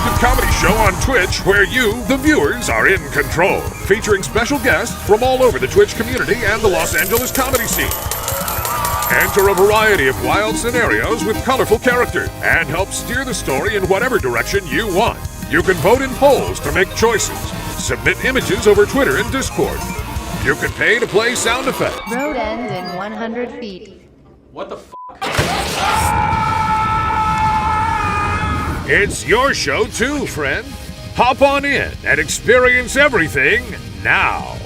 interactive comedy show on Twitch where you, the viewers, are in control, featuring special guests from all over the Twitch community and the Los Angeles comedy scene. Enter a variety of wild scenarios with colorful characters and help steer the story in whatever direction you want. You can vote in polls to make choices, submit images over Twitter and Discord. You can pay to play sound effects. Road ends in 100 feet. What the f***? It's your show too, friend. Hop on in and experience everything now.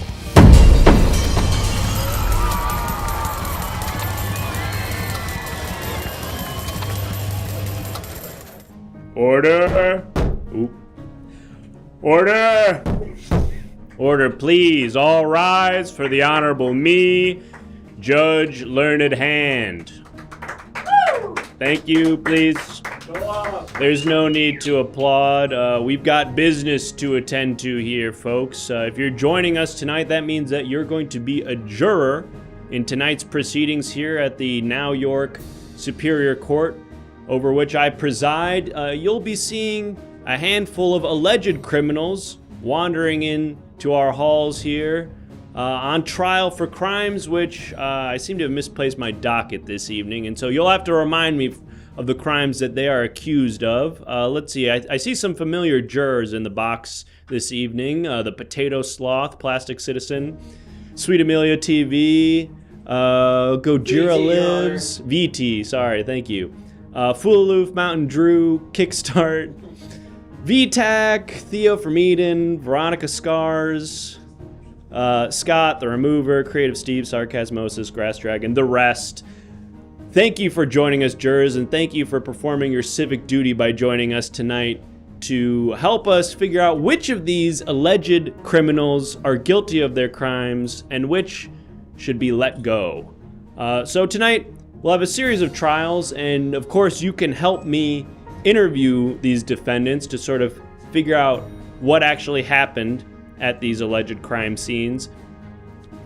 Order! Oop. Order! Order, please. All rise for the Honorable me, Judge Learned Hand. Thank you, please. There's no need to applaud. We've got business to attend to here, folks. If you're joining us tonight, that means that you're going to be a juror in tonight's proceedings here at the Now York Superior Court, over which I preside. You'll be seeing a handful of alleged criminals wandering into our halls here on trial for crimes which I seem to have misplaced my docket this evening, and so you'll have to remind me of the crimes that they are accused of. Let's see, I see some familiar jurors in the box this evening. The Potato Sloth, Plastic Citizen, Sweet Amelia TV, Gojira VT, Lives, VT, sorry, thank you. Fool Mountain Drew, Kickstart, VTAC, Theo from Eden, Veronica Scars, Scott, The Remover, Creative Steve, Sarcasmosis, Grass Dragon, the rest. Thank you for joining us, jurors, and thank you for performing your civic duty by joining us tonight to help us figure out which of these alleged criminals are guilty of their crimes and which should be let go. So tonight, we'll have a series of trials, and of course, you can help me interview these defendants to sort of figure out what actually happened at these alleged crime scenes.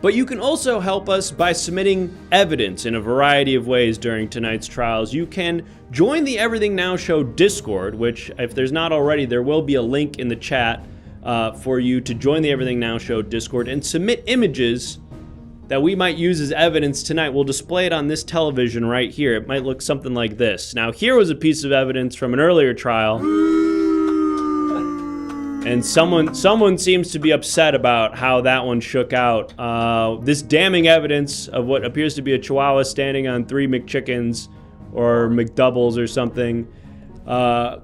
But you can also help us by submitting evidence in a variety of ways during tonight's trials. You can join the Everything Now Show Discord, which, if there's not already, there will be a link in the chat for you to join the Everything Now Show Discord and submit images that we might use as evidence tonight. We'll display it on this television right here. It might look something like this. Now, here was a piece of evidence from an earlier trial, and someone seems to be upset about how that one shook out. This damning evidence of what appears to be a Chihuahua standing on 3 McChickens or McDoubles or something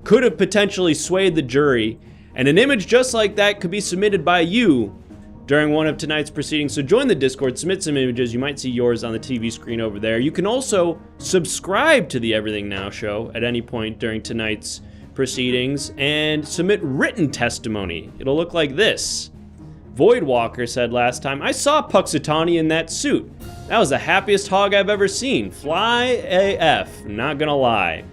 could have potentially swayed the jury, and an image just like that could be submitted by you during one of tonight's proceedings. So join the Discord, submit some images. You might see yours on the TV screen over there. You can also subscribe to the Everything Now Show at any point during tonight's proceedings and submit written testimony. It'll look like this. Voidwalker said last time, I saw Puxatawny in that suit. That was the happiest hog I've ever seen. Fly AF, not gonna lie.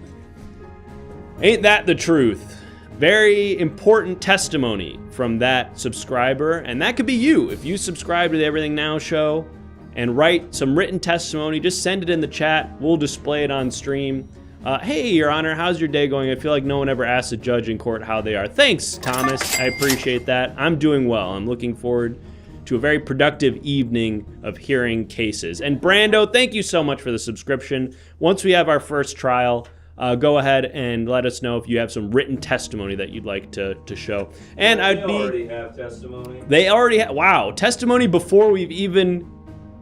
Ain't that the truth? Very important testimony from that subscriber, and that could be you. If you subscribe to the Everything Now Show and write some written testimony, just send it in the chat. We'll display it on stream. Hey, Your Honor, how's your day going? I feel like no one ever asks a judge in court how they are. Thanks, Thomas. I appreciate that. I'm doing well. I'm looking forward to a very productive evening of hearing cases. And Brando, thank you so much for the subscription. Once we have our first trial, go ahead and let us know if you have some written testimony that you'd like to show. And They already have testimony. They already have, wow, testimony before we've even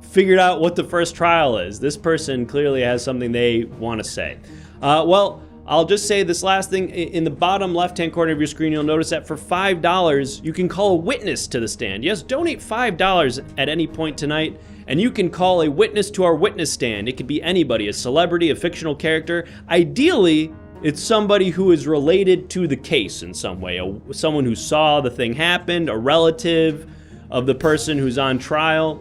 figured out what the first trial is. This person clearly has something they want to say. Well, I'll just say this last thing. In the bottom left-hand corner of your screen, you'll notice that for $5, you can call a witness to the stand. Yes, donate $5 at any point tonight, and you can call a witness to our witness stand. It could be anybody, a celebrity, a fictional character. Ideally, it's somebody who is related to the case in some way, someone who saw the thing happen, a relative of the person who's on trial.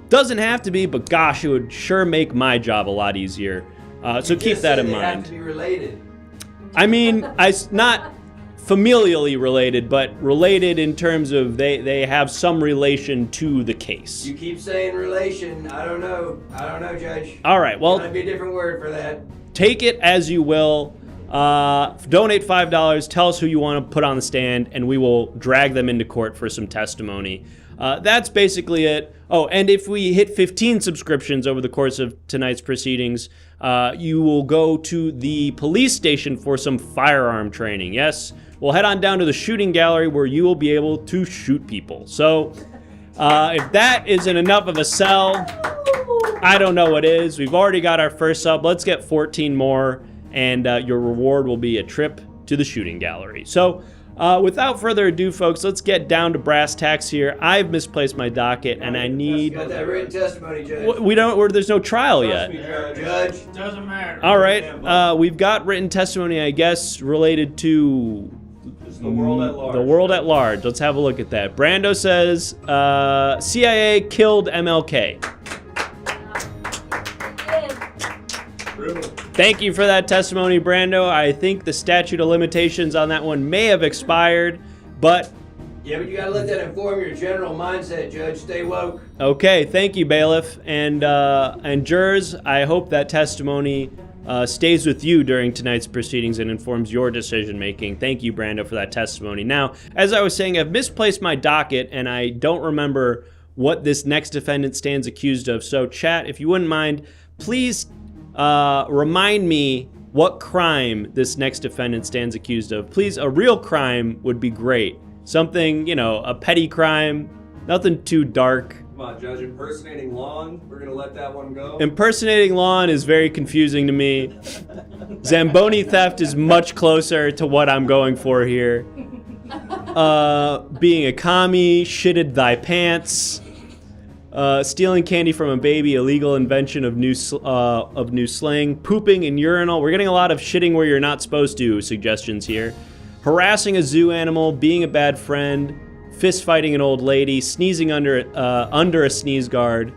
Doesn't have to be, but gosh, it would sure make my job a lot easier. So keep that in mind. Have to be related. I mean, not familially related, but related in terms of they have some relation to the case. You keep saying relation. I don't know, Judge. All right, well, Gotta be a different word for that. take it as you will. Donate $5, tell us who you want to put on the stand, and we will drag them into court for some testimony. That's basically it. Oh, and if we hit 15 subscriptions over the course of tonight's proceedings, you will go to the police station for some firearm training. Yes, we'll head on down to the shooting gallery where you will be able to shoot people. So if that isn't enough of a sell, I don't know what is. We've already got our first sub. Let's get 14 more, and your reward will be a trip to the shooting gallery. So without further ado, folks, let's get down to brass tacks here. I've misplaced my docket, and I need... Got that written testimony, Judge. We don't... There's no trial yet. Judge. Doesn't matter. All right. We've got written testimony, I guess, related to... It's the world at large. The world at large. Let's have a look at that. Brando says, CIA killed MLK. Thank you for that testimony, Brando. I think the statute of limitations on that one may have expired, but... Yeah, but you gotta let that inform your general mindset, Judge. Stay woke. Okay, thank you, bailiff. And jurors, I hope that testimony stays with you during tonight's proceedings and informs your decision-making. Thank you, Brando, for that testimony. Now, as I was saying, I've misplaced my docket, and I don't remember what this next defendant stands accused of. So, chat, if you wouldn't mind, please... remind me what crime this next defendant stands accused of. Please, a real crime would be great. Something, you know, a petty crime, nothing too dark. Come on, Judge. Impersonating lawn. We're gonna let that one go. Impersonating lawn is very confusing to me. Zamboni theft is much closer to what I'm going for here. Being a commie, shitted thy pants. Stealing candy from a baby, illegal invention of new slang, pooping in urinal. We're getting a lot of shitting where you're not supposed to suggestions here. Harassing a zoo animal, being a bad friend, fist fighting an old lady, sneezing under a sneeze guard,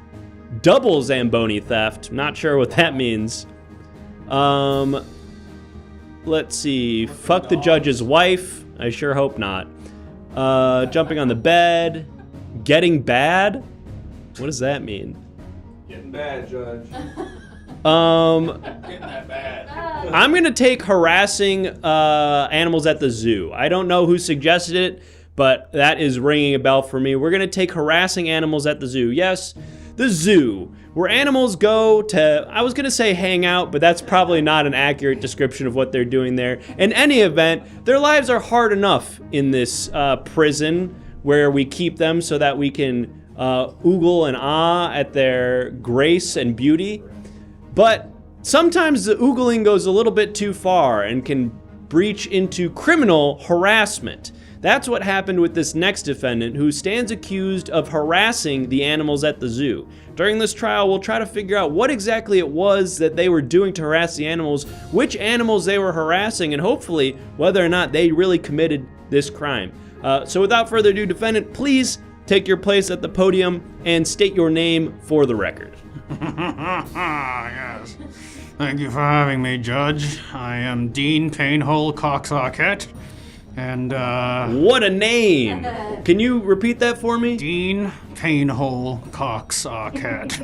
double Zamboni theft. Not sure what that means. Let's see. Fuck the judge's wife. I sure hope not. Jumping on the bed, getting bad. What does that mean? Getting bad, Judge. Getting that bad. I'm gonna take harassing animals at the zoo. I don't know who suggested it, but that is ringing a bell for me. We're gonna take harassing animals at the zoo. Yes, the zoo, where animals go to, I was gonna say hang out, but that's probably not an accurate description of what they're doing there. In any event, their lives are hard enough in this prison where we keep them so that we can oogle and ah at their grace and beauty. But sometimes the oogling goes a little bit too far and can breach into criminal harassment. That's what happened with this next defendant, who stands accused of harassing the animals at the zoo. During this trial, we'll try to figure out what exactly it was that they were doing to harass the animals, which animals they were harassing, and hopefully whether or not they really committed this crime. So without further ado, defendant, please take your place at the podium and state your name for the record. Yes. Thank you for having me, Judge. I am Dean Painhole Cox Arquette, and What a name! Can you repeat that for me? Dean Painhole Cox Arquette.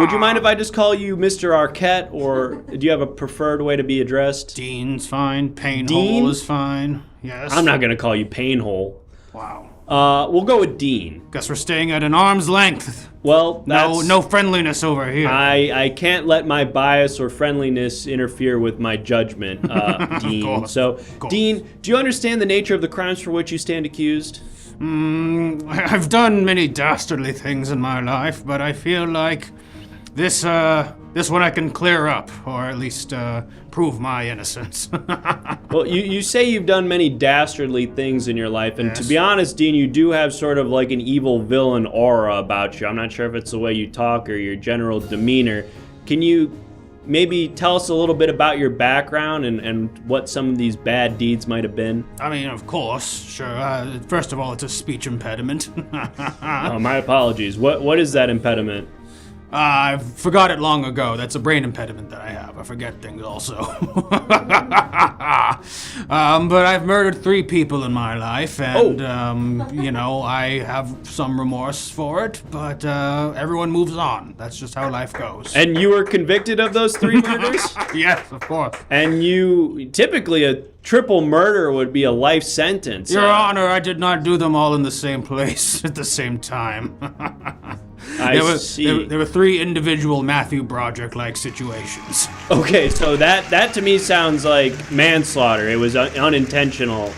Would you mind if I just call you Mr. Arquette, or do you have a preferred way to be addressed? Dean's fine. Painhole Dean? is fine. Yes. I'm not gonna call you Painhole. Wow. We'll go with Dean. Guess we're staying at an arm's length. Well, that's... No friendliness over here. I can't let my bias or friendliness interfere with my judgment, Dean. Course, So, course. Dean, do you understand the nature of the crimes for which you stand accused? I've done many dastardly things in my life, but I feel like this one I can clear up, or at least prove my innocence. Well, you say you've done many dastardly things in your life, and Yes. to be honest, Dean, you do have sort of like an evil villain aura about you. I'm not sure if it's the way you talk or your general demeanor. Can you maybe tell us a little bit about your background and what some of these bad deeds might have been? I mean, of course, sure. First of all, it's a speech impediment. Oh, my apologies. What is that impediment? I forgot it long ago. That's a brain impediment that I have. I forget things also. But I've murdered 3 people in my life, and, I have some remorse for it, but everyone moves on. That's just how life goes. And you were convicted of those 3 murders? Yes, of course. And typically a triple murder would be a life sentence. Your Honor, I did not do them all in the same place at the same time. I see. There were 3 individual Matthew Broderick-like situations. Okay, so that to me sounds like manslaughter. It was unintentional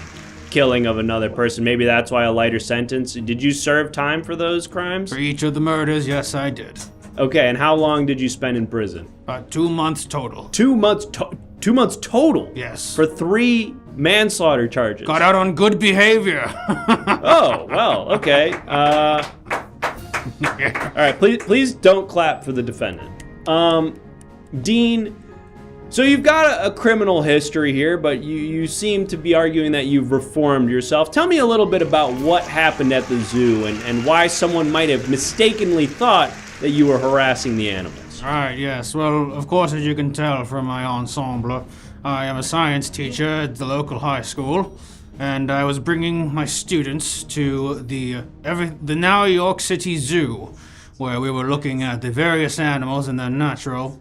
killing of another person. Maybe that's why a lighter sentence. Did you serve time for those crimes? For each of the murders, yes, I did. Okay, and how long did you spend in prison? 2 months total. 2 months 2 months total? Yes. For 3 manslaughter charges. Got out on good behavior. Oh, well, okay. All right, please don't clap for the defendant. Dean, so you've got a criminal history here, but you seem to be arguing that you've reformed yourself. Tell me a little bit about what happened at the zoo and why someone might have mistakenly thought that you were harassing the animals. Right, yes. Well, of course, as you can tell from my ensemble, I am a science teacher at the local high school, and I was bringing my students to the now York City Zoo, where we were looking at the various animals in their natural,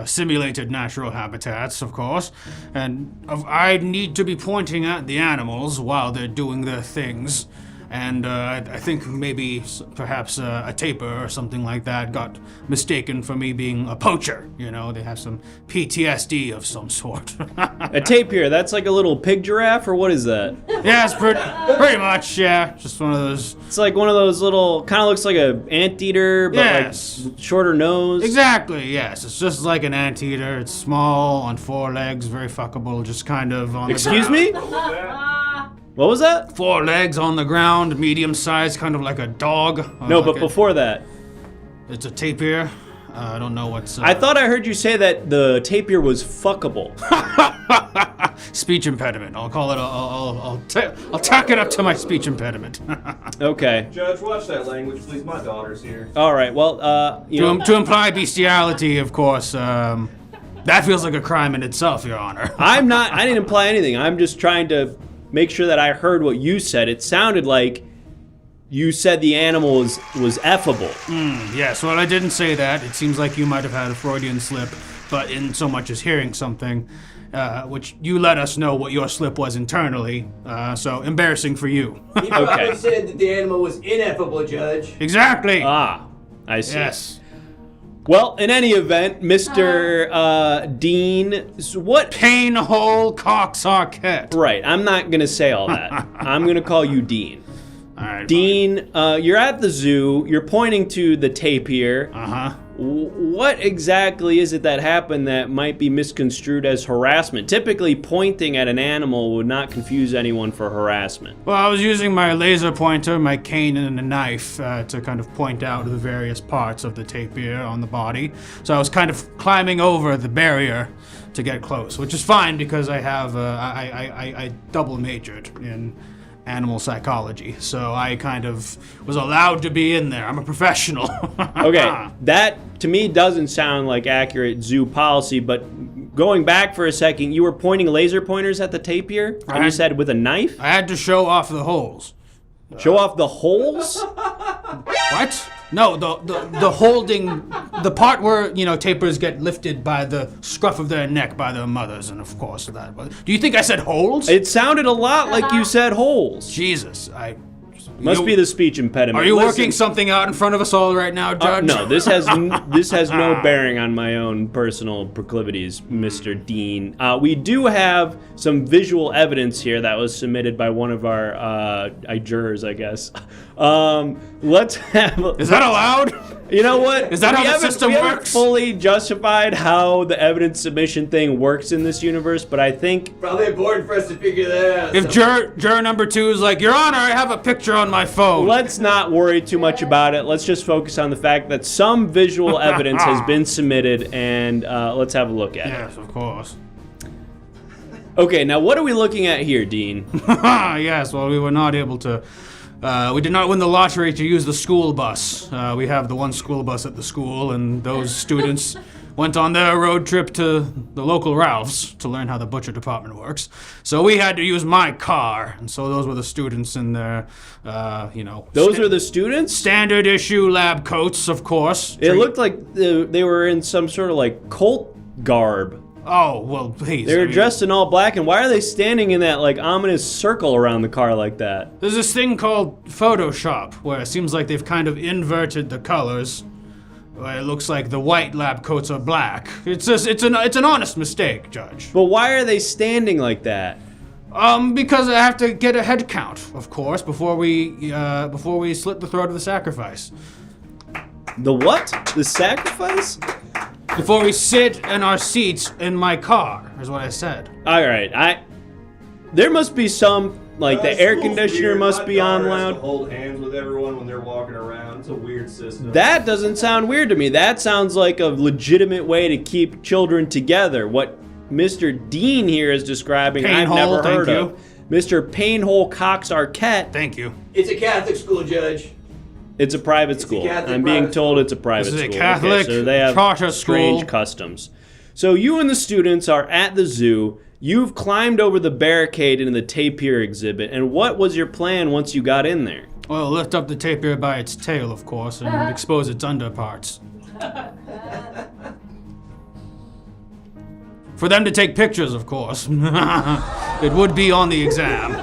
simulated natural habitats, of course, and I need to be pointing at the animals while they're doing their things. And I think maybe perhaps a tapir or something like that got mistaken for me being a poacher. You know, they have some PTSD of some sort. A tapir, that's like a little pig giraffe, or what is that? Yes, pretty much, yeah. Just one of those. It's like one of those little, kind of looks like an anteater, but Yes. like shorter nose. Exactly, yes. It's just like an anteater. It's small, on 4 legs, very fuckable, just kind of on Excuse the me? What was that? 4 legs on the ground, medium sized, kind of like a dog. No, like but before that. It's a tapir. I don't know what's... I thought I heard you say that the tapir was fuckable. Speech impediment. I'll call it. I'll tack it up to my speech impediment. Okay. Judge, watch that language, please. My daughter's here. All right. Well, to imply bestiality, of course. That feels like a crime in itself, Your Honor. I didn't imply anything. I'm just trying to make sure that I heard what you said. It sounded like you said the animal was effable. Yes. Well, I didn't say that. It seems like you might have had a Freudian slip, but in so much as hearing something, which you let us know what your slip was internally. So embarrassing for you. He probably said that the animal was ineffable, Judge. Exactly. Ah, I see. Yes. Well, in any event, Mr. Dean, what... Painhole cocksocket. Right, I'm not going to say all that. I'm going to call you Dean. All right. Dean, you're at the zoo. You're pointing to the tapir. Uh-huh. What exactly is it that happened that might be misconstrued as harassment? Typically, pointing at an animal would not confuse anyone for harassment. Well, I was using my laser pointer, my cane, and a knife to kind of point out the various parts of the tapir on the body. So I was kind of climbing over the barrier to get close, which is fine because I have I double majored in animal psychology, so I kind of was allowed to be in there. I'm a professional. Okay, that to me doesn't sound like accurate zoo policy, but going back for a second, you were pointing laser pointers at the tapir, and you said with a knife? I had to show off the holes. Show off the holes? What? No, the holding, the part where, tapirs get lifted by the scruff of their neck by their mothers, and of course that. Do you think I said holes? It sounded a lot like you said holes. Jesus, Must be the speech impediment. Are you Listen, working something out in front of us all right now, Judge? No, this has no bearing on my own personal proclivities, Mr. Dean. We do have some visual evidence here that was submitted by one of our jurors, I guess. Let's have. Is that allowed? You know what? Is that how the system we haven't works? fully justified how the evidence submission thing works in this universe, but I think Probably important for us to figure that out. If juror number 2 is like, Your Honor, I have a picture on my phone. let's not worry too much about it. Let's just focus on the fact that some visual evidence has been submitted, and let's have a look at it. Yes, of course. Okay, now what are we looking at here, Dean? Yes, well, we were not able to We did not win the lottery to use the school bus. We have the one school bus at the school, and those students went on their road trip to the local Ralph's to learn how the butcher department works. So we had to use my car, and so those were the students in their, Those are the students? standard issue lab coats, of course. It looked like they were in some sort of like cult garb. Oh, well, please. They were dressed in all black, and why are they standing in that like ominous circle around the car like that? There's this thing called Photoshop, where it seems like they've kind of inverted the colors. It looks like the white lab coats are black. It's an honest mistake, Judge. But why are they standing like that? Because I have to get a head count, of course, before we slit the throat of the sacrifice. The what? The sacrifice? Before we sit in our seats in my car, is what I said. All right, there must be some like the air conditioner must be on Has loud. to hold hands with everyone when they're walking around. It's a weird system. That doesn't sound weird to me. That sounds like a legitimate way to keep children together. What Mr. Dean here is describing, I've never heard of. Mr. Painhole Cox Arquette. Thank you. It's a Catholic school, Judge. It's a private school. Catholic I'm being private told school. it's a private This is school. a Catholic so they have charter strange school. customs. So you and the students are at the zoo. You've climbed over the barricade into the tapir exhibit. And what was your plan once you got in there? Well, lift up the tapir by its tail, of course, and expose its underparts. For them to take pictures, of course. It would be on the exam.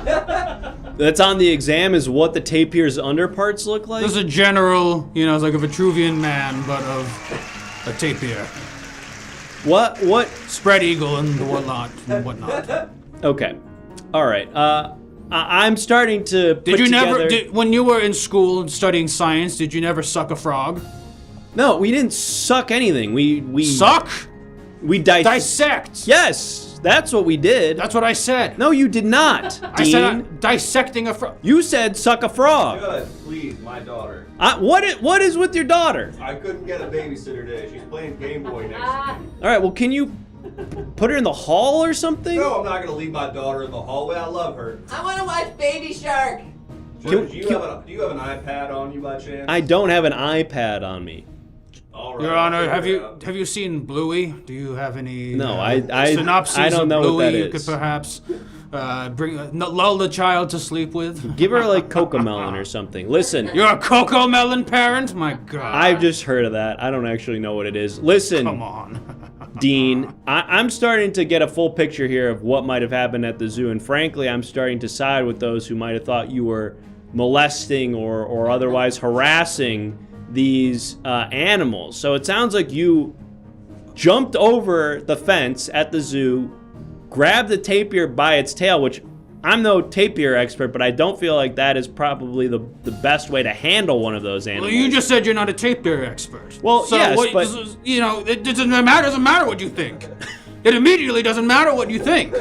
That's on the exam is what the tapir's underparts look like? There's a general, it's like a Vitruvian man, but of a tapir. What? Spread eagle and whatnot. Okay. All right. I'm starting to put together... When you were in school and studying science, did you never suck a frog? No, we didn't suck anything. We Suck? We Dissect! Yes, that's what we did. That's what I said. No, you did not, Dean. I said dissecting a frog. You said suck a frog. Good, please, my daughter. What is with your daughter? I couldn't get a babysitter today. She's playing Game Boy next to me. All right, well, can you put her in the hall or something? No, I'm not gonna leave my daughter in the hallway. I love her. I want to watch Baby Shark. Do you have an iPad on you by chance? I don't have an iPad on me. All right, Your Honor, I'll figure it out. have you seen Bluey? Do you have any No, I synopsis don't of know Bluey what that you is. could perhaps lull the child to sleep with? Give her like Cocomelon or something. Listen, You're a Coco Melon parent? My God. I've just heard of that. I don't actually know what it is. Listen, Come on. Dean, I'm starting to get a full picture here of what might have happened at the zoo, and frankly, I'm starting to side with those who might have thought you were molesting or otherwise harassing these animals. So it sounds like you jumped over the fence at the zoo, grabbed the tapir by its tail, which I'm no tapir expert, but I don't feel like that is probably the best way to handle one of those animals. Well, you just said you're not a tapir expert. Well, so yes, what, but... it doesn't matter what you think. It immediately doesn't matter what you think.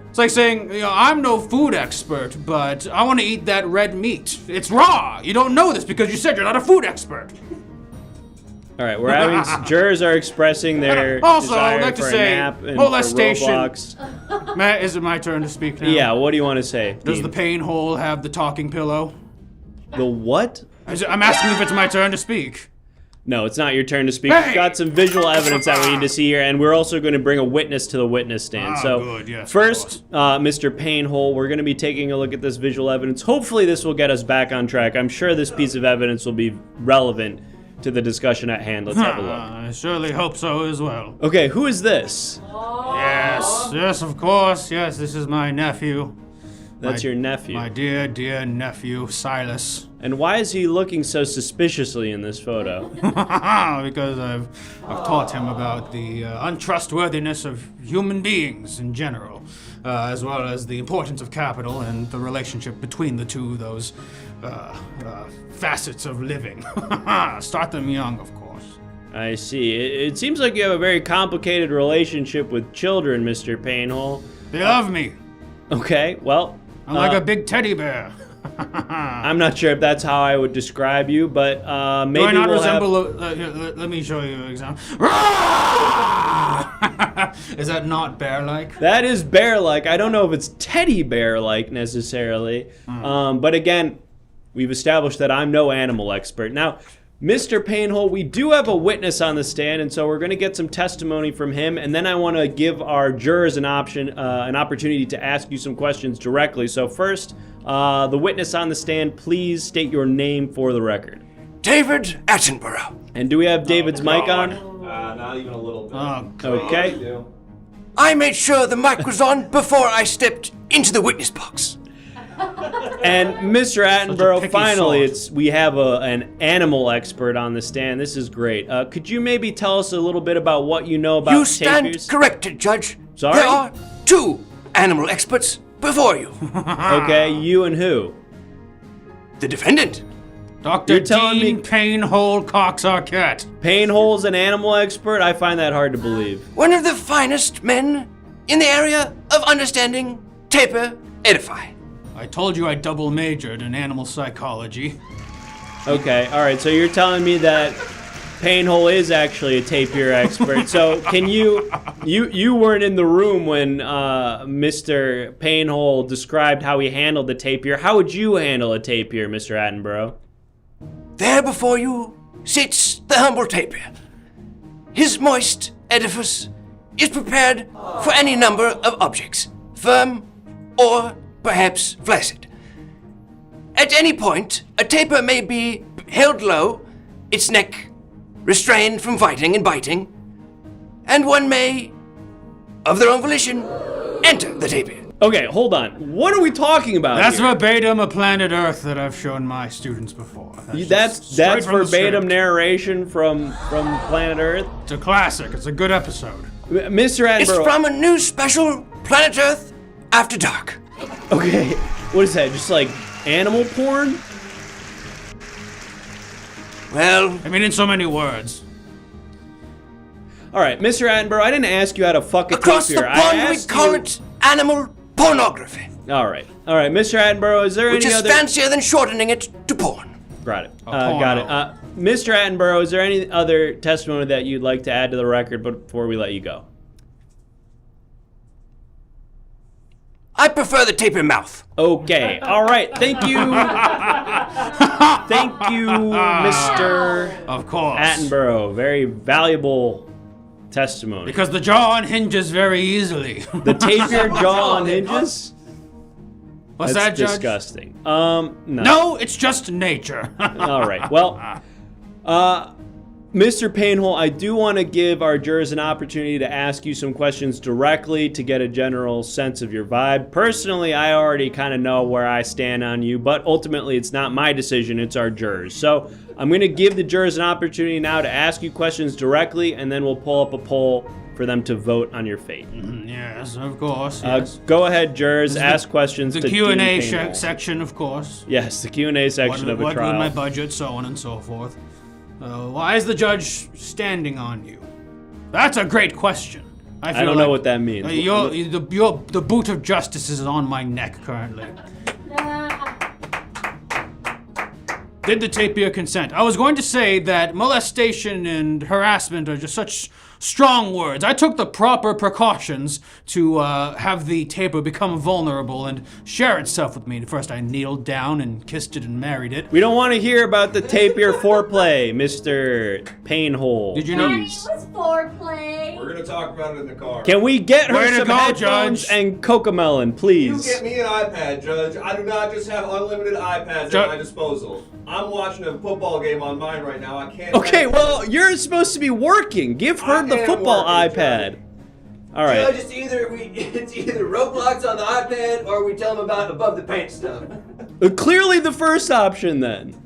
It's like saying, I'm no food expert, but I want to eat that red meat. It's raw. You don't know this because you said you're not a food expert. All right, we're having jurors are expressing their Also, desire I'd like to for say, a nap and molestation. for Roblox. Matt, is it my turn to speak now? Yeah, what do you want to say? Does Dean? the pain hole have the talking pillow? The what? I'm asking if it's my turn to speak. No, it's not your turn to speak. Hey! We've got some visual evidence that we need to see here, and we're also going to bring a witness to the witness stand. So, good, yes, of first, Mr. Painhole, we're going to be taking a look at this visual evidence. Hopefully, this will get us back on track. I'm sure this piece of evidence will be relevant to the discussion at hand. Let's have a look. I surely hope so as well. Okay, who is this? Yes, of course. Yes, this is my nephew. That's your nephew. My dear, dear nephew, Silas. And why is he looking so suspiciously in this photo? Because I've taught him about the untrustworthiness of human beings in general, as well as the importance of capital and the relationship between the two, those facets of living. Start them young, of course. I see. It seems like you have a very complicated relationship with children, Mr. Painhole. They love me. Okay, well... I'm like a big teddy bear. I'm not sure if that's how I would describe you, but maybe Do I not we'll resemble let me show you an example. Is that not bear-like? That is bear-like. I don't know if it's teddy bear-like necessarily. But again, we've established that I'm no animal expert. Now, Mr. Painhole, we do have a witness on the stand, and so we're going to get some testimony from him, and then I want to give our jurors an opportunity to ask you some questions directly. So first, the witness on the stand, please state your name for the record. David Attenborough. And do we have David's mic on? Not even a little bit. Okay. I made sure the mic was on before I stepped into the witness box. And Mr. Attenborough, picky finally, sort. we have an animal expert on the stand. This is great. Could you maybe tell us a little bit about what you know about You stand tapirs? corrected, Judge. Sorry? There are 2 animal experts before you. Okay, you and who? The defendant. Dr. You're telling Dean me- Painhole Cox Arquette. Painhole's an animal expert? I find that hard to believe. One of the finest men in the area of understanding taper edify. I told you I double majored in animal psychology. Okay, all right. So you're telling me that Painhole is actually a tapir expert. So can you weren't in the room when Mr. Painhole described how he handled the tapir. How would you handle a tapir, Mr. Attenborough? There before you sits the humble tapir. His moist edifice is prepared for any number of objects, firm or perhaps flaccid. At any point, a tapir may be held low, its neck restrained from fighting and biting, and one may, of their own volition, enter the tapir. Okay, hold on. What are we talking about That's here? verbatim a planet Earth that I've shown my students before. That's straight from the verbatim script. narration from Planet Earth. It's a classic. It's a good episode. Mr. Attenborough. It's from a new special, Planet Earth After Dark. Okay, what is that? Just like animal porn? Well, I mean, in so many words. All right, Mr. Attenborough, I didn't ask you how to fuck a across the tapir. I pond we asked call you- it animal pornography, All right, Mr. Attenborough, is there which any is other? fancier than shortening it to porn. Got it. porno. Got it. Mr. Attenborough, is there any other testimony that you'd like to add to the record before we let you go? I prefer the tapir mouth. Okay. All right. Thank you. Thank you, Mr. Of course. Attenborough. Very valuable testimony. Because the jaw unhinges very easily. The tapir jaw on hinges? What's That's that, Judge? disgusting. No. No, it's just nature. All right. Well, Mr. Painhole, I do want to give our jurors an opportunity to ask you some questions directly to get a general sense of your vibe. Personally, I already kind of know where I stand on you, but ultimately it's not my decision, it's our jurors. So I'm going to give the jurors an opportunity now to ask you questions directly, and then we'll pull up a poll for them to vote on your fate. Yes, of course. Yes. Go ahead, jurors, ask questions The to Q&A Dean Painhole. section, of course. Yes, the Q&A section of a What trial. with my budget, so on and so forth. Why is the judge standing on you? That's a great question. I don't know what that means. The boot of justice is on my neck currently. Did the tapir consent? I was going to say that molestation and harassment are just such strong words. I took the proper precautions to have the tapir become vulnerable and share itself with me. First, I kneeled down and kissed it and married it. We don't want to hear about the tapir foreplay, Mr. Painhole. Did you know? Please. was foreplay. We're gonna talk about it in the car. Can we get her Way to some go, headphones Judge. and Cocomelon, You please? get me an iPad, Judge. I do not just have unlimited iPads Ju- at my disposal. I'm watching a football game on mine right now. I can't. Okay, well, you're supposed to be working. Give her I the am football working, iPad. All Judge, right. it's either Roblox on the iPad or we tell them about above the paint stuff. Clearly the first option, then.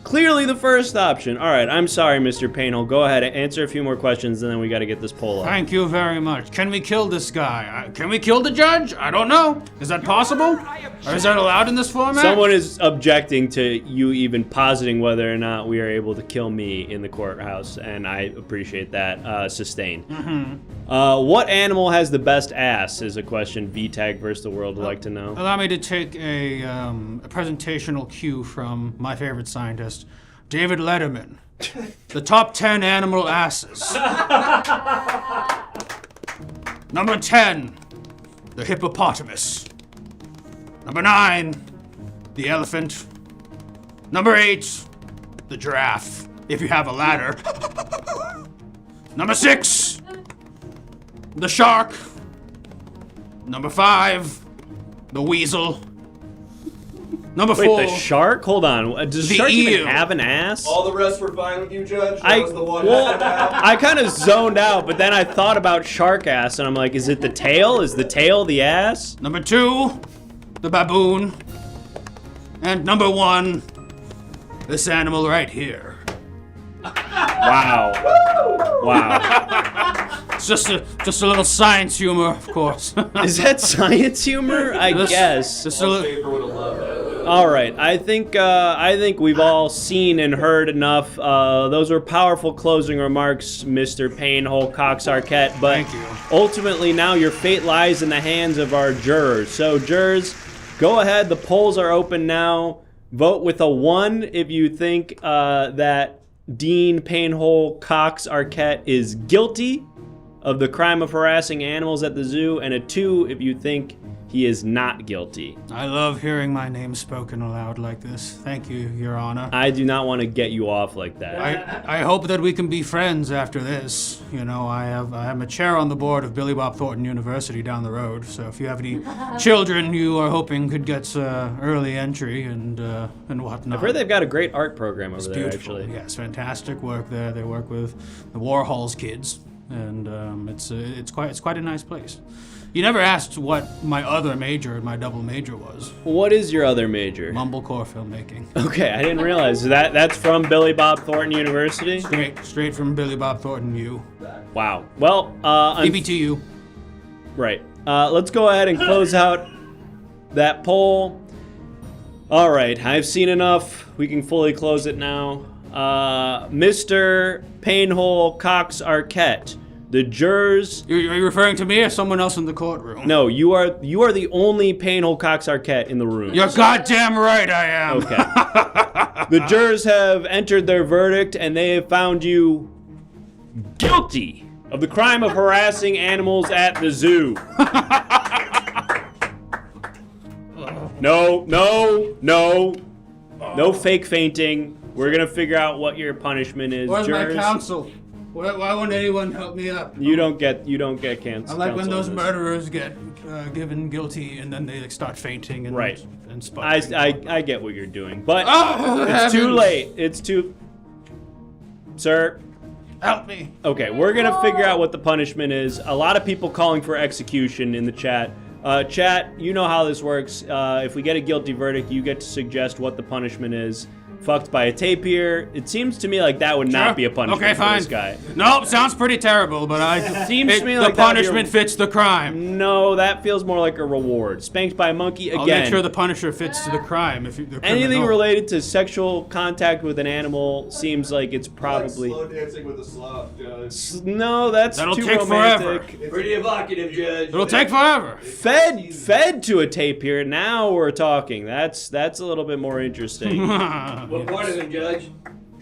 Clearly the first option. All right, I'm sorry, Mr. Painhole. Go ahead and answer a few more questions, and then we got to get this poll up. Thank you very much. Can we kill this guy? Can we kill the judge? I don't know. Is that possible? Or is that allowed in this format? Someone is objecting to you even positing whether or not we are able to kill me in the courthouse, and I appreciate that. Sustained. What animal has the best ass is a question VTag versus the world would like to know. Allow me to take a presentational cue from my favorite scientist, David Letterman. The top 10 animal asses. Number 10, the hippopotamus. Number 9, the elephant. Number 8, the giraffe, if you have a ladder. Number 6, the shark. Number 5, the weasel. Number 4. Wait, the shark? Hold on. Does the shark even eel. have an ass? All the rest were fine with you, Judge? That was the one I kind of zoned out, but then I thought about shark ass, and I'm like, is it the tail? Is the tail the ass? Number 2, the baboon. And number 1, this animal right here. Wow. Wow. It's just a little science humor, of course. Is that science humor? I guess. Just a little, Paper would have loved that. All right. I think we've all seen and heard enough. Those were powerful closing remarks, Mr. Painhole Cox Arquette. But Thank you. ultimately, now your fate lies in the hands of our jurors. So, jurors, go ahead. The polls are open now. Vote with a 1 if you think that Dean Painhole Cox Arquette is guilty of the crime of harassing animals at the zoo, and a 2 if you think he is not guilty. I love hearing my name spoken aloud like this. Thank you, Your Honor. I do not want to get you off like that. I hope that we can be friends after this. You know, I'm a chair on the board of Billy Bob Thornton University down the road. So if you have any children you are hoping could get early entry and whatnot. I've heard they've got a great art program over there, Beautiful. actually. Yes, fantastic work there. They work with the Warhol's kids, and it's quite a nice place. You never asked what my other major, my double major was. What is your other major? Mumblecore filmmaking. Okay, I didn't realize that's from Billy Bob Thornton University. Straight from Billy Bob Thornton U. Wow. Well, BBTU. right. Let's go ahead and close out that poll. All right, I've seen enough. We can fully close it now. Mr. Painhole Cox Arquette, the jurors. Are you referring to me or someone else in the courtroom? No, you are the only Painhole Cox Arquette in the room. You're goddamn right I am. Okay. The jurors have entered their verdict, and they have found you guilty of the crime of harassing animals at the zoo. No fake fainting. We're gonna figure out what your punishment is. Where's jurors. my counsel? Why won't anyone help me up? You don't get canceled. I like when those murderers get given guilty and then they start fainting and Right. and sputtering. I get what you're doing, but Oh, it's too heavens. late. It's too. Sir. Help me. Okay, we're gonna figure out what the punishment is. A lot of people calling for execution in the chat. Chat, you know how this works. If we get a guilty verdict, you get to suggest what the punishment is. Fucked by a tapir. It seems to me like that would not Sure. be a punishment Okay, for fine. this guy. Nope, sounds pretty terrible, but Seems to me the like that'd be punishment fits the crime. No, that feels more like a reward. Spanked by a monkey again. I'll make sure the punisher fits to the crime. If you, the Anything criminal. related to sexual contact with an animal seems like it's probably. Like slow dancing with a sloth, Judge. No, that's That'll too take romantic. forever. Pretty evocative, Judge. It'll take forever. Fed to a tapir. Now we're talking. That's a little bit more interesting. What part of him, Judge?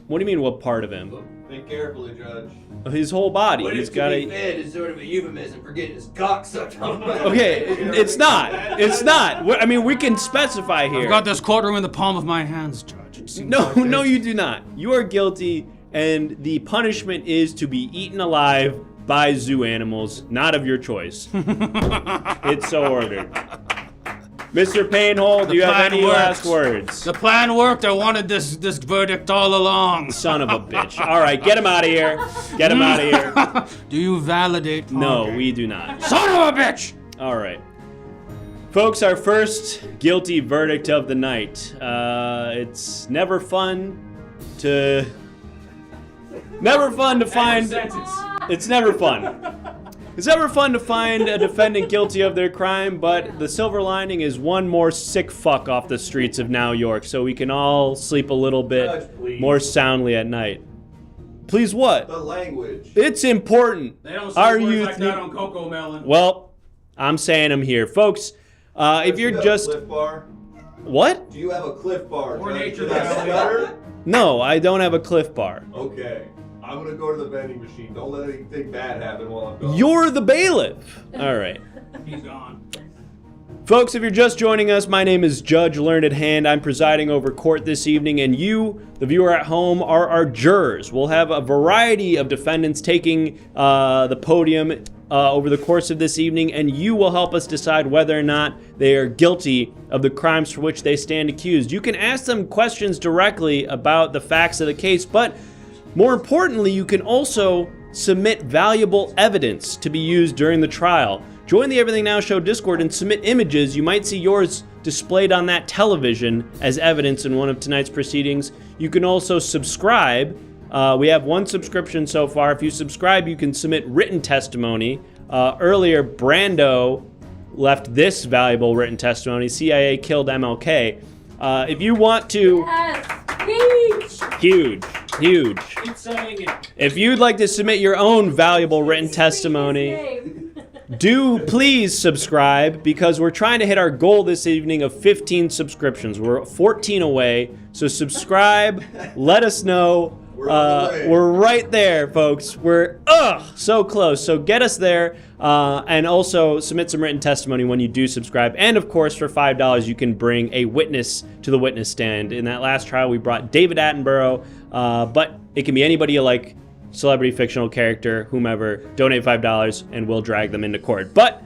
What do you mean? What part of him? Think carefully, Judge. His whole body. What He's if got to be a. fed is sort of a euphemism for getting his cock sucked on. Okay, it's not. It's not. I mean, we can specify here. I've got this courtroom in the palm of my hands, Judge. It seems No, like no, this. you do not. You are guilty, and the punishment is to be eaten alive by zoo animals, not of your choice. It's so ordered. Mr. Painhole, do you have plan any works. last words? The plan worked. I wanted this verdict all along. Son of a bitch. All right, get him out of here. Get him out of here. Do you validate? No, Parker? we do not. Son of a bitch! All right. Folks, our first guilty verdict of the night. It's never fun to find. It's never fun. It's never fun to find a defendant guilty of their crime, but the silver lining is one more sick fuck off the streets of New York, so we can all sleep a little bit Judge, please. more soundly at night. Please what? The language. It's important. They don't say Our words youth like that on Cocoa Melon. Well, I'm saying them here, folks. If Do you you're have just a Cliff Bar? what? Do you have a Cliff Bar? Or Judge? Nature Did I Valley. stutter? No, I don't have a Cliff Bar. Okay. I'm gonna go to the vending machine. Don't let anything bad happen while I'm gone. You're the bailiff. All right. He's gone. Folks, if you're just joining us, my name is Judge Learned Hand. I'm presiding over court this evening, and you, the viewer at home, are our jurors. We'll have a variety of defendants taking the podium over the course of this evening, and you will help us decide whether or not they are guilty of the crimes for which they stand accused. You can ask them questions directly about the facts of the case, but more importantly, you can also submit valuable evidence to be used during the trial. Join the Everything Now Show Discord and submit images. You might see yours displayed on that television as evidence in one of tonight's proceedings. You can also subscribe. We have one subscription so far. If you subscribe, you can submit written testimony. Earlier, Brando left this valuable written testimony: CIA killed MLK. If you want to... Yes! Huge. Keep saying it. If you'd like to submit your own valuable written testimony, do please subscribe, because we're trying to hit our goal this evening of 15 subscriptions. We're 14 away, so subscribe, let us know. We're right there, folks. We're so close. So get us there, and also submit some written testimony when you do subscribe. And of course, for $5, you can bring a witness to the witness stand. In that last trial, we brought David Attenborough, but it can be anybody you like. Celebrity, fictional character, whomever. Donate $5 and we'll drag them into court. But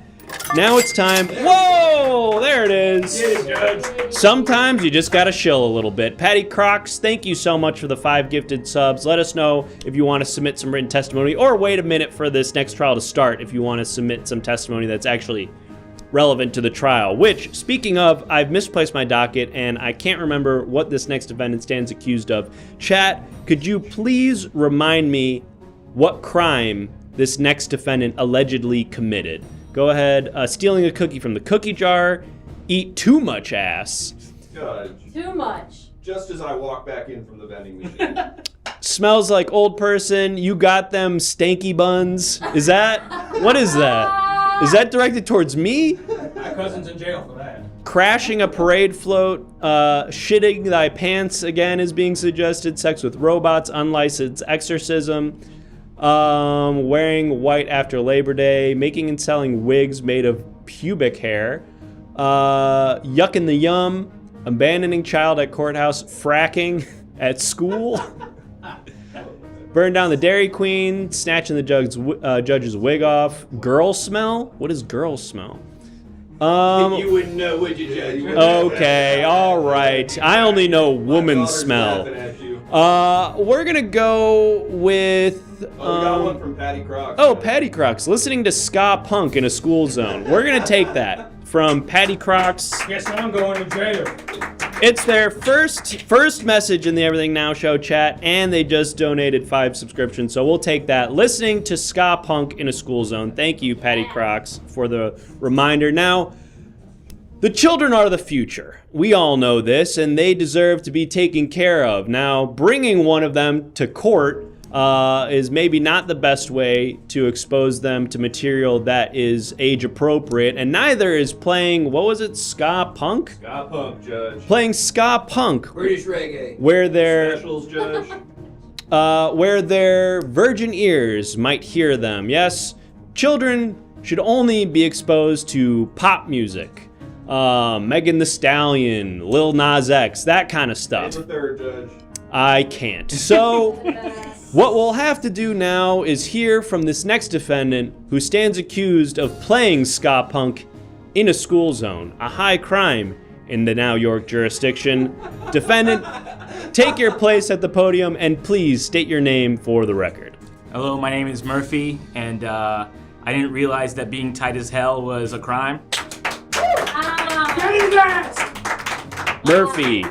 now it's time. Whoa! There it is. Sometimes you just gotta shill a little bit. Patty Crocs, thank you so much for the 5 gifted subs. Let us know if you want to submit some written testimony, or wait a minute for this next trial to start if you want to submit some testimony that's actually relevant to the trial. Which, speaking of, I've misplaced my docket and I can't remember what this next defendant stands accused of. Chat, could you please remind me what crime this next defendant allegedly committed? Go ahead. Stealing a cookie from the cookie jar. Eat too much ass. Judge, Too much. just as I walk back in from the vending machine. Smells like old person. You got them stanky buns. Is that? What is that? Is that directed towards me? My cousin's in jail for that. Crashing a parade float, shitting thy pants again is being suggested, sex with robots, unlicensed exorcism, wearing white after Labor Day, making and selling wigs made of pubic hair, yucking the yum, abandoning child at courthouse, fracking at school, burn down the Dairy Queen, snatching the judge's wig off, girl smell? What is girl smell? You wouldn't know, would you, Judge? Okay, all right. I only know woman smell. We're gonna go with. We got one from Patty Crocs. Oh, Patty Crocs, listening to ska punk in a school zone. We're gonna take that from Patty Crocs. Guess I'm going to jail. It's their first message in the Everything Now Show chat, and they just donated 5 subscriptions, so we'll take that. Listening to ska punk in a school zone. Thank you, Patty Crocs, for the reminder. Now, the children are the future. We all know this, and they deserve to be taken care of. Now, bringing one of them to court is maybe not the best way to expose them to material that is age appropriate, and neither is playing, what was it, ska punk? Ska punk, Judge. Playing ska punk, British reggae. where their Specials, Judge. where their virgin ears might hear them. Yes, children should only be exposed to pop music, Megan Thee Stallion, Lil Nas X, that kind of stuff. Name the third, Judge. I can't. So, what we'll have to do now is hear from this next defendant who stands accused of playing ska punk in a school zone, a high crime in the now York jurisdiction. Defendant, take your place at the podium and please state your name for the record. Hello, my name is Murphy, and I didn't realize that being tight as hell was a crime. Murphy,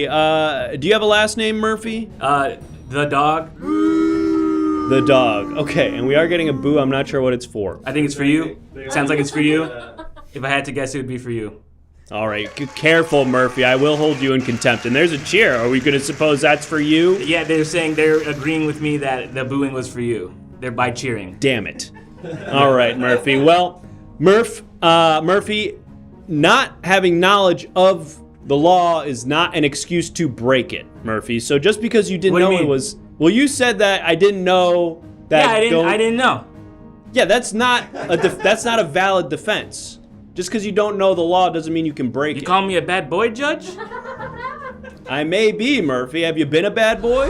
do you have a last name, Murphy? The dog. The dog. Okay, and we are getting a boo. I'm not sure what it's for. I think it's for you. Sounds like it's for you. If I had to guess, it would be for you. All right, careful, Murphy. I will hold you in contempt. And there's a cheer. Are we going to suppose that's for you? Yeah, they're agreeing with me that the booing was for you. They're by cheering. Damn it. All right, Murphy. Well, Murphy, not having knowledge of the law is not an excuse to break it, Murphy. So just because you didn't know it was... Well, you said that I didn't know that... Yeah, I didn't know. Yeah, that's not a valid defense. Just because you don't know the law doesn't mean you can break You it. call me a bad boy, Judge? I may be, Murphy. Have you been a bad boy?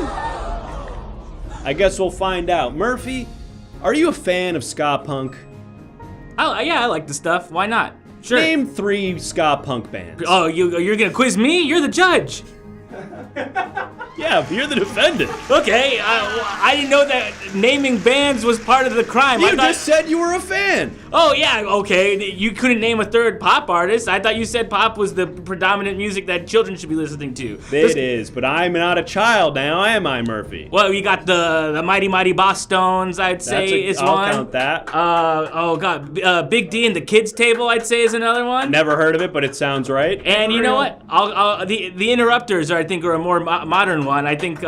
I guess we'll find out. Murphy, are you a fan of ska punk? Yeah, I like the stuff. Why not? Sure. Name 3 ska punk bands. Oh, you're gonna quiz me? You're the judge. Yeah, you're the defendant. Okay, I didn't know that naming bands was part of the crime. You just said you were a fan. Oh yeah, okay. You couldn't name a third pop artist. I thought you said pop was the predominant music that children should be listening to. It is, but I'm not a child now, am I, Murphy? Well, you got the Mighty Mighty Boss Stones, I'd say is I'll one. count that. Oh god, Big D and the Kids Table, I'd say is another one. Never heard of it, but it sounds right. And you know what? The Interrupters, I think, are a more modern one. I think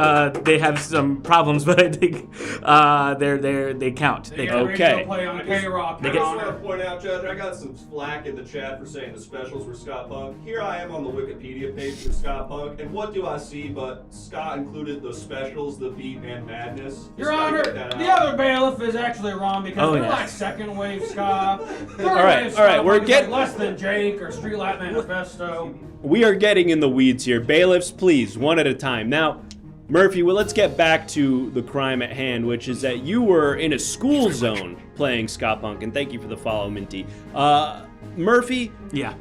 they have some problems, but I think they count. They count. Okay. Play on K-Rock. I just want to point out, Judge, I got some flack in the chat for saying the specials were ska punk. Here I am on the Wikipedia page for ska punk, and what do I see but ska included the specials, the beat, and madness? Your Just gotta Honor, get that the out. other bailiff is actually wrong because Oh, they're yeah. like second wave ska. All right, we're getting less than Jake or Streetlight Manifesto. We are getting in the weeds here. Bailiffs, please, one at a time. Now, Murphy, well, let's get back to the crime at hand, which is that you were in a school zone playing ska punk, and thank you for the follow, Minty. Murphy, Yeah.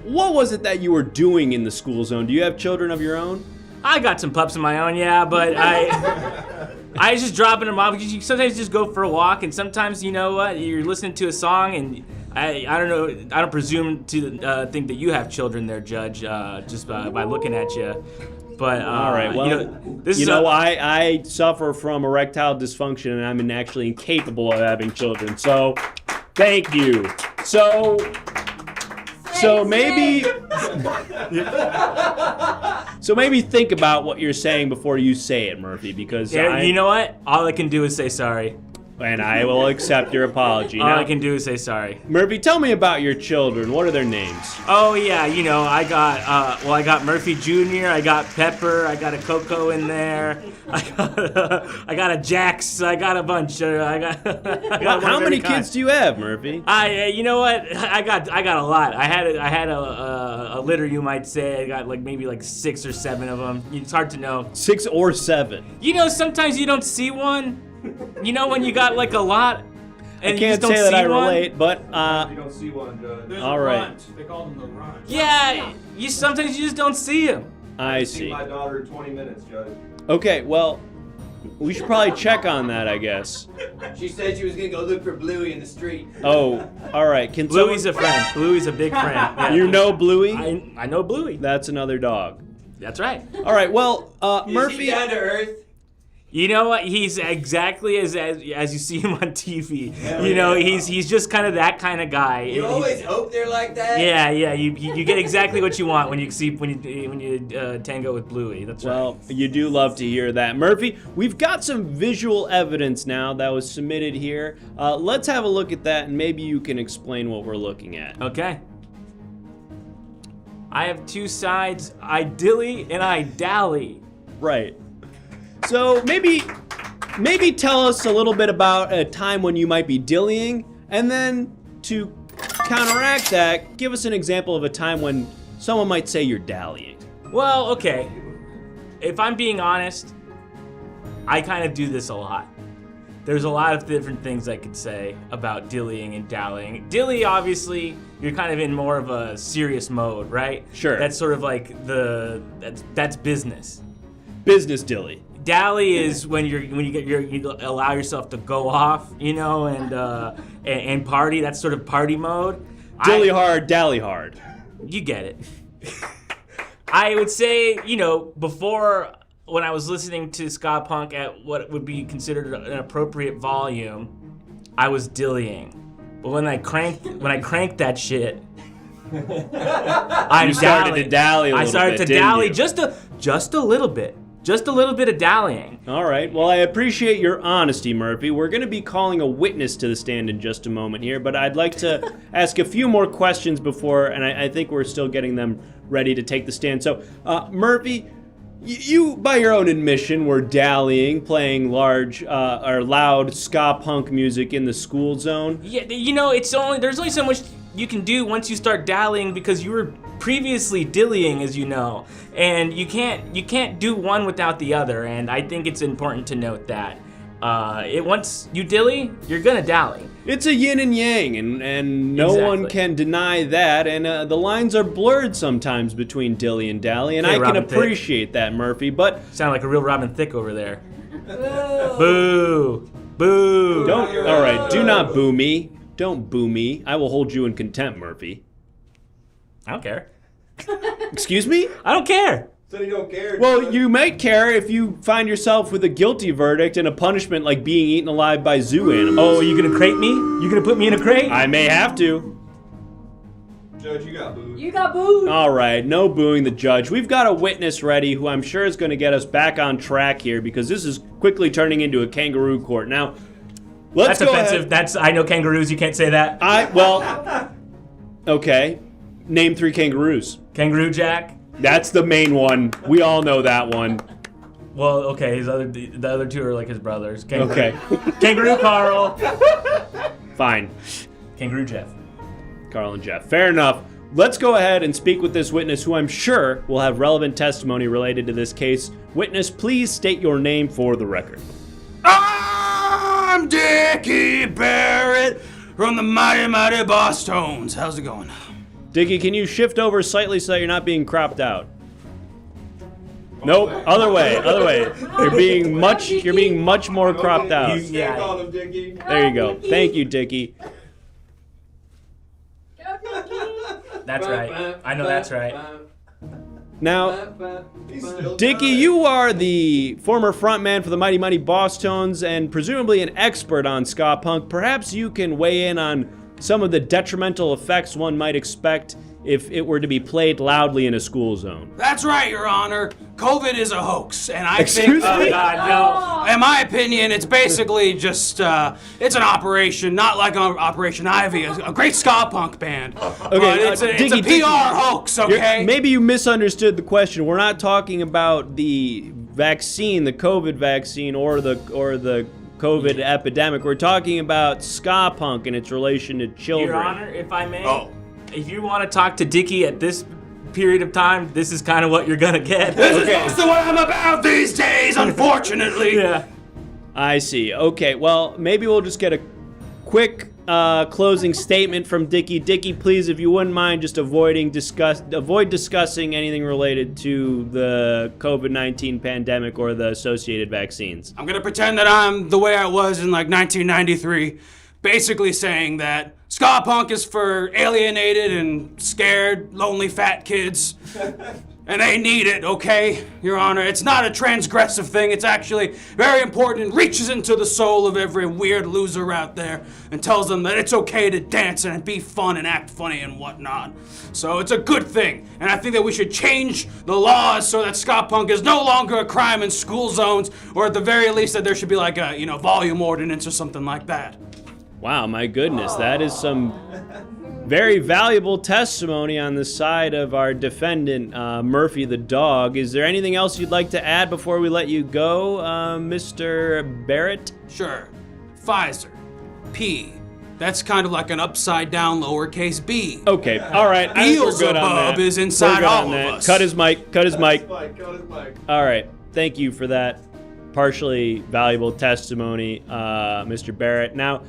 what was it that you were doing in the school zone? Do you have children of your own? I got some pups of my own, yeah, but I was just dropping them off because you sometimes just go for a walk, and sometimes, you know what, you're listening to a song, and I don't know, I don't presume to think that you have children there, Judge, just by looking at you. But All right, well, I suffer from erectile dysfunction, and I'm actually incapable of having children, so thank you. So maybe think about what you're saying before you say it, Murphy, because you know what? All I can do is say sorry. and I will accept your apology. All Now, I can do is say sorry. Murphy, tell me about your children. What are their names? Oh yeah, you know, I got Murphy Jr., I got Pepper, I got a Coco in there, I got a Jax, I got a bunch. I got one How of many every kind. kids do you have, Murphy? You know what? I got a lot. I had a litter, you might say. I got maybe 6 or 7 of them. It's hard to know. 6 or 7. You know, sometimes you don't see one. You know when you got a lot, and I you can't just don't say that see I one? relate, but You don't see one, Judge. There's All a right. runt. They call them the runt. Yeah, sometimes you just don't see them. I See see. my daughter in 20 minutes, Judge. Okay, well, we should probably check on that, I guess. She said she was gonna go look for Bluey in the street. Oh, all right. Can Bluey's someone... a friend. Bluey's a big friend. Yeah. You know Bluey? I know Bluey. That's another dog. That's right. All right, well, Is he Murphy... down to earth? You know what? He's exactly as you see him on TV. You know, he's just kind of that kind of guy. You always hope they're like that. Yeah. You get exactly what you want when you tango with Bluey. That's right. Well, you do love to hear that. Murphy, we've got some visual evidence now that was submitted here. Let's have a look at that, and maybe you can explain what we're looking at. Okay. I have 2 sides. I dilly and I dally. Right. So maybe tell us a little bit about a time when you might be dillying, and then to counteract that, give us an example of a time when someone might say you're dallying. Well, okay. If I'm being honest, I kind of do this a lot. There's a lot of different things I could say about dillying and dallying. Dilly, obviously, you're kind of in more of a serious mode, right? Sure. That's sort of like that's business. Business dilly. Dally is when you allow yourself to go off, you know, and party. That's sort of party mode. Dilly hard, dally hard. You get it. I would say, you know, before when I was listening to ska punk at what would be considered an appropriate volume, I was dillying. But when I cranked that shit, I started to dally a little I started bit, to didn't dally you? just a little bit. Just a little bit of dallying. All right. Well, I appreciate your honesty, Murphy. We're going to be calling a witness to the stand in just a moment here, but I'd like to ask a few more questions before, and I think we're still getting them ready to take the stand. So, Murphy, you, by your own admission, were dallying, playing loud ska punk music in the school zone. Yeah, you know, there's only so much you can do once you start dallying, because you were previously dillying, as you know, and you can't do one without the other. And I think it's important to note that once you dilly, you're gonna dally. It's a yin and yang, and no one Exactly. can deny that. And the lines are blurred sometimes between dilly and dally, and Okay, I can Robin Thicke. appreciate that, Murphy. But Sound like a real Robin Thicke over there. Boo! Boo! don't. All right, do not boo me. Don't boo me. I will hold you in contempt, Murphy. I don't care. Excuse me? I don't care. Said he don't care. Well, you might care if you find yourself with a guilty verdict and a punishment like being eaten alive by zoo animals. Oh, you gonna crate me? You gonna put me in a crate? I may have to. Judge, you got booed. You got booed. All right, no booing the judge. We've got a witness ready who I'm sure is going to get us back on track here, because this is quickly turning into a kangaroo court. Now, let's That's go offensive. ahead. I know kangaroos. You can't say that. Okay. Name 3 kangaroos. Kangaroo Jack. That's the main one. We all know that one. Well, okay. The other 2 are like his brothers. Kangaroo. Okay. Kangaroo Carl. Fine. Kangaroo Jeff. Carl and Jeff. Fair enough. Let's go ahead and speak with this witness who I'm sure will have relevant testimony related to this case. Witness, please state your name for the record. I'm Dickie Barrett from the Mighty Mighty Boss Tones. How's it going? Dickie, can you shift over slightly so that you're not being cropped out? Nope, other way. You're being much more cropped out. Stand on him, Dickie. There you go. Thank you, Dickie. That's right. I know that's right. Now, He's still Dickie, trying. you are the former frontman for the Mighty Mighty Boss Tones and presumably an expert on ska punk. Perhaps you can weigh in on some of the detrimental effects one might expect if it were to be played loudly in a school zone. That's right, Your Honor. COVID is a hoax, and I Excuse think, me? God, in my opinion, it's basically just, it's an operation, not like Operation Ivy, a great ska punk band. But it's a Dickie, PR hoax, okay? Maybe you misunderstood the question. We're not talking about the vaccine, the COVID vaccine, or the COVID epidemic. We're talking about ska punk and its relation to no. children. Your Honor, if I may, if you want to talk to Dickie at this period of time, this is kind of what you're gonna get. This is what I'm about these days, unfortunately. Yeah. I see. Okay, well, maybe we'll just get a quick closing statement from Dickie. Dickie, please, if you wouldn't mind, just avoid discussing anything related to the COVID-19 pandemic or the associated vaccines. I'm gonna pretend that I'm the way I was in like 1993, basically saying that ska punk is for alienated and scared, lonely fat kids. And they need it, okay, Your Honor? It's not a transgressive thing. It's actually very important. It reaches into the soul of every weird loser out there and tells them that it's okay to dance and be fun and act funny and whatnot. So it's a good thing. And I think that we should change the laws so that ska punk is no longer a crime in school zones, or at the very least that there should be like a, volume ordinance or something like that. Wow, my goodness, that is some very valuable testimony on the side of our defendant, Murphy the dog. Is there anything else you'd like to add before we let you go, Mr. Barrett? Sure. Pfizer. P. That's kind of like an upside down lowercase b. Okay, all right. I think we're good on that. Beelzebub is inside We're good all on of that. us. Cut his mic. Cut his mic. All right. Thank you for that partially valuable testimony, Mr. Barrett. Now,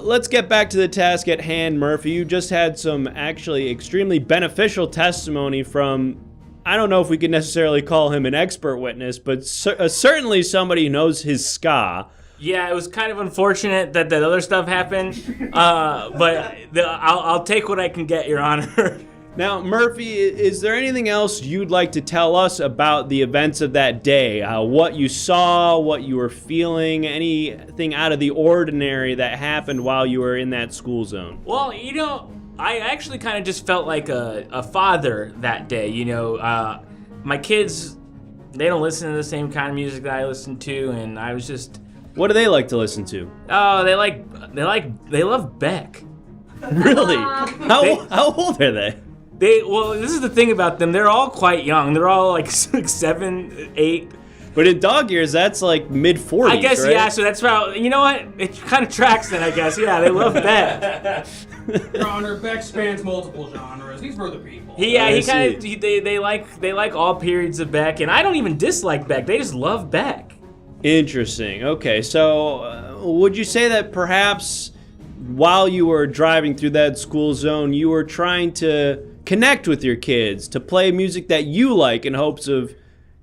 let's get back to the task at hand, Murphy. You just had some actually extremely beneficial testimony from, I don't know if we could necessarily call him an expert witness, but certainly somebody who knows his ska. Yeah, it was kind of unfortunate that that other stuff happened, but I'll take what I can get, Your Honor. Now, Murphy, is there anything else you'd like to tell us about the events of that day? What you saw, what you were feeling, anything out of the ordinary that happened while you were in that school zone? Well, I actually kind of just felt like a father that day. My kids, they don't listen to the same kind of music that I listen to, and I was just... What do they like to listen to? Oh, they love Beck. Really? How old are they? Well, this is the thing about them. They're all quite young. They're all like 6, 7, 8. But in dog years, that's like mid-40s, I guess, right? yeah, so that's about, you know what? It kind of tracks then, I guess. Yeah, they love Beck. Your Honor, Beck spans multiple genres. These were the people. They like all periods of Beck, and I don't even dislike Beck. They just love Beck. Interesting. Okay, so would you say that perhaps while you were driving through that school zone, you were trying to connect with your kids, to play music that you like in hopes of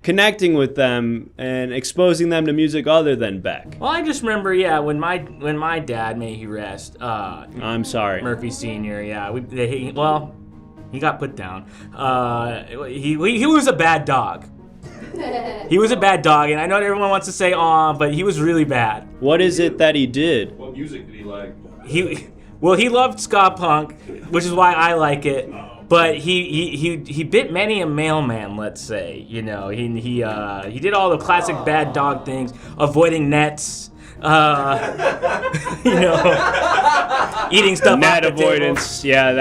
connecting with them and exposing them to music other than Beck? Well, I just remember, when my dad, may he rest, I'm sorry. Murphy Sr., he got put down. He was a bad dog. He was a bad dog, and I know everyone wants to say, "Aw," but he was really bad. What is it that he did? What music did he like? He loved ska punk, which is why I like it. But he bit many a mailman, let's say. You know, he did all the classic bad dog things, avoiding nets. Eating stuff. Net off the avoidance. table. Yeah,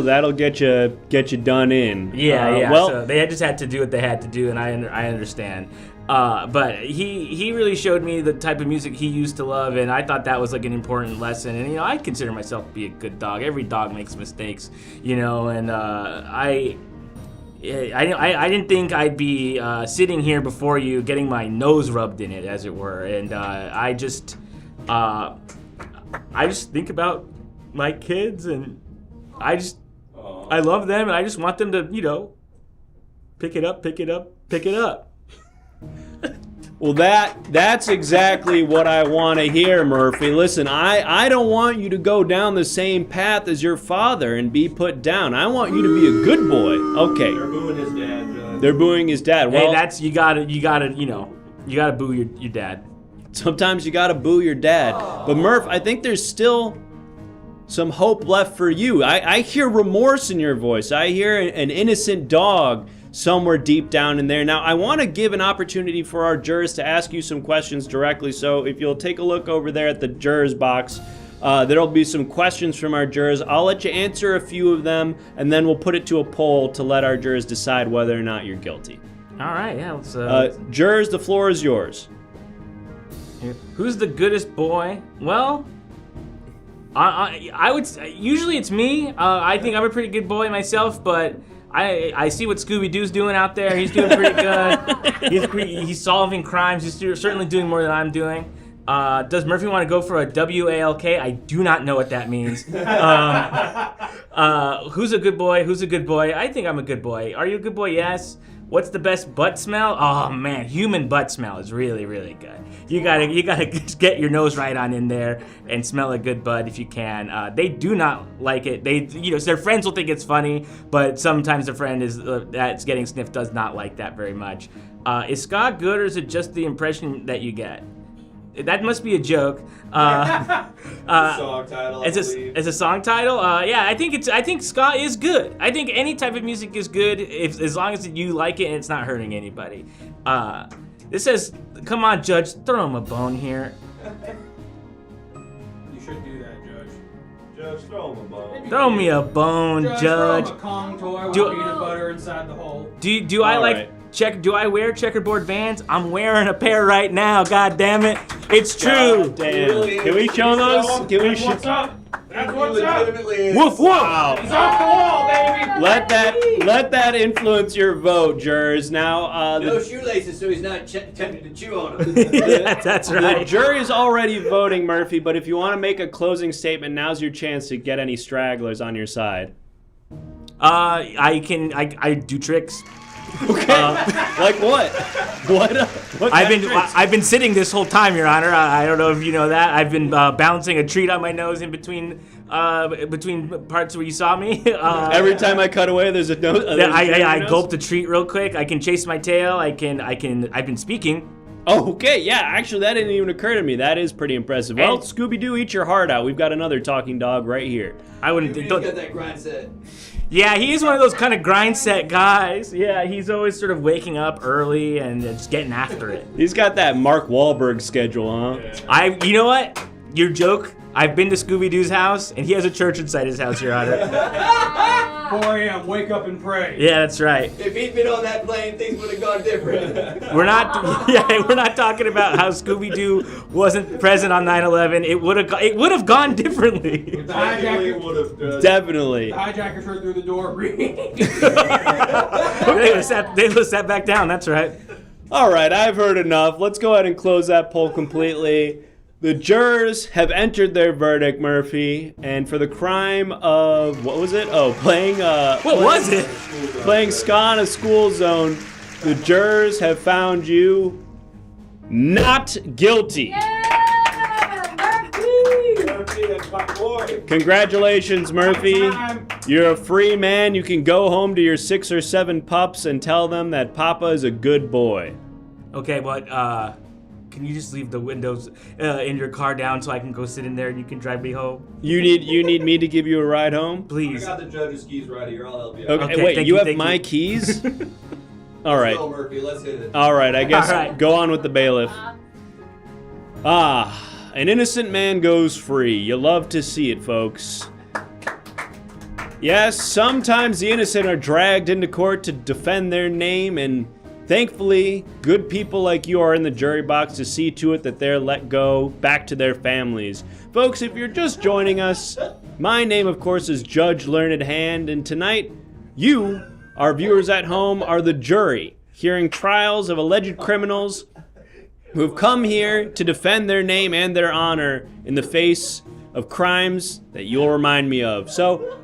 that'll get you done in. Yeah. Well, So they just had to do what they had to do, and I understand. But he really showed me the type of music he used to love, and I thought that was like an important lesson. And I consider myself to be a good dog. Every dog makes mistakes, and I didn't think I'd be sitting here before you, getting my nose rubbed in it, as it were. And I just think about my kids, and I love them, and I just want them to, pick it up. Well, that's exactly what I want to hear, Murphy. Listen, I don't want you to go down the same path as your father and be put down. I want you to be a good boy. Okay. They're booing his dad, Judge. They're booing his dad. Well, Hey, that's you gotta boo your dad. sometimes you gotta boo your dad. But Murph, I think there's still some hope left for you. I hear remorse in your voice. I hear an innocent dog somewhere deep down in there. Now, I want to give an opportunity for our jurors to ask you some questions directly. So if you'll take a look over there at the jurors box, there'll be some questions from our jurors. I'll let you answer a few of them, and then we'll put it to a poll to let our jurors decide whether or not you're guilty. All right, yeah. Let's. Jurors, the floor is yours. Who's the goodest boy? Well, I would say, usually it's me. I think I'm a pretty good boy myself, but I see what Scooby-Doo's doing out there. He's doing pretty good. He's solving crimes. He's certainly doing more than I'm doing. Does Murphy want to go for a WALK? I do not know what that means. Who's a good boy? Who's a good boy? I think I'm a good boy. Are you a good boy? Yes. What's the best butt smell? Oh man, human butt smell is really, really good. You gotta just get your nose right on in there and smell a good butt if you can. They do not like it. Their friends will think it's funny, but sometimes the friend that's getting sniffed does not like that very much. Is ska good, or is it just the impression that you get? That must be a joke. Song title, I believe. It's a song title. Yeah, I think ska is good. I think any type of music is good as long as you like it and it's not hurting anybody. This says, "Come on, Judge, throw him a bone here." You should do that, Judge. Judge, throw him a bone. Throw me a bone, Judge. Throw him a Kong toy with Do- peanut butter inside the hole. Do I All like right. do I wear checkerboard Vans? I'm wearing a pair right now. God damn it, it's true. Damn. Can we show those? Can we What's up? That's what's up. Legitimately is. Woof woof. He's off the wall, baby. Let that influence your vote, jurors. Now, No shoelaces, so he's not tempted to chew on them. Yeah, that's the right. jury is already voting, Murphy, but if you want to make a closing statement, now's your chance to get any stragglers on your side. I do tricks. Okay. Like what? What I've kind of tricks? been sitting this whole time, Your Honor. I don't know if you know that. I've been balancing a treat on my nose in between parts where you saw me. Every time I cut away, there's a nose. I gulped a treat real quick. I can chase my tail. I've been speaking. Oh, okay. Yeah, actually, that didn't even occur to me. That is pretty impressive. Well, And- Scooby-Doo, eat your heart out. We've got another talking dog right here. I wouldn't. He's Don't, got that grind set. yeah, he is one of those kind of grind set guys. Yeah, he's always sort of waking up early and just getting after it. He's got that Mark Wahlberg schedule, huh? You know what? Your joke. I've been to Scooby-Doo's house, and he has a church inside his house, Your Honor. 4 a.m. Wake up and pray. Yeah, that's right. If he'd been on that plane, things would have gone different. We're not talking about how Scooby-Doo wasn't present on 9/11. It would have gone differently. The Technically, it hijacker, would have. Definitely. the hijackers heard through the door. They would have sat back down. That's right. All right, I've heard enough. Let's go ahead and close that poll completely. The jurors have entered their verdict, Murphy, and for the crime of, what was it? Oh, playing ska in a school zone, the jurors have found you not guilty. Congratulations, Murphy. You're a free man. You can go home to your 6 or 7 pups and tell them that Papa is a good boy. Okay, but can you just leave the windows in your car down so I can go sit in there and you can drive me home? You need me to give you a ride home? I Please. got the judge's keys right here. I'll help you out. Okay, wait, thank you you, have thank my you. keys? All right. Go, Murphy. Let's hit it. All right, I guess All right. go on with the bailiff. An innocent man goes free. You love to see it, folks. Yes, sometimes the innocent are dragged into court to defend their name, and thankfully, good people like you are in the jury box to see to it that they're let go back to their families. Folks, if you're just joining us, my name, of course, is Judge Learned Hand, and tonight, you, our viewers at home, are the jury, hearing trials of alleged criminals who have come here to defend their name and their honor in the face of crimes that you'll remind me of. So,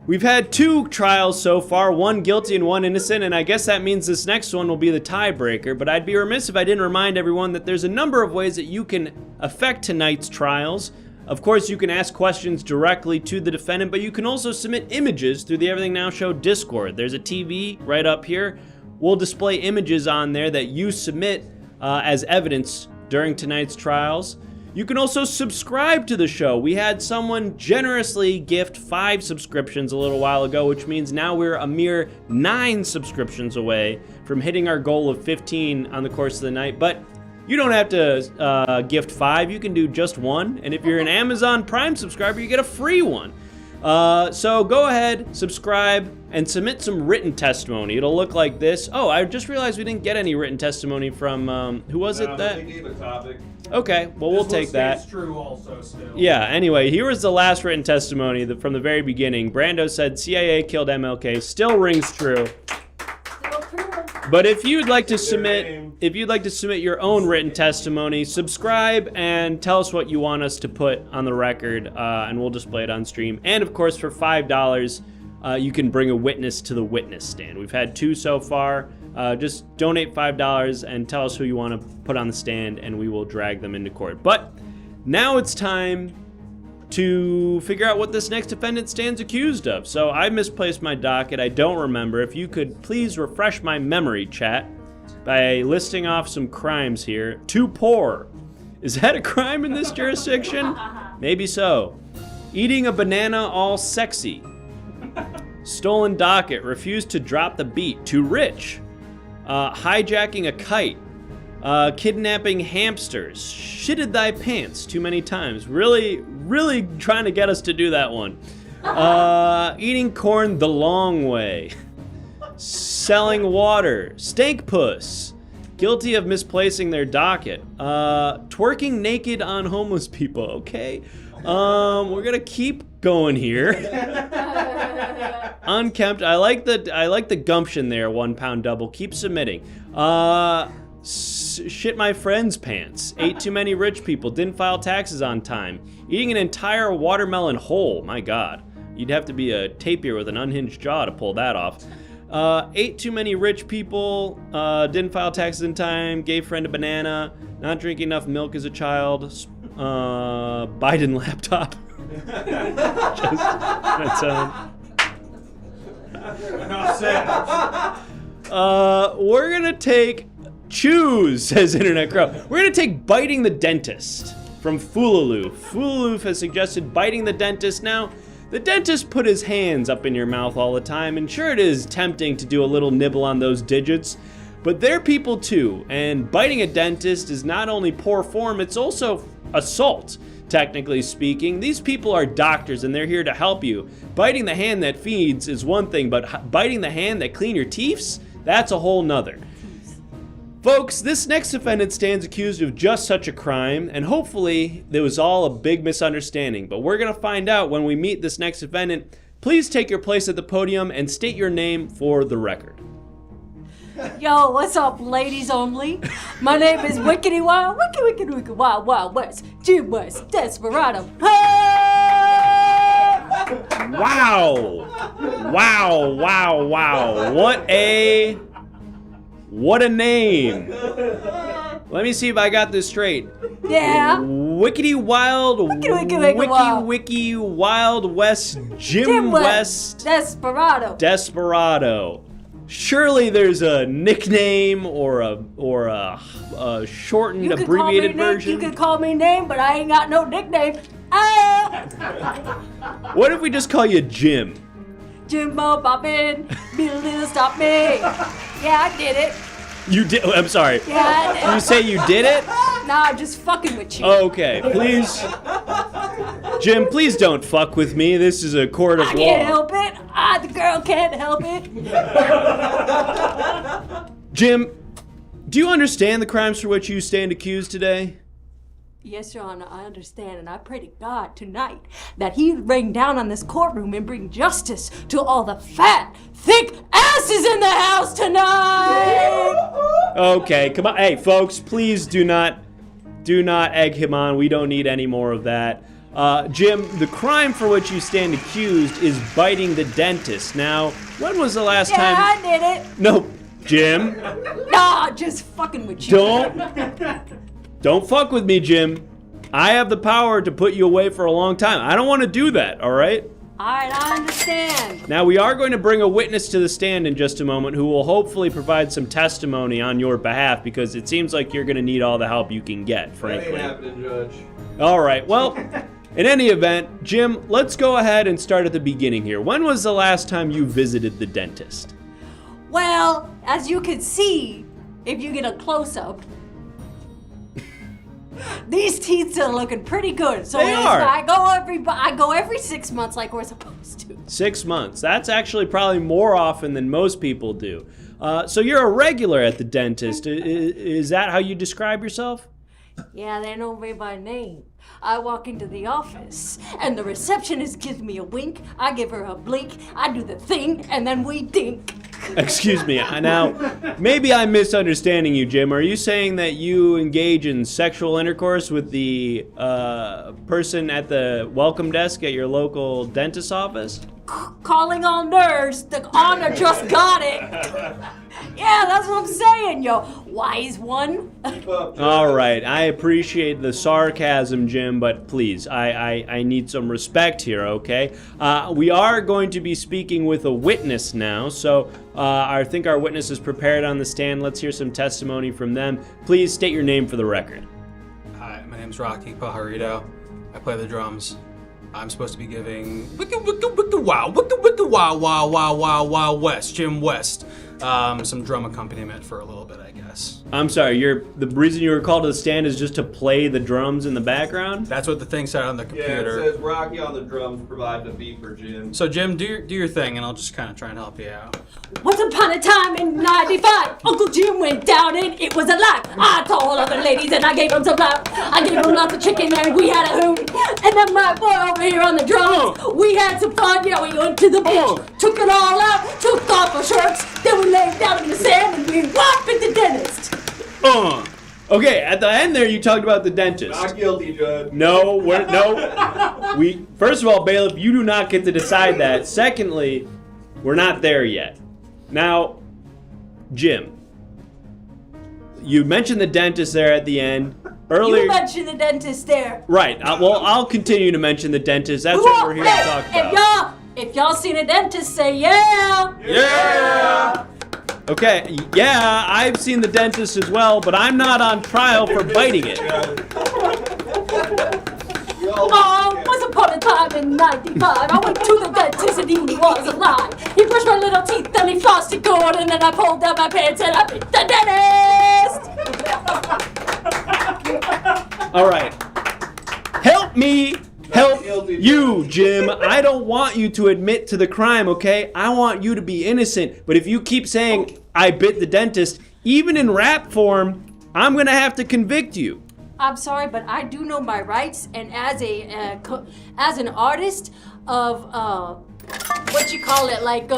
we've had 2 trials so far, 1 guilty and 1 innocent, and I guess that means this next one will be the tiebreaker, but I'd be remiss if I didn't remind everyone that there's a number of ways that you can affect tonight's trials. Of course, you can ask questions directly to the defendant, but you can also submit images through the Everything Now Show Discord. There's a TV right up here. We'll display images on there that you submit as evidence during tonight's trials. You can also subscribe to the show. We had someone generously gift 5 subscriptions a little while ago, which means now we're a mere 9 subscriptions away from hitting our goal of 15 on the course of the night. But you don't have to gift 5, you can do just 1. And if you're an Amazon Prime subscriber, you get a free one. So go ahead, subscribe, and submit some written testimony. It'll look like this. Oh, I just realized we didn't get any written testimony from, who was it that? They gave a topic. Okay, well, we'll take that. It's true also still. Yeah, anyway, here was the last written testimony from the very beginning. Brando said CIA killed MLK. Still rings true. But if you'd like to submit your own written testimony, subscribe and tell us what you want us to put on the record, and we'll display it on stream. And of course, for $5, you can bring a witness to the witness stand. We've had 2 so far. Just donate $5 and tell us who you want to put on the stand, and we will drag them into court. But now it's time to figure out what this next defendant stands accused of. So I misplaced my docket. I don't remember. If you could please refresh my memory, chat, by listing off some crimes here. Too poor. Is that a crime in this jurisdiction? Maybe so. Eating a banana all sexy. Stolen docket. Refused to drop the beat. Too rich. Hijacking a kite. Kidnapping hamsters. Shitted thy pants too many times. Really trying to get us to do that one. Eating corn the long way. Selling water. Stank puss. Guilty of misplacing their docket. Twerking naked on homeless people. Okay. We're gonna keep going here. Unkempt. I like the gumption there. 1 pound double. Keep submitting. Shit my friend's pants. Ate too many rich people. Didn't file taxes on time. Eating an entire watermelon whole. My God. You'd have to be a tapir with an unhinged jaw to pull that off. Ate too many rich people. Didn't file taxes in time. Gave friend a banana. Not drinking enough milk as a child. Biden laptop. Enough said. We're gonna take choose, says Internet Crow. We're gonna take biting the dentist from Foolaloo. Foolaloo has suggested biting the dentist. Now, the dentist put his hands up in your mouth all the time, and sure it is tempting to do a little nibble on those digits, but they're people too, and biting a dentist is not only poor form, it's also assault. technically speaking. These people are doctors and they're here to help you. Biting the hand that feeds is one thing, but biting the hand that clean your teeth, that's a whole nother. Folks, this next defendant stands accused of just such a crime, and hopefully it was all a big misunderstanding, but we're gonna find out when we meet this next defendant. Please take your place at the podium and state your name for the record. Yo, what's up, ladies only? My name is Wickedy Wild, Wild West, Jim West, Desperado. Hey! Wow! What a name! Let me see if I got this straight. Yeah. Wickedy Wild, Wiki Wild West, Jim West, Desperado. Surely there's a nickname or a shortened, abbreviated version. You can call me name, but I ain't got no nickname. What if we just call you Jim? Jimbo Boppin', Billy stop me. Yeah, I did it. You did? I'm sorry. Yeah, I did. You say you did it? Nah, I'm just fucking with you. Okay, please. Jim, please don't fuck with me. This is a court of law. I can't help it. The girl can't help it. Jim, do you understand the crimes for which you stand accused today? Yes, Your Honor, I understand, and I pray to God tonight that He rain down on this courtroom and bring justice to all the fat, thick asses in the house tonight! Okay, come on. Hey, folks, please do not egg him on. We don't need any more of that. Jim, the crime for which you stand accused is biting the dentist. Now, when was the last time... Yeah, I did it. No, Jim. Nah, just fucking with you. Don't fuck with me, Jim. I have the power to put you away for a long time. I don't want to do that, all right? All right, I understand. Now, we are going to bring a witness to the stand in just a moment who will hopefully provide some testimony on your behalf, because it seems like you're going to need all the help you can get, frankly. That ain't happening, Judge. All right, well, in any event, Jim, let's go ahead and start at the beginning here. When was the last time you visited the dentist? Well, as you can see, if you get a close-up, these teeth are looking pretty good. So They are. I go every 6 months like we're supposed to. 6 months. That's actually probably more often than most people do. So you're a regular at the dentist. Is that how you describe yourself? Yeah, they know me by name. I walk into the office, and the receptionist gives me a wink. I give her a blink. I do the thing, and then we dink. Excuse me. Now, maybe I'm misunderstanding you, Jim. Are you saying that you engage in sexual intercourse with the person at the welcome desk at your local dentist's office? Calling all nerds, the honor just got it. Yeah, that's what I'm saying, yo. Wise one. All right, I appreciate the sarcasm, Jim, but please, I need some respect here, okay? We are going to be speaking with a witness now, so I think our witness is prepared on the stand. Let's hear some testimony from them. Please state your name for the record. Hi, my name's Rocky Pajarito. I play the drums. I'm supposed to be giving Wild West, Jim West, some drum accompaniment for a little bit, I guess. I'm sorry, the reason you were called to the stand is just to play the drums in the background? That's what the thing said on the computer. Yeah, it says Rocky on the drums providing a beat for Jim. So Jim, do your thing, and I'll just kind of try and help you out. Once upon a time in 95, Uncle Jim went down and it was a lie. I told other ladies and I gave them some love. I gave them lots of chicken and we had a hoot. And then my boy over here on the drums, we had some fun. Yeah, we went to the beach, took it all out, took off our shirts, then we laid down in the sand and we walked at the dentist. Okay, at the end there, you talked about the dentist. Not guilty, Judge. No. First of all, bailiff, you do not get to decide that. Secondly, we're not there yet. Now, Jim, you mentioned the dentist there at the end. Earlier, You mentioned the dentist there. right. Well, I'll continue to mention the dentist. That's what we're here to talk about. If y'all seen a dentist, say yeah. Yeah! Okay, yeah, I've seen the dentist as well, but I'm not on trial for biting it. Once upon a time in 95, I went to the dentist and he was alive. He brushed my little teeth, then he flossed it good, and then I pulled down my pants and I bit the dentist! All right. Help let me help you, Jim. I don't want you to admit to the crime, okay? I want you to be innocent. But if you keep saying, I bit the dentist, even in rap form, I'm going to have to convict you. I'm sorry, but I do know my rights, and as an artist of what you call it, like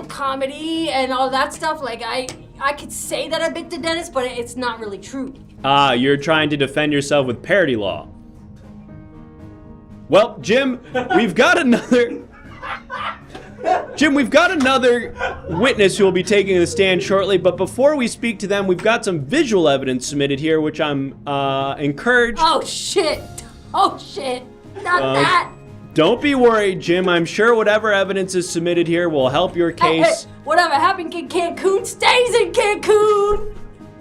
comedy and all that stuff, like I could say that I bit the dentist, but it's not really true. You're trying to defend yourself with parody law. Well, Jim, we've got another witness who will be taking the stand shortly, but before we speak to them, we've got some visual evidence submitted here, which I'm encouraged. Oh shit! Not that! Don't be worried, Jim. I'm sure whatever evidence is submitted here will help your case. Hey, whatever happened in Cancun stays in Cancun!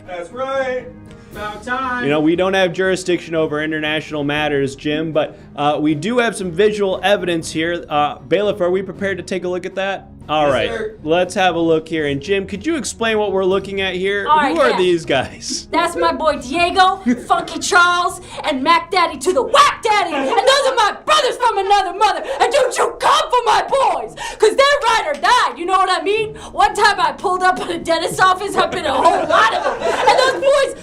That's right. About time. You know, we don't have jurisdiction over international matters, Jim, but we do have some visual evidence here. Bailiff, are we prepared to take a look at that? All right, sir. let's have a look here. And Jim, could you explain what we're looking at here? All right, Who are yeah. these guys? That's my boy Diego, Funky Charles, and Mac Daddy to the Whack Daddy. And those are my brothers from another mother. And don't you come for my boys, because they're ride or die. You know what I mean? One time I pulled up at a dentist's office, I've been a whole lot of them. And those boys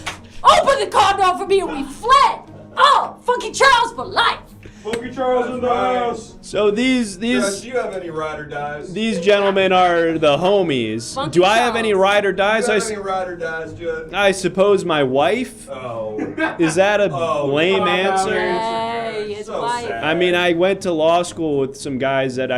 opened the car door for me and we fled. Oh, Funky Charles for life. Funky Charles in the house. So these Judge, do you have any ride or dies? these gentlemen are the homies. Funky Do I have Charles. any ride or dies? Do you have any ride or dies, Judge? I suppose my wife. Oh. Is that a lame come on, answer? Hey, it's So wife. sad. I mean, I went to law school with some guys that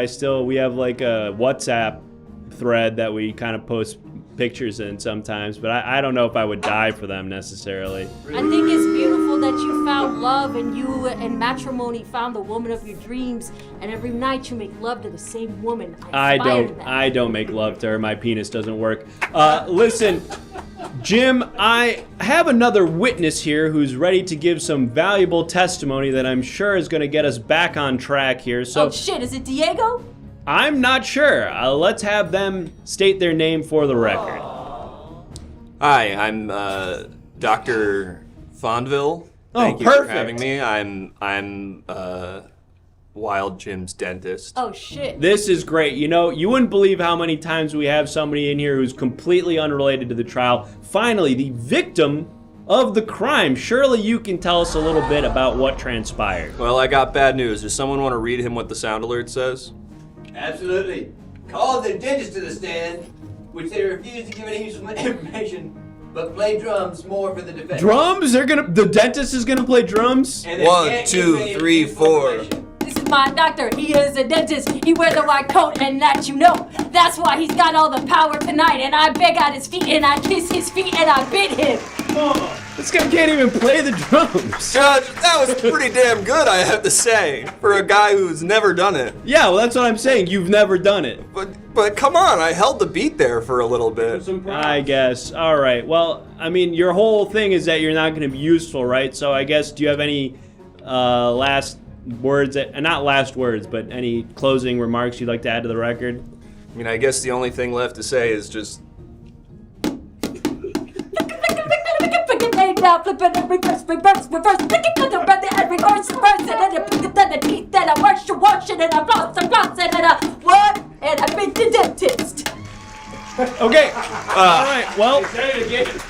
we have like a WhatsApp thread that we kind of post pictures in sometimes, but I don't know if I would die for them necessarily. I think it's beautiful that you found love and you and matrimony found the woman of your dreams, and every night you make love to the same woman. I aspire to that. don't make love to her. My penis doesn't work. Listen, Jim, I have another witness here who's ready to give some valuable testimony that I'm sure is going to get us back on track here. So Oh shit, is it Diego? I'm not sure. Let's have them state their name for the record. Hi, I'm Dr. Fondville. Thank you perfect. for having me. I'm Wild Jim's dentist. Oh shit. This is great. You know, you wouldn't believe how many times we have somebody in here who's completely unrelated to the trial. Finally, the victim of the crime. Surely you can tell us a little bit about what transpired. Well, I got bad news. Does someone want to read him what the sound alert says? Absolutely. Call the dentist to the stand, which they refuse to give any useful information, but play drums more for the defense. Drums? The dentist is gonna play drums? And they 1, can't 2, give any 3, useful 4. information. This is my doctor. He is a dentist. He wears a white coat, and that you know. That's why he's got all the power tonight. And I beg at his feet, and I kiss his feet, and I bid him. This guy can't even play the drums. Judge, that was pretty damn good, I have to say, for a guy who's never done it. Yeah, well, that's what I'm saying. You've never done it. But come on, I held the beat there for a little bit. I guess. All right. Well, I mean, your whole thing is that you're not going to be useful, right? So I guess, do you have any last words, not last words, but any closing remarks you'd like to add to the record? I mean, I guess the only thing left to say is just... Flipping every reverse, pick it to the brother and reverse, and then I put it on the teeth, then I wash it, and I floss, and then I what? And I been the dentist. Okay. All right. Well,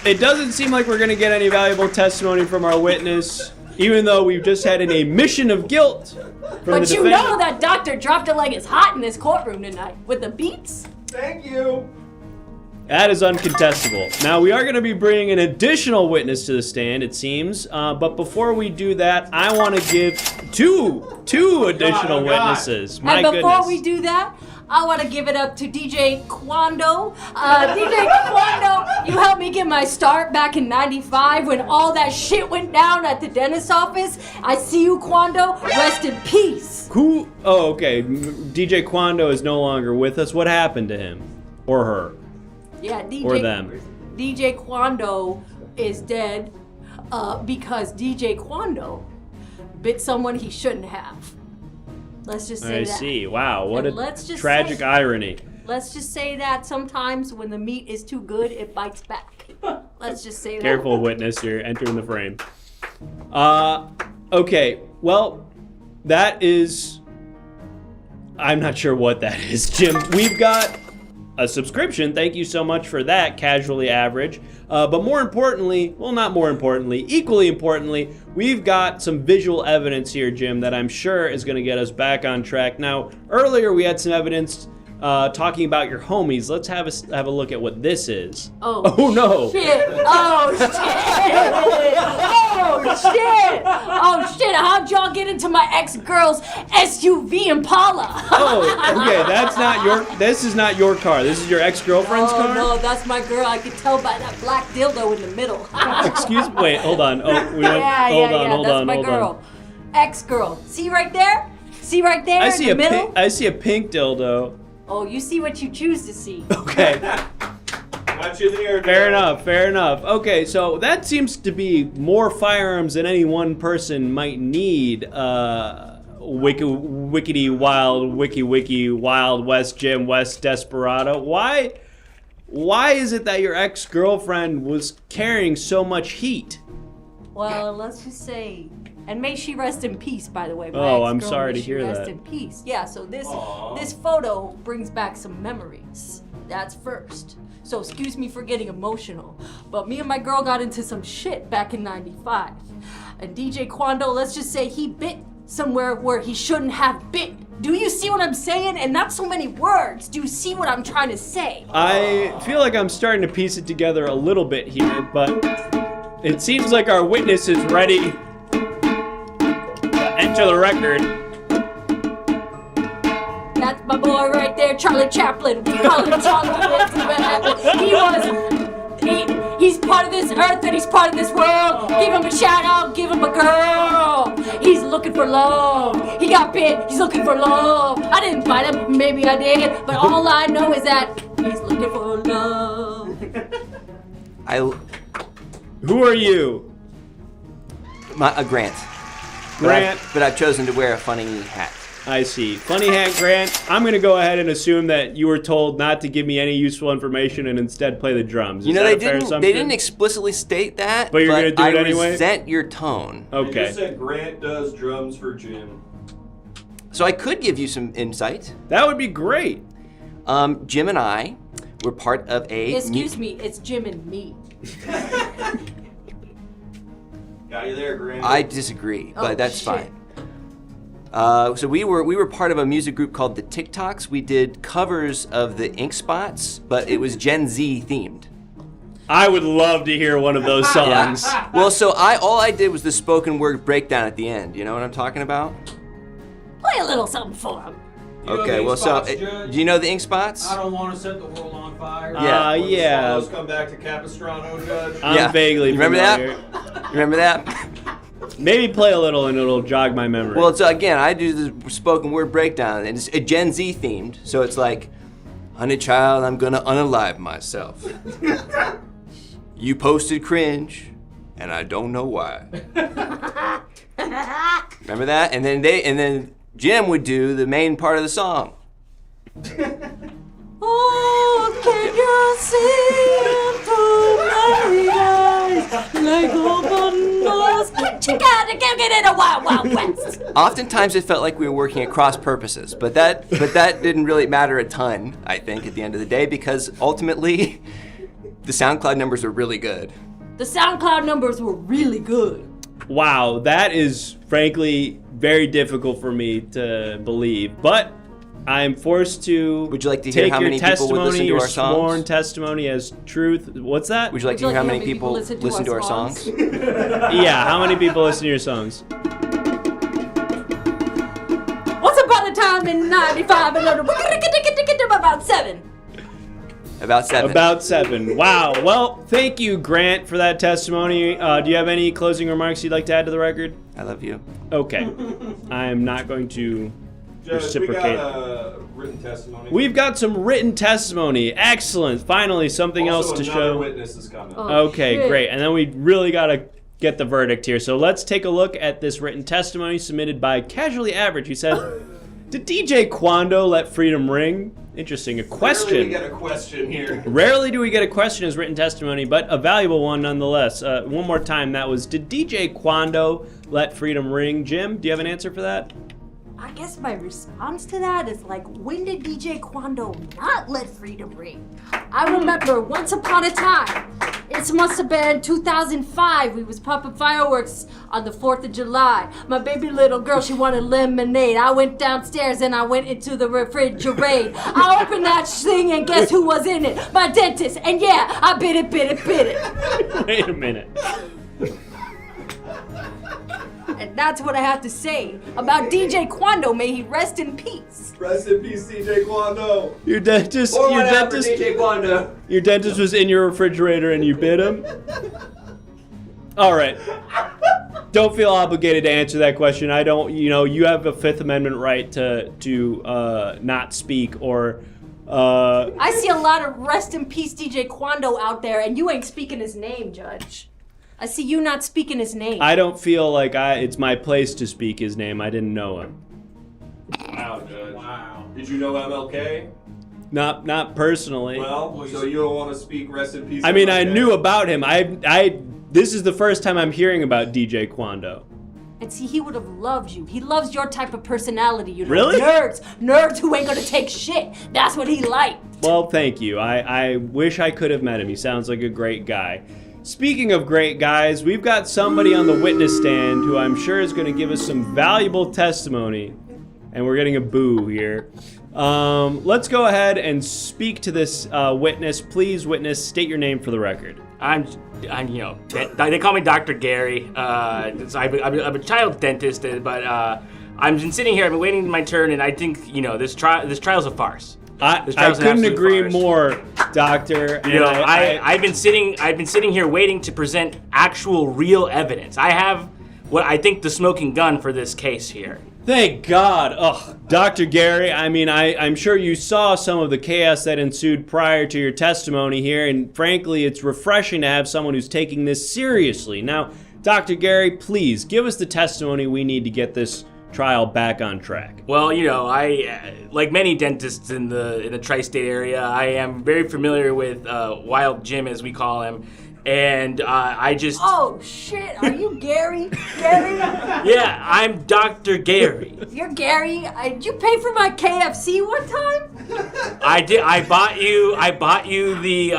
it doesn't seem like we're going to get any valuable testimony from our witness, even though we've just had an admission of guilt from the But you defendant. know that doctor dropped it like it's hot in this courtroom tonight with the beats. Thank you. That is uncontestable. Now, we are going to be bringing an additional witness to the stand, it seems. But before we do that, I want to give two additional witnesses. My And before goodness. we do that, I want to give it up to DJ Quando. DJ Quando, you helped me get my start back in '95 when all that shit went down at the dentist's office. I see you, Quando. Rest in peace. Who? Oh, okay. DJ Quando is no longer with us. What happened to him? Or her? Yeah, DJ. Or them? DJ Quando is dead because DJ Quando bit someone he shouldn't have. Let's just say I that. see. Wow, what And a let's just tragic say- irony. Let's just say that sometimes when the meat is too good, it bites back. Let's just say that. Careful, witness, you're entering the frame. Okay, Well, that is... I'm not sure what that is, Jim. We've got a subscription. Thank you so much for that, Casually Average. But more importantly, well, not more importantly, equally importantly, we've got some visual evidence here, Jim, that I'm sure is going to get us back on track. Now, earlier we had some evidence talking about your homies. Let's have a look at what this is. Oh no! Shit! Oh shit! Oh shit! Oh shit! How'd y'all get into my ex-girl's SUV Impala? Oh, okay. That's not your. This is not your car. This is your ex-girlfriend's Oh car. no, that's my girl. I could tell by that black dildo in the middle. Excuse me. Wait, hold on. Oh, we went. Hold that's on. my girl. Ex-girl. See right there? See right there? I see in the middle? I see a pink dildo. Oh, you see what you choose to see. Okay. Got you there. Fair enough. Fair enough. Okay, so that seems to be more firearms than any one person might need. Wickety wild, wiki wild West Jim West Desperado. Why is it that your ex-girlfriend was carrying so much heat? Well, let's just say, and may she rest in peace, by the way. My Oh, I'm ex-girl, sorry may to she hear rest that. in peace. Yeah, so this photo brings back some memories. That's first. So excuse me for getting emotional, but me and my girl got into some shit back in '95. And DJ Quando, let's just say he bit somewhere where he shouldn't have bit. Do you see what I'm saying? And not so many words. Do you see what I'm trying to say? I feel like I'm starting to piece it together a little bit here, but it seems like our witness is ready to enter the record. That's my boy right there, Charlie Chaplin. We call him Charlie. He's part of this earth and he's part of this world. Give him a shout out, give him a girl. He's looking for love. He got bit, he's looking for love. I didn't bite him, maybe I did, but all I know is that he's looking for love. Who are you? Grant. Grant. But I've chosen to wear a funny hat. I see. Funny hat, Grant. I'm going to go ahead and assume that you were told not to give me any useful information and instead play the drums. You know, they didn't explicitly state that, but you're going to do it anyway? I resent your tone. They Okay. just said Grant does drums for Jim. So I could give you some insight. That would be great. Jim and I were part of a... Excuse me, it's Jim and me. Got you there, Grant. I disagree, but Oh, that's shit. fine. So we were part of a music group called the TikToks. We did covers of the Ink Spots, but it was Gen Z themed. I would love to hear one of those songs. Well, so all I did was the spoken word breakdown at the end. You know what I'm talking about? Play a little something for him. Okay, well, so do you know the Ink Spots? I don't want to set the world on fire. Yeah. Swallows come back to Capistrano, Judge. I'm vaguely You remember familiar. that? Remember that? Maybe play a little and it'll jog my memory. Well, so again, I do the spoken word breakdown, and it's a Gen Z themed. So it's like, honey child, I'm gonna unalive myself. You posted cringe, and I don't know why. Remember that? And then Jim would do the main part of the song. Oh, can you see through my eyes like open doors? You gotta get in a wild, wild west. Oftentimes it felt like we were working at cross purposes, but that didn't really matter a ton, I think, at the end of the day, because ultimately the SoundCloud numbers were really good. The SoundCloud numbers were really good. Wow, that is frankly very difficult for me to believe, but I'm forced to. Would you like to hear take how your many people would listen to your our songs? sworn testimony as truth. What's that? Would you like to hear how many people listen to our songs? Yeah, how many people listen to your songs? Once upon a time in '95, about 7. About 7. About 7. Wow. Well, thank you, Grant, for that testimony. Do you have any closing remarks you'd like to add to the record? I love you. Okay. I am not going to Judge, reciprocate. we got written testimony. We've got some written testimony. Excellent. Finally, something also else to another show. witness is coming. Okay, shit. great. And then we really got to get the verdict here. So let's take a look at this written testimony submitted by Casually Average. He said, Did DJ Quando let freedom ring? Interesting. A question. Rarely we get a question here. Rarely do we get a question as written testimony, but a valuable one nonetheless. One more time, that was, did DJ Quando let freedom ring? Jim, do you have an answer for that? I guess my response to that is like, when did DJ Quando not let freedom ring? I remember once upon a time, it must have been 2005, we was popping fireworks on the 4th of July. My baby little girl, she wanted lemonade. I went downstairs and I went into the refrigerator. I opened that thing and guess who was in it? My dentist. And yeah, I bit it. Wait a minute. And that's what I have to say about DJ Quando. May he rest in peace. Rest in peace, DJ Quando. Your dentist, Or your what happened dentist, to DJ Quando? your dentist was in your refrigerator and you bit him? All right. Don't feel obligated to answer that question. I don't, you have a Fifth Amendment right to not speak or... I see a lot of rest in peace DJ Quando out there, and you ain't speaking his name, Judge. I see you not speaking his name. I don't feel like it's my place to speak his name. I didn't know him. Wow, Judge. Wow. Did you know MLK? Not personally. Well, so you don't want to speak rest in peace? I mean, I MLK? knew about him. This is the first time I'm hearing about DJ Quando. And see, he would have loved you. He loves your type of personality, you know. Really? Nerds who ain't gonna take shit. That's what he liked. Well, thank you. I wish I could have met him. He sounds like a great guy. Speaking of great guys, we've got somebody on the witness stand who I'm sure is going to give us some valuable testimony. And we're getting a boo here. Let's go ahead and speak to this witness. Please, witness, state your name for the record. I'm they call me Dr. Gary. I'm a child dentist, but I've been sitting here, I've been waiting my turn, and I think, this trial's a farce. I couldn't agree more, Doctor. I've been sitting here waiting to present actual, real evidence. I have what I think the smoking gun for this case here. Thank God. Oh, Dr. Gary, I mean, I'm sure you saw some of the chaos that ensued prior to your testimony here, and frankly, it's refreshing to have someone who's taking this seriously. Now, Dr. Gary, please give us the testimony we need to get this trial back on track. Well, I like many dentists in the tri-state area, I am very familiar with Wild Jim, as we call him, and I just... Oh, shit, are you Gary? Gary? Yeah, I'm Dr. Gary. You're Gary? Did you pay for my KFC one time? I did. I bought you the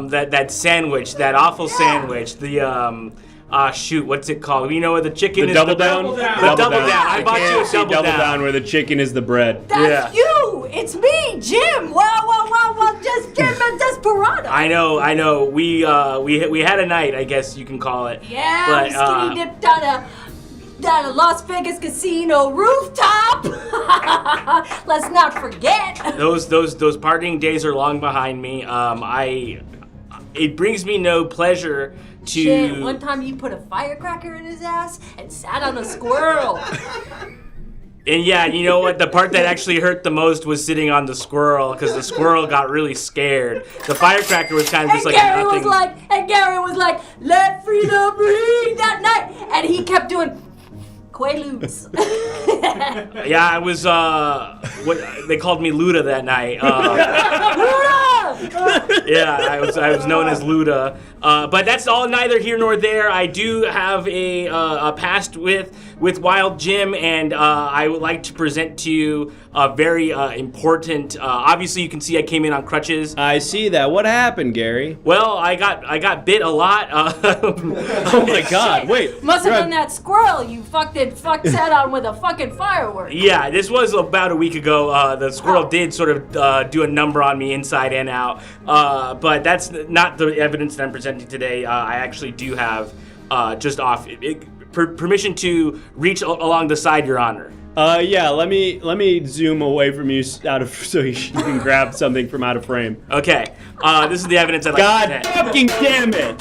that sandwich, that awful sandwich, the shoot, what's it called? You know where the chicken is? Double down? The double down. I bought you a double down. Where the chicken is the bread. That's you! It's me, Jim! Well, just Jim and Desperado. I know. We had a night, I guess you can call it. Yeah, but, we skinny dipped down a Las Vegas casino rooftop. Let's not forget. Those partying days are long behind me. It brings me no pleasure to... Shit, one time you put a firecracker in his ass and sat on a squirrel. And yeah, you know what? The part that actually hurt the most was sitting on the squirrel, because the squirrel got really scared. The firecracker was kind of just like Gary nothing. was like, let freedom ring that night. And he kept doing Quaaludes. Yeah, I was, what they called me Luda that night. Luda! Yeah, I was known as Luda. But that's all neither here nor there. I do have a past with Wild Jim, and I would like to present to you a very important. Obviously, you can see I came in on crutches. I see that. What happened, Gary? Well, I got bit a lot. Oh my God! Wait, must have been that squirrel you set on with a fucking firework. Yeah, this was about a week ago. The squirrel did sort of do a number on me inside and out. But that's not the evidence that I'm presenting today. I actually do have permission to reach along the side, Your Honor. Yeah. Let me zoom away from you so you can grab something from out of frame. Okay. This is the evidence I'd like to present. God fucking damn it!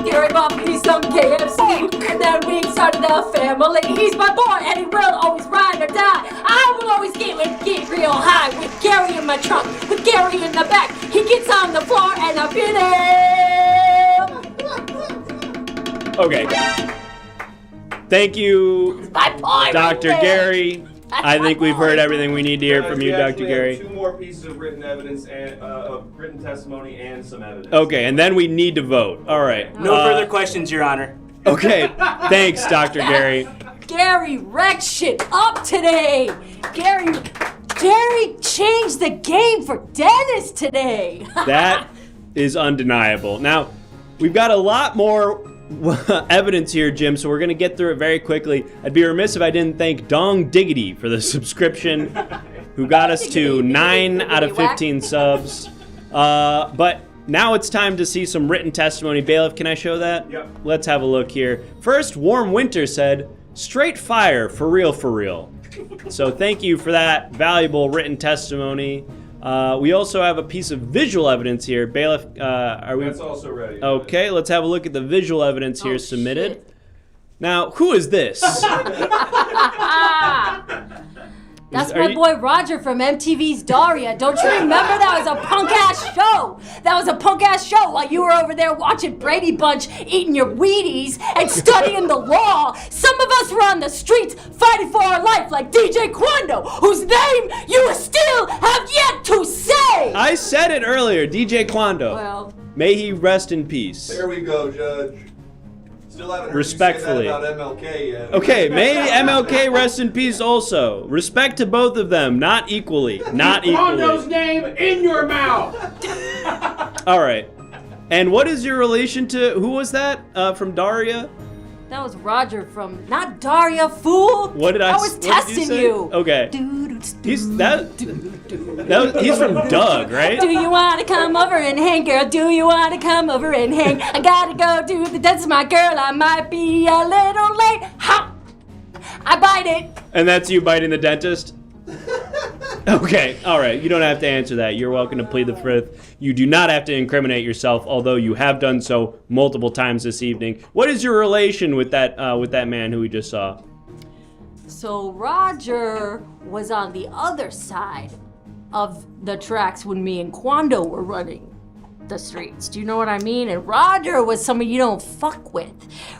Gary bought me some KFC, and then we started a family. He's my boy, and he will always ride or die. I will always get real high with Gary in my trunk, with Gary in the back. He gets on the floor, and I beat him. Okay. Thank you, My point Dr. right there. Gary. I think we've heard everything we need to hear from you, We Dr. actually have Gary. 2 more pieces of written evidence and written testimony and some evidence. Okay, and then we need to vote. All right. No further questions, Your Honor. Okay, thanks, Dr. Gary. Gary wrecked shit up today. Gary changed the game for Dennis today. That is undeniable. Now, we've got a lot more evidence here, Jim, so we're going to get through it very quickly. I'd be remiss if I didn't thank Dong Diggity for the subscription, who got us to 9 out of 15 subs. But now it's time to see some written testimony. Bailiff, can I show that? Yep. Let's have a look here. First, Warm Winter said, straight fire, for real, for real. So thank you for that valuable written testimony. We also have a piece of visual evidence here. Bailiff, are we? That's also ready. Okay, let's have a look at the visual evidence here submitted. Shit. Now, who is this? That's Are my you- boy Roger from MTV's Daria. Don't you remember that was a punk ass show? That was a punk ass show while you were over there watching Brady Bunch, eating your Wheaties, and studying the law. Some of us were on the streets fighting for our life, like DJ Quando, whose name you still have yet to say. I said it earlier, DJ Quando. Well, May he rest in peace. There we go, Judge. Still haven't heard Respectfully. you say that about MLK yet. Okay, may MLK rest in peace also. Respect to both of them, not equally. Not Quando's equally. name in your mouth. All right. And what is your relation to, who was that from Daria? that was Roger from not Daria, fool. What did I I was what did you testing say? you. Okay. He's he's from Doug, right? Do you want to come over and hang, girl? Do you want to come over and hang? I gotta go do the dance, my girl. I might be a little late. Ha! I bite it. And that's you biting the dentist? Okay, all right. You don't have to answer that. You're welcome to plead the fifth. You do not have to incriminate yourself, although you have done so multiple times this evening. What is your relation with that man who we just saw? So Roger was on the other side of the tracks when me and Quando were running the streets. Do you know what I mean? And Roger was someone you don't fuck with.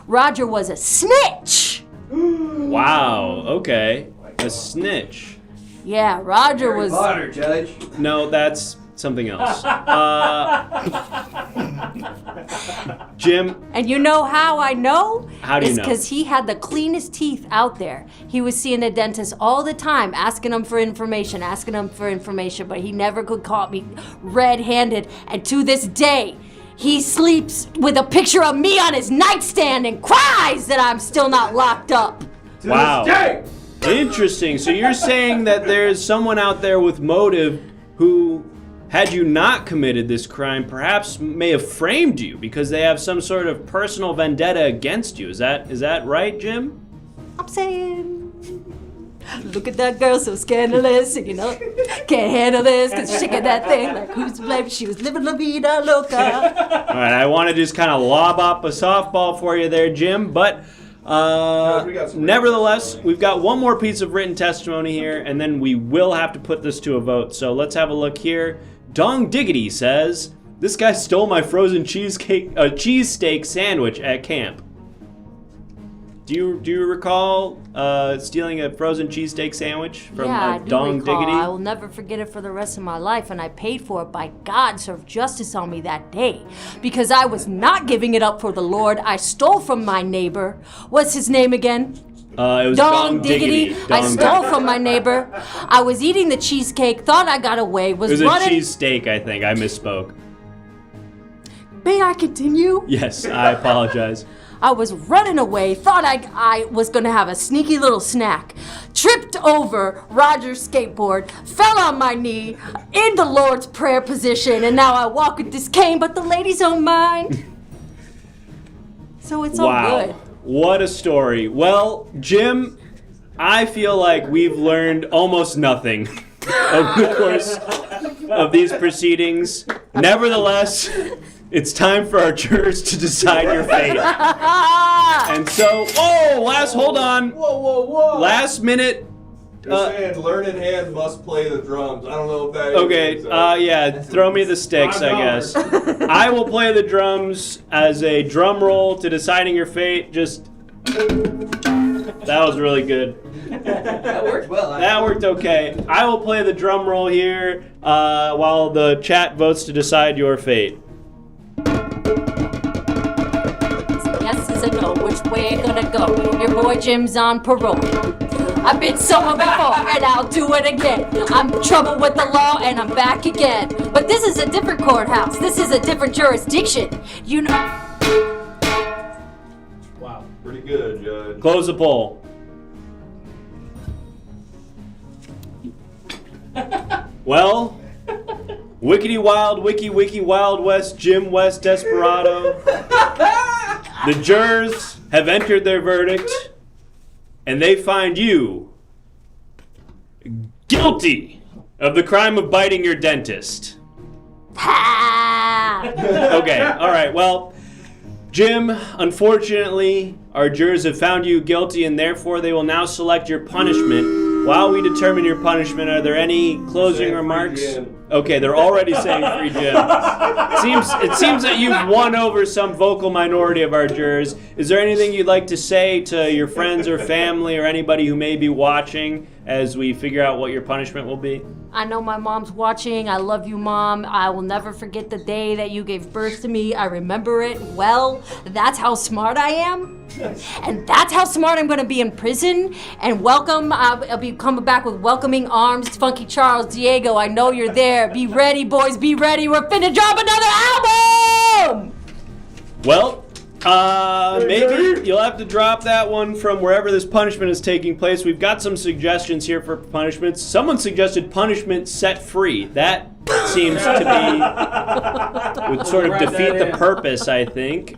Roger was a snitch. Wow, okay. A snitch. Yeah, Roger Harry was. Potter, Judge. No, that's something else. Jim, And you know how I know? How do you It's know? because he had the cleanest teeth out there. He was seeing a dentist all the time, asking him for information, but he never could caught me red-handed. And to this day, he sleeps with a picture of me on his nightstand and cries that I'm still not locked up. wow. Interesting. So you're saying that there's someone out there with motive who, had you not committed this crime, perhaps may have framed you because they have some sort of personal vendetta against you. Is that right, Jim? I'm saying, look at that girl, so scandalous, you know, can't handle this, cause shaking that thing like who's to blame? She was living la vida loca. All right, I want to just kind of lob up a softball for you there, Jim, but nevertheless, we've got one more piece of written testimony here, and then we will have to put this to a vote. So let's have a look here. Dong Diggity says, this guy stole my frozen cheesesteak sandwich at camp. Do you recall stealing a frozen cheesesteak sandwich from I do Dong recall. Diggity? I will never forget it for the rest of my life, and I paid for it. By God, served justice on me that day. Because I was not giving it up for the Lord. I stole from my neighbor. What's his name again? It was Dong Diggity. I Dong stole Diggity. from my neighbor. I was eating the cheesecake, thought I got away, It was a running. cheesesteak, I think. I misspoke. May I continue? Yes, I apologize. I was running away, thought I was gonna have a sneaky little snack. Tripped over Roger's skateboard, fell on my knee, in the Lord's Prayer position, and now I walk with this cane, but the ladies don't mind. So it's all Wow. good. What a story. Well, Jim, I feel like we've learned almost nothing over the course of these proceedings. Nevertheless, it's time for our jurors to decide your fate. And so, hold on. Whoa. Last minute. You're saying learned hand must play the drums. I don't know if that Okay, is. yeah, throw me the sticks, I guess. I will play the drums as a drum roll to deciding your fate. Just That was really good. That worked well. That worked okay. I will play the drum roll here while the chat votes to decide your fate. Yes is a no, which way you gonna go? Your boy Jim's on parole. I've been somewhere before, and I'll do it again. I'm in trouble with the law, and I'm back again. But this is a different courthouse. This is a different jurisdiction. You know... Wow. Pretty good, Judge. Close the poll. Well, Wickety Wild, Wiki Wild West, Jim West Desperado. The jurors have entered their verdict, and they find you guilty of the crime of biting your dentist. Okay, all right, well, Jim, unfortunately, our jurors have found you guilty, and therefore they will now select your punishment. While we determine your punishment, are there any closing remarks? Okay, they're already saying free Jim. It seems that you've won over some vocal minority of our jurors. Is there anything you'd like to say to your friends or family or anybody who may be watching as we figure out what your punishment will be? I know my mom's watching. I love you, Mom. I will never forget the day that you gave birth to me. I remember it well. That's how smart I am. And that's how smart I'm gonna be in prison. And welcome, I'll be coming back with welcoming arms. Funky Charles, Diego, I know you're there. Be ready, boys, be ready. We're finna drop another album! Well, maybe you'll have to drop that one from wherever this punishment is taking place. We've got some suggestions here for punishments. Someone suggested punishment set free. That seems to be would sort of defeat the purpose, I think.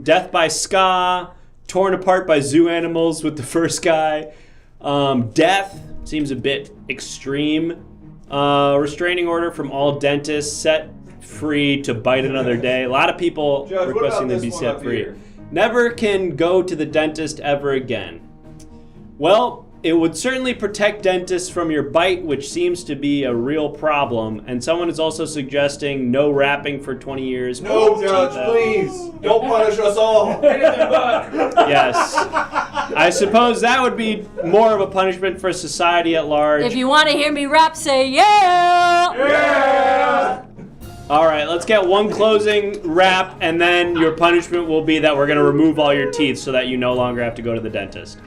Death by ska, torn apart by zoo animals with the first guy. Death seems a bit extreme. Restraining order from all dentists, set free to bite another day. A lot of people Judge, requesting they be set free. Never can go to the dentist ever again. Well, it would certainly protect dentists from your bite, which seems to be a real problem. And someone is also suggesting no rapping for 20 years. No, Judge, please. Don't punish us all. Yes. I suppose that would be more of a punishment for society at large. If you want to hear me rap, say yeah! Yeah! All right, let's get one closing rap, and then your punishment will be that we're going to remove all your teeth so that you no longer have to go to the dentist.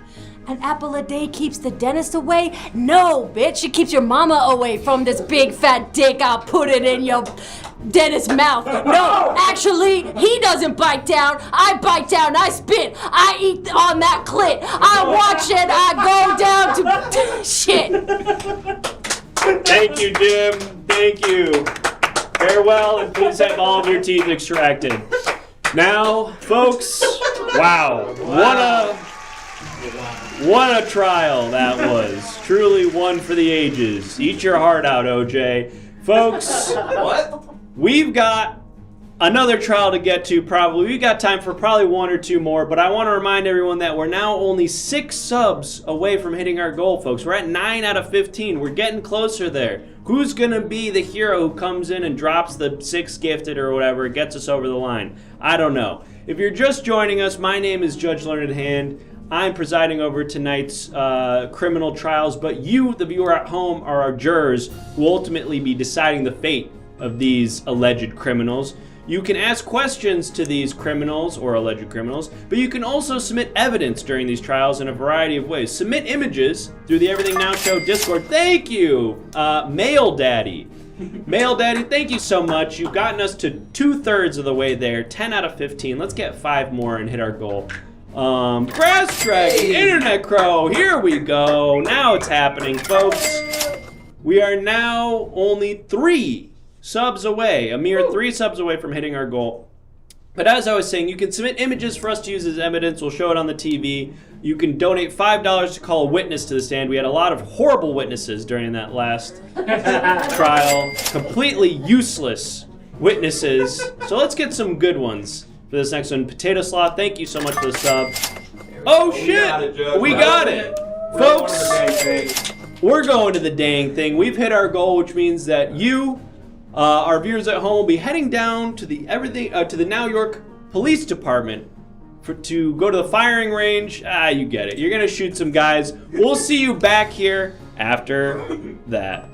An apple a day keeps the dentist away? No, bitch, it keeps your mama away from this big fat dick. I'll put it in your dentist's mouth. No, actually, he doesn't bite down. I bite down, I spit, I eat on that clit. I watch it, I go down to shit. Thank you, Jim. Thank you. Farewell, and please have all of your teeth extracted. Now, folks, wow. What a trial that was. Truly one for the ages. Eat your heart out, OJ. Folks, we've got another trial to get to probably. We've got time for probably one or two more, but I want to remind everyone that we're now only 6 subs away from hitting our goal, folks. We're at 9 out of 15. We're getting closer there. Who's going to be the hero who comes in and drops the 6 gifted or whatever, gets us over the line? I don't know. If you're just joining us, my name is Judge Learned Hand. I'm presiding over tonight's criminal trials, but you, the viewer at home, are our jurors who will ultimately be deciding the fate of these alleged criminals. You can ask questions to these criminals or alleged criminals, but you can also submit evidence during these trials in a variety of ways. Submit images through the Everything Now Show Discord. Thank you, Mail Daddy. Mail Daddy, thank you so much. You've gotten us to 2/3 of the way there, 10 out of 15. Let's get 5 more and hit our goal. Grass Dragon, Internet Crow, here we go. Now it's happening, folks. We are now only 3 subs away, a mere 3 subs away from hitting our goal. But as I was saying, you can submit images for us to use as evidence. We'll show it on the TV. You can donate $5 to call a witness to the stand. We had a lot of horrible witnesses during that last trial. Completely useless witnesses. So let's get some good ones for this next one. Potato Sloth, thank you so much for the sub. Oh shit! We got it! Folks, we're going to the dang thing. We've hit our goal, which means that you, our viewers at home, will be heading down to the Now York Police Department to go to the firing range, you get it. You're gonna shoot some guys. We'll see you back here after that.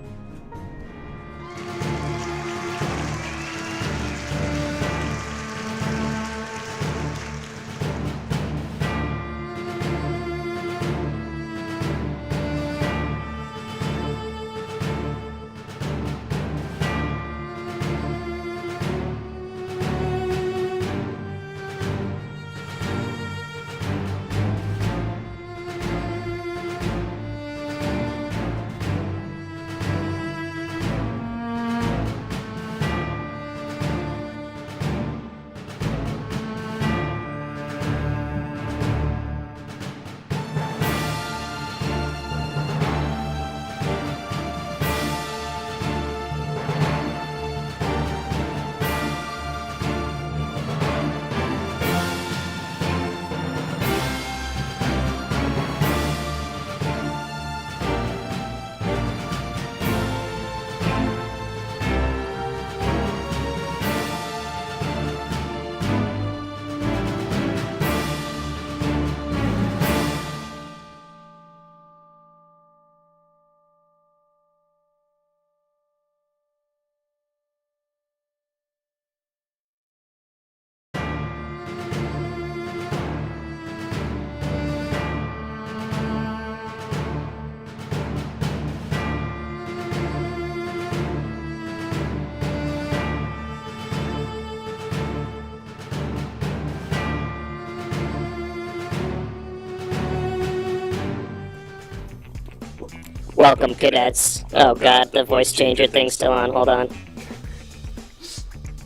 Welcome, cadets. Oh god, the voice changer thing's still on. Hold on.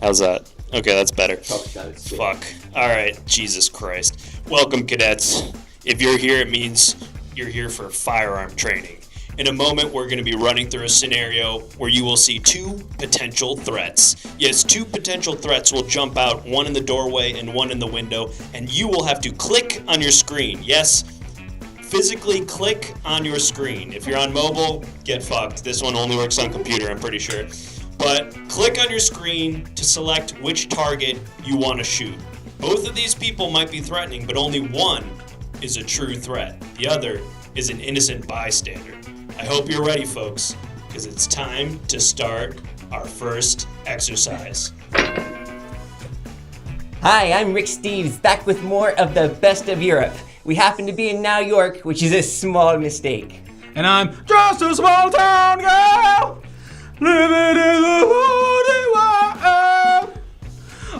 How's that? Okay, that's better. Fuck. Alright, Jesus Christ. Welcome, cadets. If you're here, it means you're here for firearm training. In a moment, we're going to be running through a scenario where you will see two potential threats. Yes, two potential threats will jump out, one in the doorway and one in the window, and you will have to click on your screen. Yes, physically click on your screen. If you're on mobile, get fucked. This one only works on computer, I'm pretty sure. But click on your screen to select which target you want to shoot. Both of these people might be threatening, but only one is a true threat. The other is an innocent bystander. I hope you're ready, folks, because it's time to start our first exercise. Hi, I'm Rick Steves, back with more of the best of Europe. We happen to be in New York, which is a small mistake. And I'm just a small town girl, living in the holy world.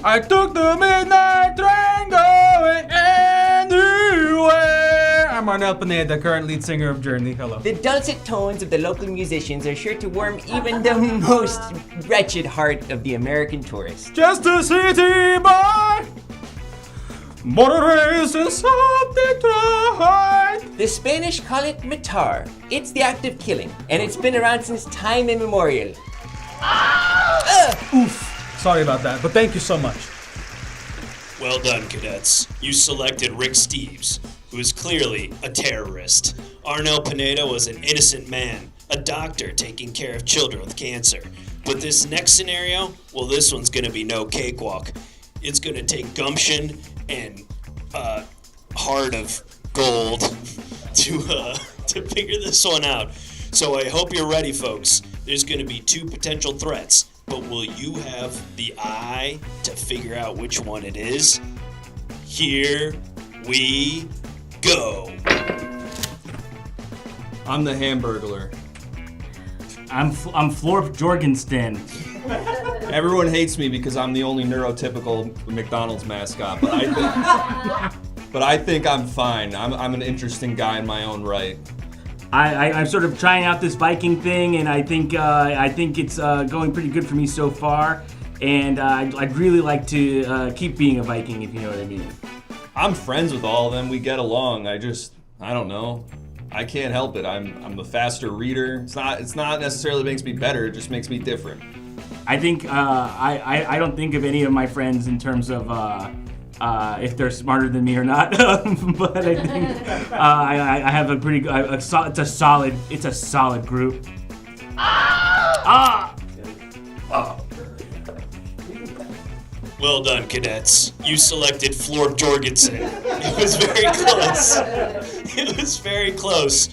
I took the midnight train going anywhere. I'm Arnel Pineda, current lead singer of Journey. Hello. The dulcet tones of the local musicians are sure to warm even the most wretched heart of the American tourist. Just a city boy, born and raised in South Detroit. The Spanish call it matar. It's the act of killing, and it's been around since time immemorial. Oof. Sorry about that, but thank you so much. Well done, cadets. You selected Rick Steves, who is clearly a terrorist. Arnel Pineda was an innocent man, a doctor taking care of children with cancer. But this next scenario, well, this one's gonna be no cakewalk. It's gonna take gumption and heart of gold to figure this one out. So I hope you're ready, folks. There's gonna be two potential threats, but will you have the eye to figure out which one it is? Here we go. I'm the Hamburglar. I'm Florp Jorgensen. Everyone hates me because I'm the only neurotypical McDonald's mascot, but I think I'm fine. I'm an interesting guy in my own right. I'm sort of trying out this Viking thing, and I think it's going pretty good for me so far. And I'd really like to keep being a Viking, if you know what I mean. I'm friends with all of them. We get along. I don't know. I can't help it. I'm a faster reader. It's not necessarily makes me better. It just makes me different. I think I don't think of any of my friends in terms of if they're smarter than me or not. But I think I have a pretty it's a solid group. Well done, cadets. You selected Flor Jorgensen. It was very close. It was very close.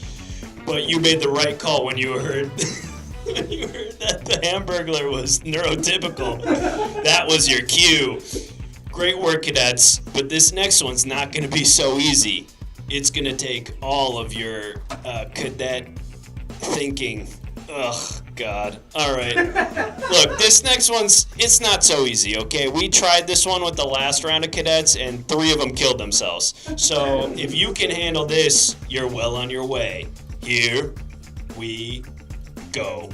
But you made the right call when you heard that the Hamburglar was neurotypical. That was your cue. Great work, cadets. But this next one's not going to be so easy. It's going to take all of your cadet thinking. Ugh, God. All right. Look, this next one's, it's not so easy, okay? We tried this one with the last round of cadets, and 3 of them killed themselves. So if you can handle this, you're well on your way. Here we go.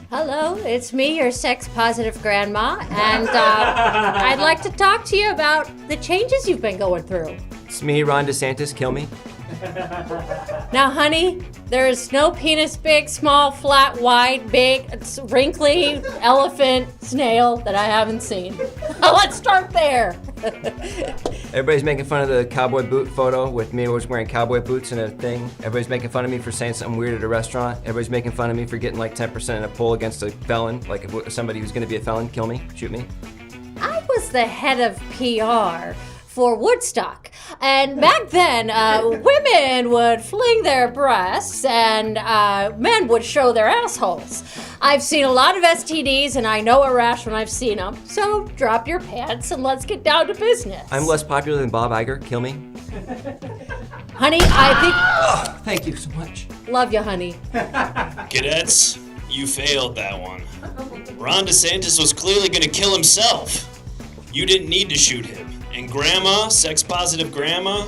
Hello, it's me, your sex-positive grandma, and I'd like to talk to you about the changes you've been going through. It's me, Ron DeSantis. Kill me. Now, honey, there's no penis big, small, flat, wide, big, wrinkly, elephant, snail that I haven't seen. Let's start there. Everybody's making fun of the cowboy boot photo with me always wearing cowboy boots and a thing. Everybody's making fun of me for saying something weird at a restaurant. Everybody's making fun of me for getting like 10% in a poll against a felon, like if somebody who's going to be a felon. Kill me, shoot me. I was the head of PR for Woodstock. And back then, women would fling their breasts and men would show their assholes. I've seen a lot of STDs and I know a rash when I've seen them. So drop your pants and let's get down to business. I'm less popular than Bob Iger. Kill me. Honey, I think... Oh, thank you so much. Love you, honey. Cadets, you failed that one. Ron DeSantis was clearly going to kill himself. You didn't need to shoot him. And Grandma, sex-positive Grandma,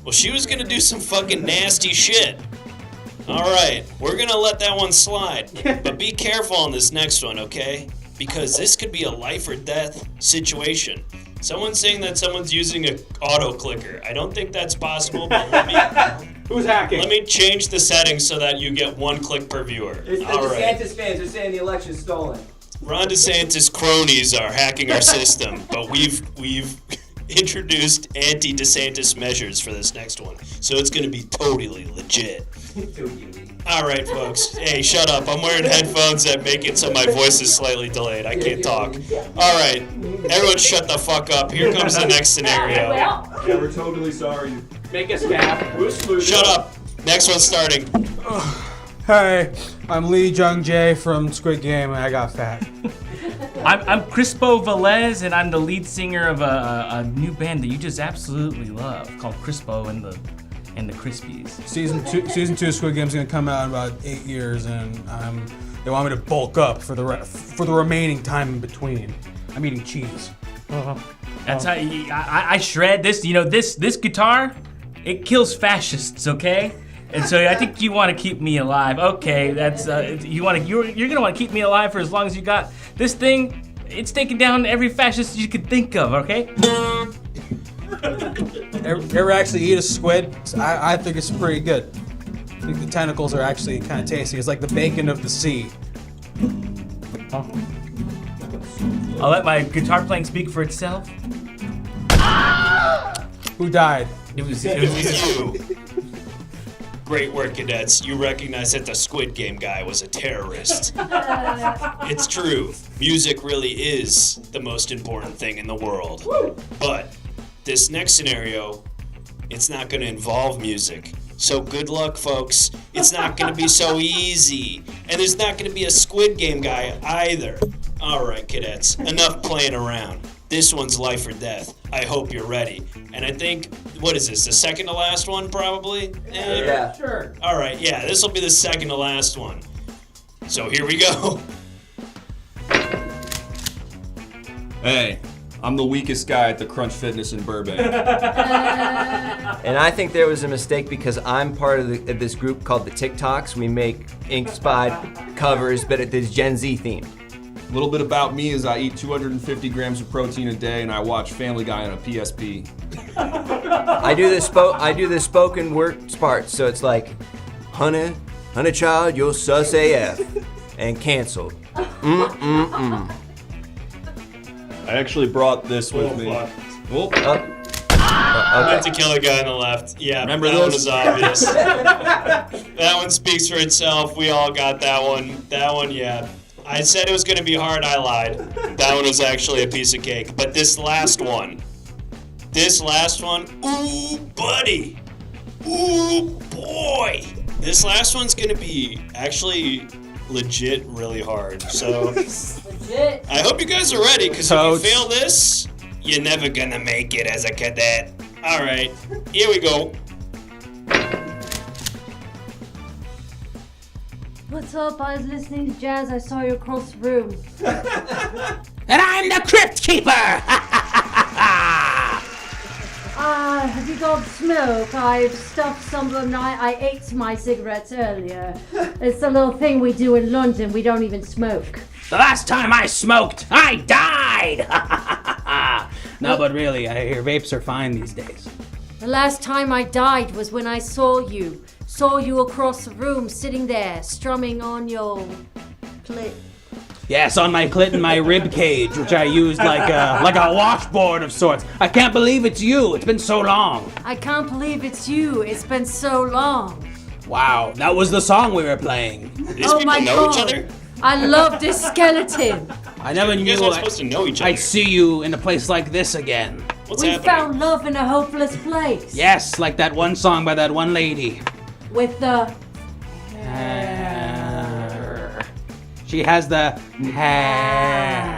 well, she was gonna do some fucking nasty shit. Alright, we're gonna let that one slide. But be careful on this next one, okay? Because this could be a life or death situation. Someone's saying that someone's using an auto clicker. I don't think that's possible, but let me... Who's hacking? Let me change the settings so that you get 1 click per viewer. It's the DeSantis fans are saying the election's stolen. Ron DeSantis cronies are hacking our system, but we've introduced anti-DeSantis measures for this next one, so it's going to be totally legit. All right, folks. Hey, shut up. I'm wearing headphones that make it so my voice is slightly delayed. I can't talk. All right, everyone shut the fuck up. Here comes the next scenario. Yeah, we're totally sorry. Make us laugh. Shut up. Next one's starting. Hey, I'm Lee Jung Jae from Squid Game and I got fat. I'm Crispo Velez, and I'm the lead singer of a new band that you just absolutely love called Crispo and the Crispies. Season two of Squid Game is gonna come out in about 8 years, and they want me to bulk up for the remaining time in between. I'm eating cheese. That's how I shred this. You know, this guitar, it kills fascists. Okay. And so I think you want to keep me alive. Okay, that's you're gonna want to keep me alive for as long as you got this thing. It's taking down every fascist you could think of. Okay. Ever actually eat a squid? I think it's pretty good. I think the tentacles are actually kind of tasty. It's like the bacon of the sea. I'll let my guitar playing speak for itself. Who died? It was you. Great work, cadets. You recognize that the Squid Game guy was a terrorist. It's true. Music really is the most important thing in the world. But this next scenario, it's not going to involve music. So good luck, folks. It's not going to be so easy. And there's not going to be a Squid Game guy either. All right, cadets. Enough playing around. This one's life or death. I hope you're ready. And I think, what is this, the second to last one, probably? Yeah. Sure. All right, yeah, this will be the second to last one. So here we go. Hey, I'm the weakest guy at the Crunch Fitness in Burbank. And I think there was a mistake because I'm part of this group called the TikToks. We make Ink Spot covers, but it is Gen Z themed. A little bit about me is I eat 250 grams of protein a day and I watch Family Guy on a PSP. I do this spoken word part, so it's like, honey child, you're sus AF, and canceled. I actually brought this with me. Oh, I meant to kill a guy on the left. Yeah, remember that one was obvious. That one speaks for itself. We all got that one. That one, yeah. I said it was going to be hard. I lied. That one was actually a piece of cake. But this last one, ooh, buddy. Ooh, boy. This last one's going to be actually legit really hard. So Legit. I hope you guys are ready, because if you fail this, you're never going to make it as a cadet. All right, here we go. What's up? I was listening to jazz. I saw you across the room. And I'm the Crypt Keeper! Have you got smoke? I've stuffed some of them. I ate my cigarettes earlier. It's a little thing we do in London. We don't even smoke. The last time I smoked, I died! No, but really, I hear vapes are fine these days. The last time I died was when I saw you. Saw you across the room, sitting there, strumming on your clit. Yes, on my clit and my rib cage, which I used like a washboard of sorts. I can't believe it's you. It's been so long. I can't believe it's you. It's been so long. Wow, that was the song we were playing. Oh my God. I love this skeleton. I never knew you guys aren't supposed to know each other. I'd see you in a place like this again. We found love in a hopeless place. Yes, like that one song by that one lady. With the She has the hair.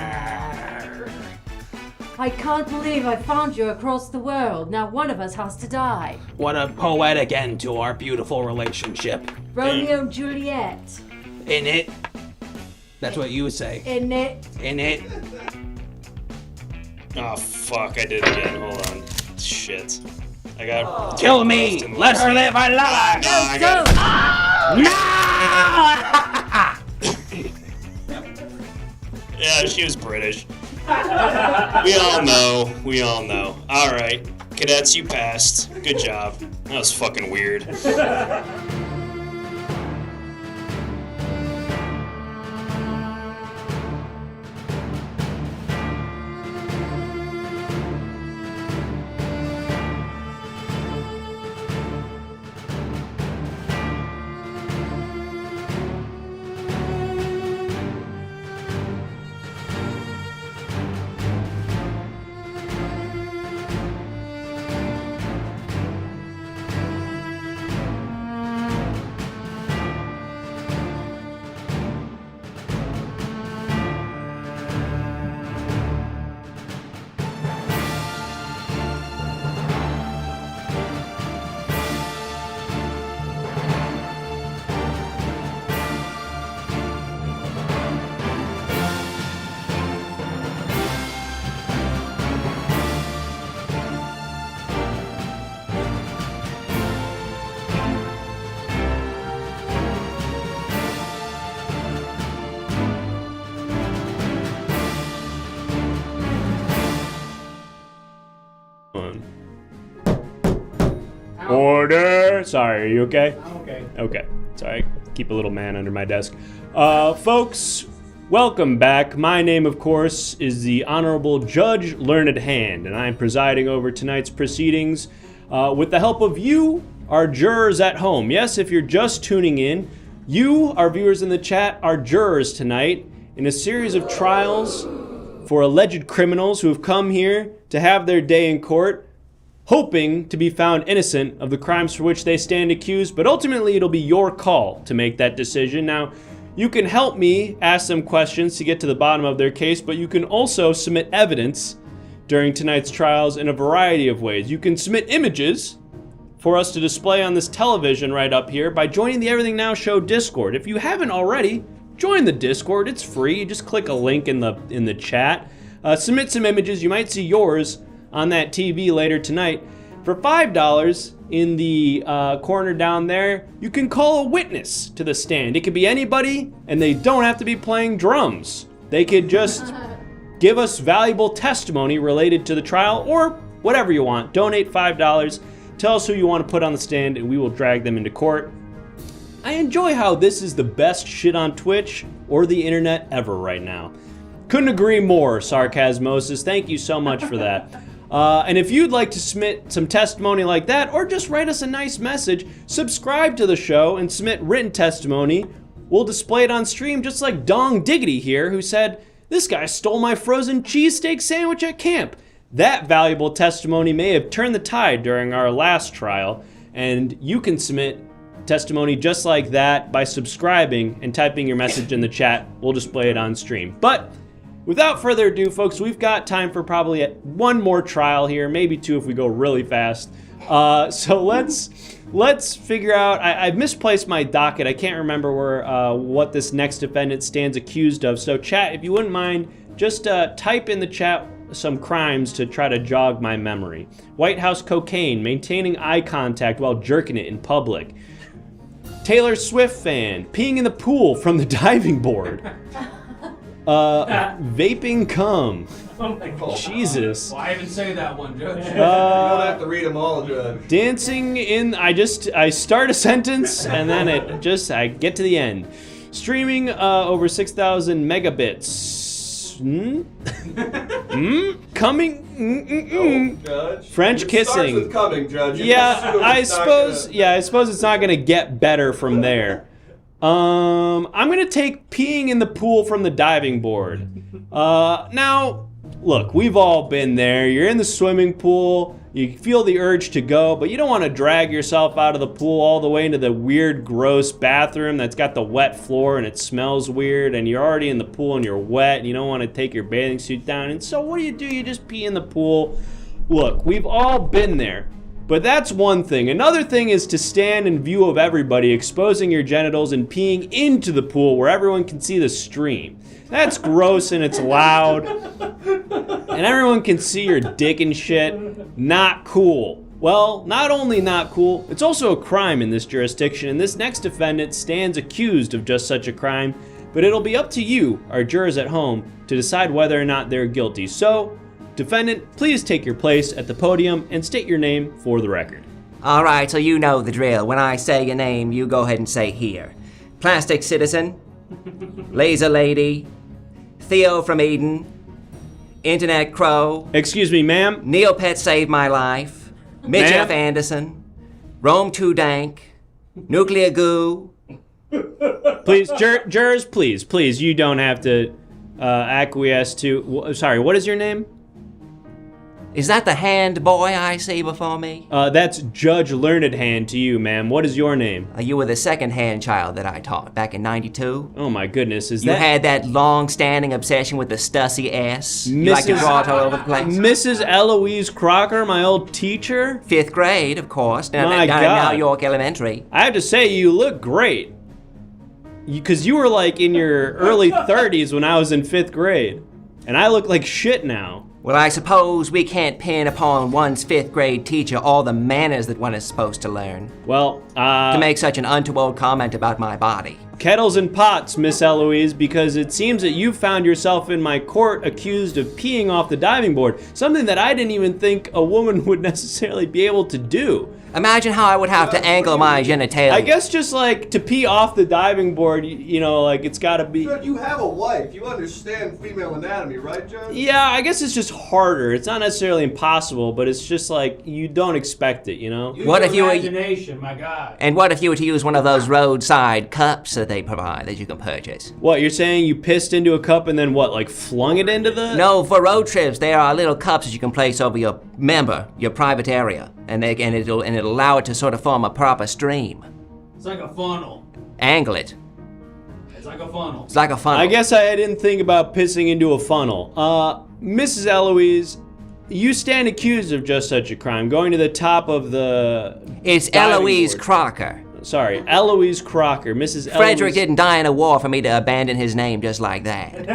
I can't believe I found you across the world. Now one of us has to die. What a poetic end to our beautiful relationship. Romeo and Juliet. In it. That's what you say. In it. In it. Oh, fuck, I did it again. Hold on. Shit. I got... Kill me! Let her live, I love her! No! Yeah, she was British. We all know. Alright, cadets, you passed. Good job. That was fucking weird. Order! Sorry, are you okay? I'm okay. Okay. Sorry, keep a little man under my desk. Folks, welcome back. My name, of course, is the Honorable Judge Learned Hand, and I'm presiding over tonight's proceedings with the help of you, our jurors at home. Yes, if you're just tuning in, you, our viewers in the chat, are jurors tonight in a series of trials for alleged criminals who have come here to have their day in court, hoping to be found innocent of the crimes for which they stand accused, but ultimately it'll be your call to make that decision. Now, you can help me ask them questions to get to the bottom of their case, but you can also submit evidence during tonight's trials in a variety of ways. You can submit images for us to display on this television right up here by joining the Everything Now Show Discord. If you haven't already, join the Discord. It's free. You just click a link in the chat. Submit some images. You might see yours on that TV later tonight. For $5 in the corner down there, you can call a witness to the stand. It could be anybody, and they don't have to be playing drums. They could just give us valuable testimony related to the trial, or whatever you want. Donate $5. Tell us who you want to put on the stand, and we will drag them into court. I enjoy how this is the best shit on Twitch or the internet ever right now. Couldn't agree more, Sarcasmosis. Thank you so much for that. And if you'd like to submit some testimony like that, or just write us a nice message, subscribe to the show and submit written testimony we'll display it on stream just like Dong Diggity here, who said, "This guy stole my frozen cheesesteak sandwich at camp." That valuable testimony may have turned the tide during our last trial, and you can submit testimony just like that by subscribing and typing your message in the chat. We'll display it on stream. But without further ado, folks, we've got time for probably one more trial here, maybe two if we go really fast. So let's figure out. I've misplaced my docket. I can't remember what this next defendant stands accused of. So chat, if you wouldn't mind, just type in the chat some crimes to try to jog my memory. White House cocaine, maintaining eye contact while jerking it in public. Taylor Swift fan, peeing in the pool from the diving board. Vaping cum. Oh my God. Jesus. Why even say that one, Judge? You don't have to read them all, Judge. Dancing in, I start a sentence and then I get to the end. Streaming over 6,000 megabits. Coming. Judge. French It kissing. starts with coming, Judge. You Yeah, assume I it's not suppose. gonna- Yeah, I suppose it's not gonna get better from there. I'm gonna take peeing in the pool from the diving board. Now, look, we've all been there. You're in the swimming pool. You feel the urge to go, but you don't want to drag yourself out of the pool all the way into the weird, gross bathroom that's got the wet floor and it smells weird, and you're already in the pool and you're wet and you don't want to take your bathing suit down. And so what do? You just pee in the pool. Look, we've all been there. But that's one thing. Another thing is to stand in view of everybody, exposing your genitals and peeing into the pool where everyone can see the stream. That's gross and it's loud. And everyone can see your dick and shit. Not cool. Well, not only not cool, it's also a crime in this jurisdiction, and this next defendant stands accused of just such a crime, but it'll be up to you, our jurors at home, to decide whether or not they're guilty. So, defendant, please take your place at the podium and state your name for the record. All right, so you know the drill. When I say your name, you go ahead and say here. Plastic Citizen, Laser Lady, Theo from Eden, Internet Crow. Excuse me, ma'am? Neopet Saved My Life, Mitch F. Anderson, Rome 2 Dank, Nuclear Goo. Please, jurors, please, you don't have to acquiesce to... Sorry, what is your name? Is that the hand boy I see before me? That's Judge Learned Hand to you, ma'am. What is your name? You were the second hand child that I taught back in '92. Oh my goodness, is you that... You had that long-standing obsession with the Stussy S. You like to draw it all over the place. Mrs. Eloise Crocker, my old teacher? 5th grade, of course. My God. Now York Elementary. I have to say, you look great. Because you were like in your early 30s when I was in 5th grade. And I look like shit now. Well, I suppose we can't pin upon one's 5th grade teacher all the manners that one is supposed to learn. Well, to make such an untoward comment about my body. Kettles and pots, Miss Eloise, because it seems that you found yourself in my court accused of peeing off the diving board. Something that I didn't even think a woman would necessarily be able to do. Imagine how I would have to angle my genitalia. I guess just like to pee off the diving board, you know, like it's gotta be... Judge, you have a wife. You understand female anatomy, right, Judge? Yeah, I guess it's just harder. It's not necessarily impossible, but it's just like you don't expect it, you know? What if you imagination, my God. And what if you were to use one of those roadside cups that they provide that you can purchase? What, you're saying you pissed into a cup and then what, like flung it into the... No, for road trips, there are little cups that you can place over your your private area, and it'll allow it to sort of form a proper stream. It's like a funnel. Angle it. It's like a funnel. It's like a funnel. I guess I didn't think about pissing into a funnel. Mrs. Eloise, you stand accused of just such a crime, going to the top of the... It's Eloise Crocker. Sorry, Eloise Crocker, Mrs. Frederick didn't die in a war for me to abandon his name just like that.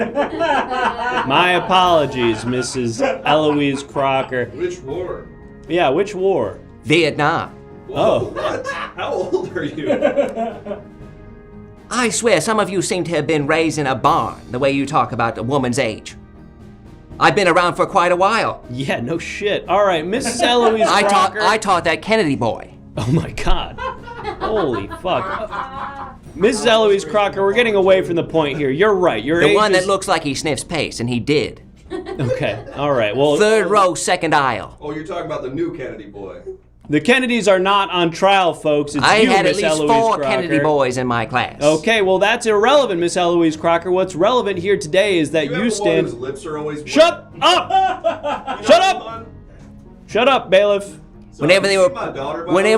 My apologies, Mrs. Eloise Crocker. Which war? Yeah, which war? Vietnam. Oh. What? How old are you? I swear, some of you seem to have been raised in a barn, the way you talk about a woman's age. I've been around for quite a while. Yeah, no shit. All right, Mrs. Eloise Crocker. I taught that Kennedy boy. Oh my God. Holy fuck. Mrs. Eloise Crocker, we're getting away from the point here. You're right. The one that looks like he sniffs paste, and he did. Okay, all right. Well, Third row, second aisle. Oh, you're talking about the new Kennedy boy. the Kennedys are not on trial, folks. It's I you, had at Miss least Eloise 4 Crocker. Kennedy boys in my class. Okay, well, that's irrelevant, Miss Eloise Crocker. What's relevant here today is that you stand... His lips are always Shut up! Shut up! Shut up, bailiff. Whenever they were,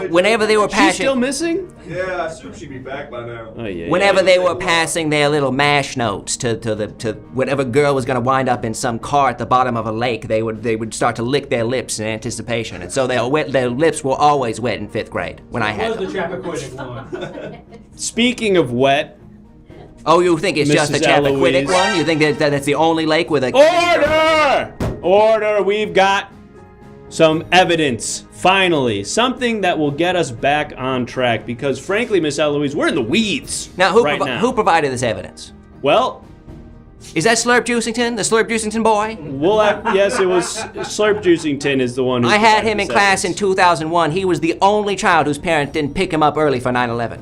whenever they were She's passing, still missing? Yeah, I assume she'd be back by now. Oh, yeah. whenever they were passing their little mash notes to whatever girl was going to wind up in some car at the bottom of a lake, they would start to lick their lips in anticipation, and so their lips were always wet in 5th grade when I had What them. was the Chappaquiddick one? Speaking of wet... Oh, you think it's just the Mrs. Chappaquiddick Eloise. one? You think that's the only lake with a... Order! Order! We've got some evidence, finally. Something that will get us back on track, because frankly, Miss Eloise, we're in the weeds Now, now. who provided this evidence? Well... Is that Slurp Juicington, the Slurp Juicington boy? Yes, it was Slurp Juicington is the one who... I had him in provided class this in 2001. He was the only child whose parents didn't pick him up early for 9/11.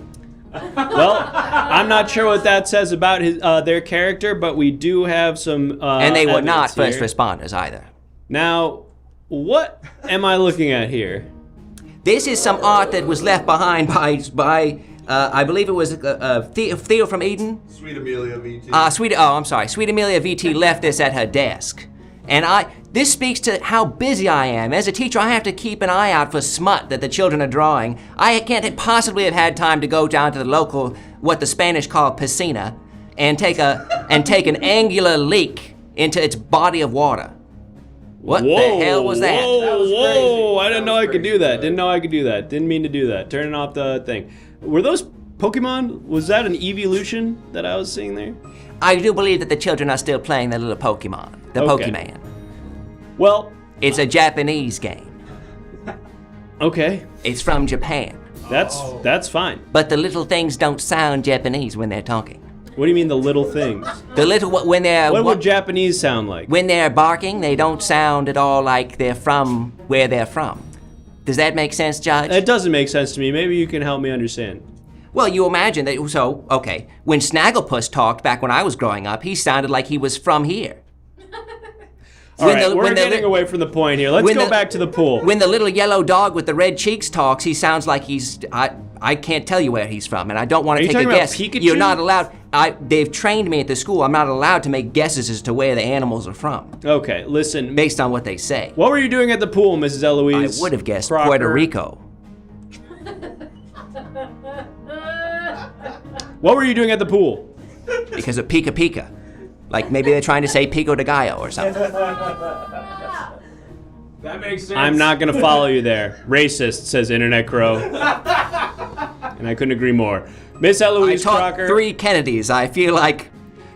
Well, I'm not sure what that says about their character, but we do have some And they were not evidence first here. responders either. Now, what am I looking at here? This is some art that was left behind by I believe it was Theo from Eden. Sweet Amelia VT. Sweet Amelia VT left this at her desk. And this speaks to how busy I am. As a teacher, I have to keep an eye out for smut that the children are drawing. I can't possibly have had time to go down to the local, what the Spanish call piscina, and take an angular leak into its body of water. What the hell was that? Whoa! I didn't know I could do that. Didn't mean to do that. Turning off the thing. Were those Pokemon? Was that an evolution that I was seeing there? I do believe that the children are still playing their little Pokemon. The Okay. Pokemon. Well... It's a Japanese game. Okay. It's from Japan. That's fine. But the little things don't sound Japanese when they're talking. What do you mean the little things? What would Japanese sound like? When they're barking, they don't sound at all like they're from where they're from. Does that make sense, Judge? It doesn't make sense to me. Maybe you can help me understand. Well, you imagine that, when Snagglepuss talked back when I was growing up, he sounded like he was from here. All right, we're getting away from the point here. Let's go back to the pool. When the little yellow dog with the red cheeks talks, he sounds like I can't tell you where he's from, and I don't want to take a guess. Pikachu? You're not allowed. They've trained me at the school. I'm not allowed to make guesses as to where the animals are from. Okay, listen. Based on what they say. What were you doing at the pool, Mrs. Eloise? I would have guessed Crocker? Puerto Rico. What were you doing at the pool? Because of Pika Pika. Like maybe they're trying to say Pico de Gallo or something. That makes sense. I'm not gonna follow you there. Racist, says Internet Crow. And I couldn't agree more. Miss Eloise I taught Crocker. 3 Kennedys. I feel like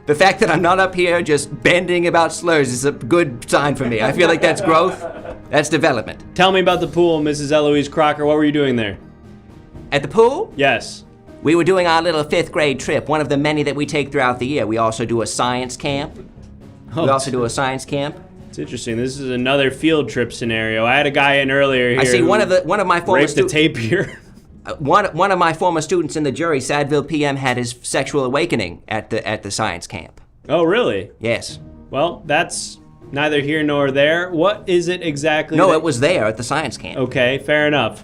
the fact that I'm not up here just bending about slurs is a good sign for me. I feel like that's growth. That's development. Tell me about the pool, Mrs. Eloise Crocker. What were you doing there? At the pool? Yes. We were doing our little 5th grade trip, one of the many that we take throughout the year. We also do a science camp. It's interesting. This is another field trip scenario. I had a guy in earlier here. I see one of my former raped the tape here. One of my former students in the jury, Sadville PM, had his sexual awakening at the science camp. Oh, really? Yes. Well, that's neither here nor there. What is it exactly? No, it was there at the science camp. Okay, fair enough.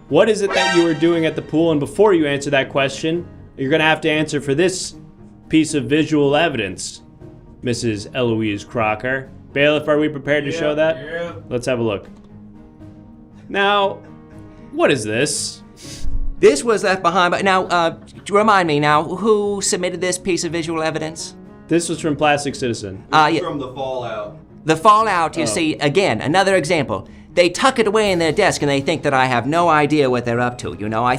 What is it that you were doing at the pool? And before you answer that question, you're going to have to answer for this piece of visual evidence, Mrs. Eloise Crocker. Bailiff, are we prepared to show that? Yeah. Let's have a look. Now, what is this? This was left behind, but now, remind me now, who submitted this piece of visual evidence? This was from Plastic Citizen. From the Fallout. The Fallout, you see, again, another example. They tuck it away in their desk and they think that I have no idea what they're up to, you know?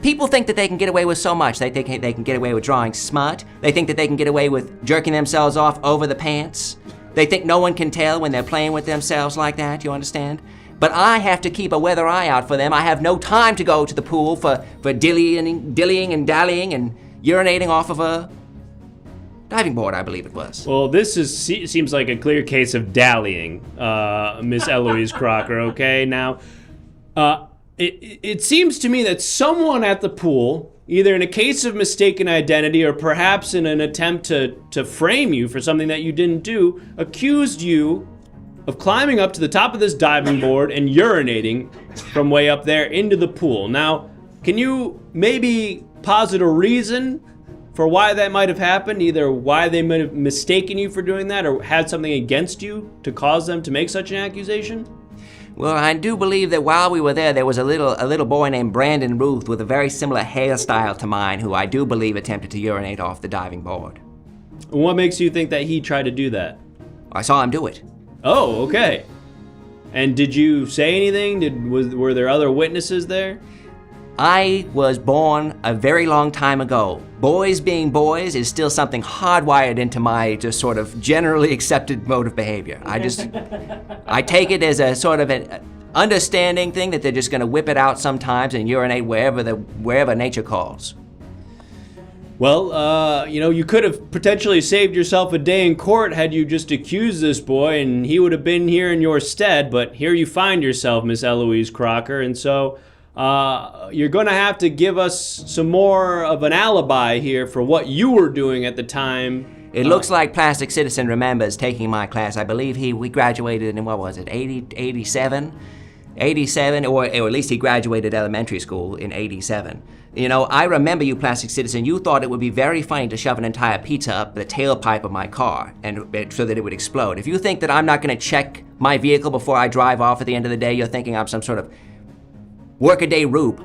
People think that they can get away with so much. They think they can get away with drawing smut. They think that they can get away with jerking themselves off over the pants. They think no one can tell when they're playing with themselves like that, you understand? But I have to keep a weather eye out for them. I have no time to go to the pool for dillying and dallying and urinating off of a diving board, I believe it was. Well, this seems like a clear case of dallying, Miss Eloise Crocker, okay? Now, It seems to me that someone at the pool, either in a case of mistaken identity or perhaps in an attempt to frame you for something that you didn't do, accused you of climbing up to the top of this diving board and urinating from way up there into the pool. Now, can you maybe posit a reason for why that might have happened? Either why they might have mistaken you for doing that or had something against you to cause them to make such an accusation? Well, I do believe that while we were there was a little boy named Brandon Ruth with a very similar hairstyle to mine who I do believe attempted to urinate off the diving board. What makes you think that he tried to do that? I saw him do it. Oh, okay. And did you say anything? Were there other witnesses there? I was born a very long time ago. Boys being boys is still something hardwired into my just sort of generally accepted mode of behavior. I take it as a sort of an understanding thing that they're just going to whip it out sometimes and urinate wherever nature calls. Well, you could have potentially saved yourself a day in court had you just accused this boy and he would have been here in your stead, but here you find yourself, Miss Eloise Crocker, and so you're going to have to give us some more of an alibi here for what you were doing at the time. It looks like Plastic Citizen remembers taking my class. I believe we graduated in, 87? 87, or at least he graduated elementary school in 87. I remember you, Plastic Citizen. You thought it would be very funny to shove an entire pizza up the tailpipe of my car and so that it would explode. If you think that I'm not going to check my vehicle before I drive off at the end of the day, you're thinking I'm some sort of workaday rube.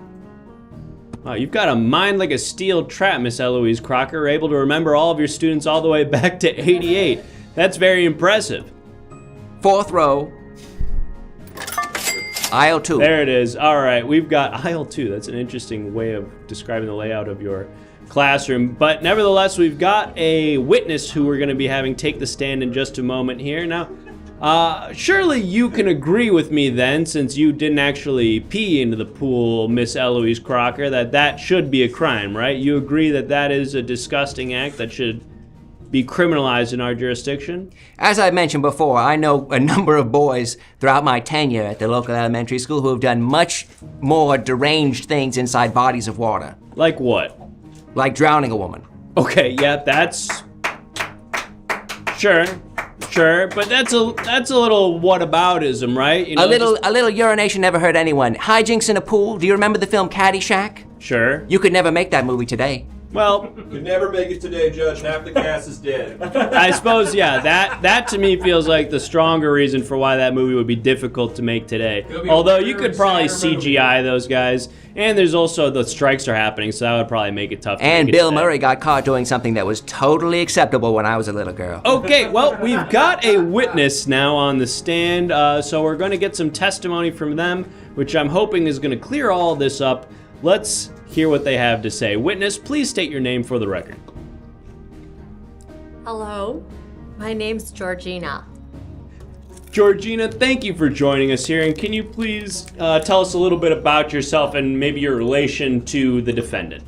Wow, you've got a mind like a steel trap, Miss Eloise Crocker. Able to remember all of your students all the way back to 88. That's very impressive. 4th row. Aisle 2. There it is. All right, we've got aisle 2. That's an interesting way of describing the layout of your classroom. But nevertheless, we've got a witness who we're going to be having take the stand in just a moment here. Now, surely you can agree with me then, since you didn't actually pee into the pool, Miss Eloise Crocker, that should be a crime, right? You agree that is a disgusting act that should be criminalized in our jurisdiction? As I mentioned before, I know a number of boys throughout my tenure at the local elementary school who have done much more deranged things inside bodies of water. Like what? Like drowning a woman. Okay, yeah, that's... Sure, but that's a little whataboutism, right? A little urination never hurt anyone. Hijinks in a pool. Do you remember the film Caddyshack? Sure. You could never make that movie today. Well, could never make it today, Judge. Half the cast is dead. I suppose, yeah. That to me feels like the stronger reason for why that movie would be difficult to make today. Although you could probably CGI those guys, and there's also the strikes are happening, so that would probably make it tough. And Bill Murray got caught doing something that was totally acceptable when I was a little girl. Okay, well, we've got a witness now on the stand, so we're going to get some testimony from them, which I'm hoping is going to clear all this up. Let's hear what they have to say. Witness, please state your name for the record. Hello, my name's Georgina. Georgina, thank you for joining us here, and can you please tell us a little bit about yourself and maybe your relation to the defendant?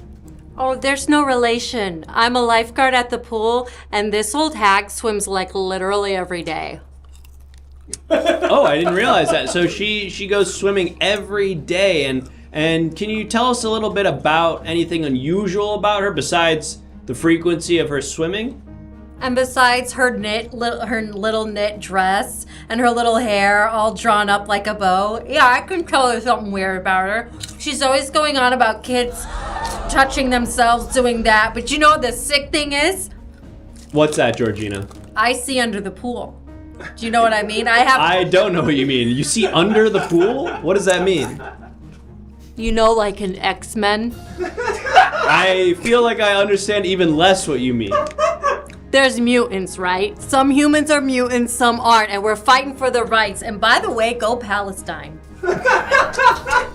Oh, there's no relation. I'm a lifeguard at the pool, and this old hag swims like literally every day. Oh, I didn't realize that. So she goes swimming every day, and can you tell us a little bit about anything unusual about her besides the frequency of her swimming? And besides her little knit dress and her little hair all drawn up like a bow, yeah, I can tell there's something weird about her. She's always going on about kids touching themselves, doing that. But you know what the sick thing is? What's that, Georgina? I see under the pool. Do you know what I mean? I don't know what you mean. You see under the pool? What does that mean? You know, like in X-Men? I feel like I understand even less what you mean. There's mutants, right? Some humans are mutants, some aren't, and we're fighting for the rights. And by the way, go Palestine.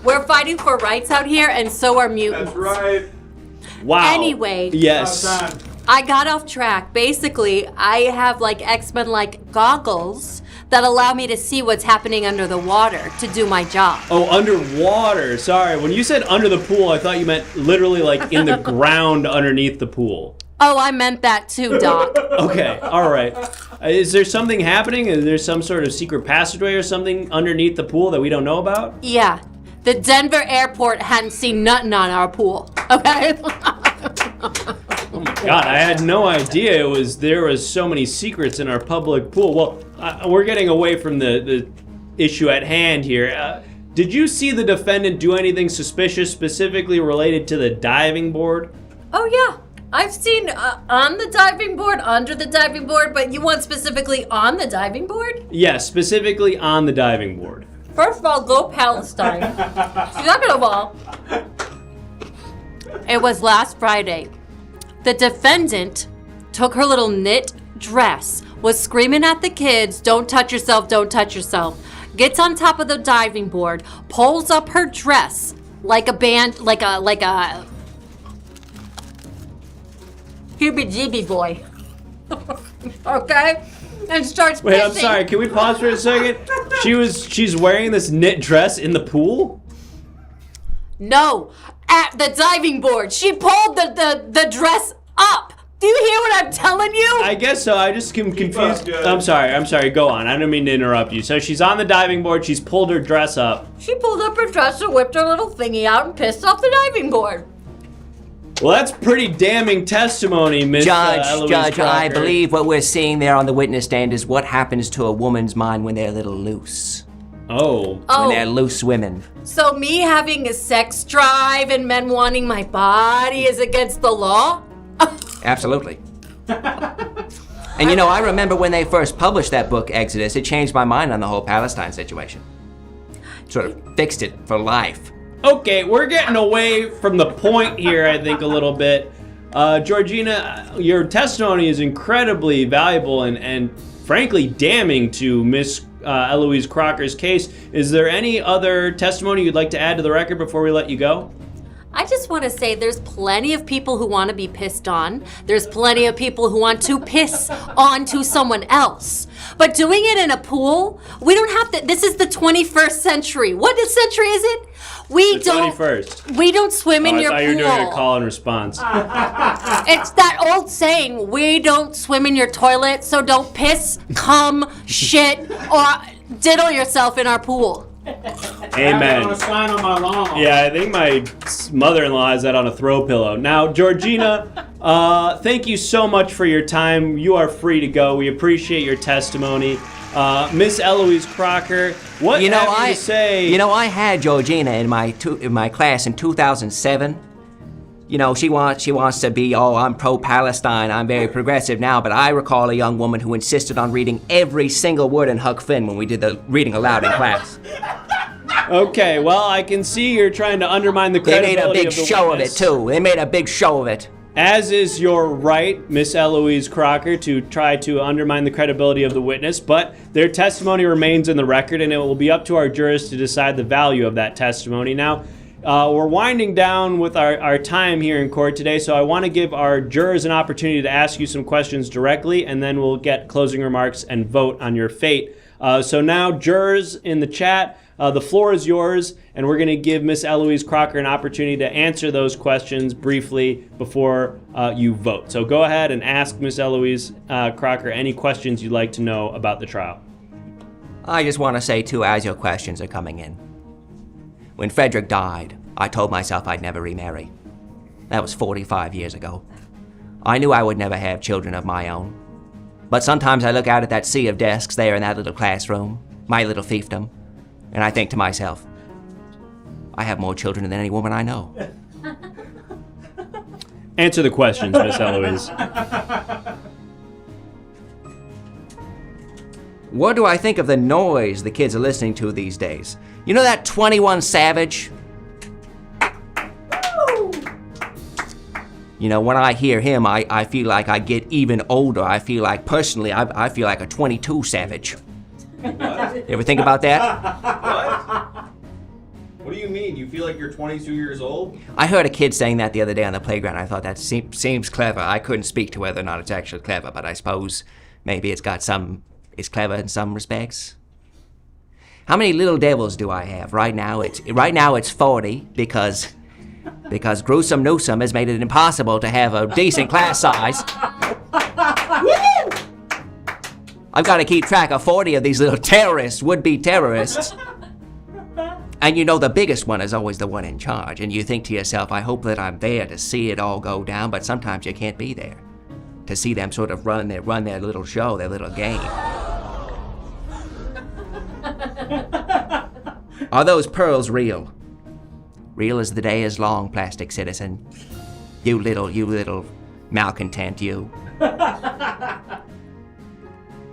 We're fighting for rights out here, and so are mutants. That's right. Wow. Anyway. Yes. I got off track. Basically, I have like X-Men-like goggles that allow me to see what's happening under the water to do my job. Oh, underwater. Sorry. When you said under the pool, I thought you meant literally like in the ground underneath the pool. Oh, I meant that too, Doc. Okay, all right. Is there something happening? Is there some sort of secret passageway or something underneath the pool that we don't know about? Yeah. the Denver airport hadn't seen nothing on our pool. Okay? God, I had no idea there was so many secrets in our public pool. Well, we're getting away from the issue at hand here. Did you see the defendant do anything suspicious specifically related to the diving board? Oh, yeah. I've seen on the diving board, under the diving board, but you want specifically on the diving board? Yes, specifically on the diving board. First of all, go Palestine. Second of all, it was last Friday. The defendant took her little knit dress, was screaming at the kids, "Don't touch yourself, don't touch yourself." Gets on top of the diving board, pulls up her dress like a heebie-jeebie boy. Okay? And starts Wait, I'm pissing. sorry. Can we pause for a second? She's wearing this knit dress in the pool? No, at the diving board. She pulled the dress up. Do you hear what I'm telling you? I guess so. I just am confused. I'm sorry. Go on. I don't mean to interrupt you. So she's on the diving board. She's pulled her dress up. She pulled up her dress and whipped her little thingy out and pissed off the diving board. Well, that's pretty damning testimony, Miss Eloise Judge, Crocker. I believe what we're seeing there on the witness stand is what happens to a woman's mind when they're a little loose. Oh. When they're loose women. So me having a sex drive and men wanting my body is against the law? Absolutely. And you know, I remember when they first published that book, Exodus, it changed my mind on the whole Palestine situation. Sort of fixed it for life. Okay, we're getting away from the point here, I think, a little bit. Georgina, your testimony is incredibly valuable and frankly damning to Miss Eloise Crocker's case. Is there any other testimony you'd like to add to the record before we let you go? I just want to say there's plenty of people who want to be pissed on. There's plenty of people who want to piss onto someone else. But doing it in a pool, we don't have to. This is the 21st century. What century is it? The 21st. We don't swim in your pool. I thought you were doing a call and response. It's that old saying, we don't swim in your toilet, so don't piss, cum, shit, or diddle yourself in our pool. Amen. On a sign on my lawn. Yeah, I think my mother-in-law has that on a throw pillow. Now, Georgina, thank you so much for your time. You are free to go. We appreciate your testimony. Miss Eloise Crocker, what have you to say? You know, I had Georgina in my class in 2007. You know, she wants to be, I'm pro-Palestine, I'm very progressive now, but I recall a young woman who insisted on reading every single word in Huck Finn when we did the reading aloud in class. Okay, well, I can see you're trying to undermine the credibility of the witness. They made a big show of it, too. They made a big show of it. As is your right, Miss Eloise Crocker, to try to undermine the credibility of the witness, but their testimony remains in the record, and it will be up to our jurors to decide the value of that testimony. Now, we're winding down with our time here in court today, so I want to give our jurors an opportunity to ask you some questions directly, and then we'll get closing remarks and vote on your fate. So now, jurors in the chat, the floor is yours, and we're going to give Miss Eloise Crocker an opportunity to answer those questions briefly before you vote. So go ahead and ask Miss Eloise Crocker any questions you'd like to know about the trial. I just want to say, too, as your questions are coming in. When Frederick died, I told myself I'd never remarry. That was 45 years ago. I knew I would never have children of my own. But sometimes I look out at that sea of desks there in that little classroom, my little fiefdom, and I think to myself, I have more children than any woman I know. Answer the questions, Miss Eloise. What do I think of the noise the kids are listening to these days? You know that 21 Savage? You know, when I hear him, I feel like I get even older. I feel like, personally, I feel like a 22 Savage. You ever think about that? What? What do you mean? You feel like you're 22 years old? I heard a kid saying that the other day on the playground. I thought that seems clever. I couldn't speak to whether or not it's actually clever, but I suppose maybe it's clever in some respects. How many little devils do I have? Right now it's 40 because Gruesome Newsome has made it impossible to have a decent class size. I've got to keep track of 40 of these little terrorists, would-be terrorists. And you know, the biggest one is always the one in charge. And you think to yourself, I hope that I'm there to see it all go down, but sometimes you can't be there to see them sort of run their little show, their little game. Are those pearls real? Real as the day is long, plastic citizen. You little malcontent, you. Judge,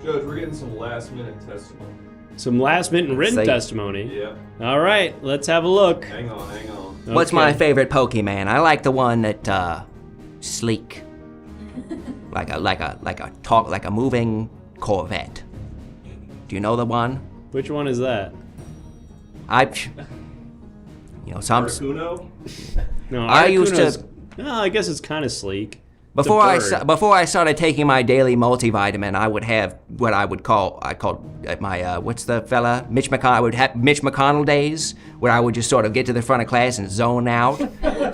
we're getting some last-minute testimony. Some last-minute written testimony. Yeah. All right, let's have a look. Hang on. What's my favorite Pokemon? I like the one that sleek, like a moving Corvette. Do you know the one? Which one is that? Some. Articuno? No, I used to. No, I guess it's kind of sleek. Before I started taking my daily multivitamin, I would have what I called my what's the fella Mitch McConnell. I would have Mitch McConnell days where I would just sort of get to the front of class and zone out.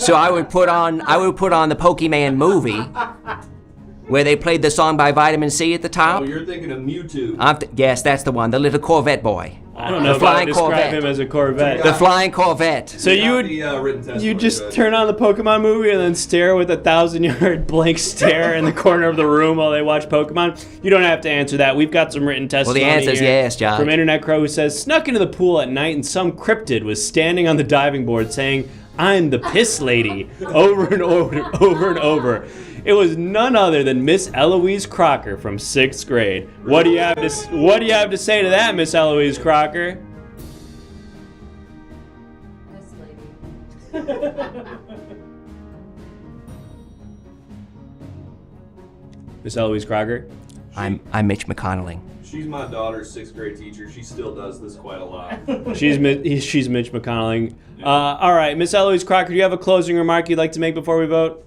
So I would put on the Pokemon movie where they played the song by Vitamin C at the top. Oh, you're thinking of Mewtwo. Yes, that's the one. The little Corvette boy. I don't know if I would describe him as a Corvette. The flying Corvette. So you just turn on the Pokemon movie and then stare with a 1,000-yard blank stare in the corner of the room while they watch Pokemon? You don't have to answer that. We've got some written testimony. Well, the answer is yes, John. From Internet Crow, who says, snuck into the pool at night and some cryptid was standing on the diving board saying, "I'm the piss lady," over and over and over. It was none other than Miss Eloise Crocker from 6th grade. What do you have to say to that, Miss Eloise Crocker? Miss Eloise Crocker? I'm Mitch McConnelling. She's my daughter's 6th grade teacher. She still does this quite a lot. She's Mitch McConnelling. All right, Miss Eloise Crocker, do you have a closing remark you'd like to make before we vote?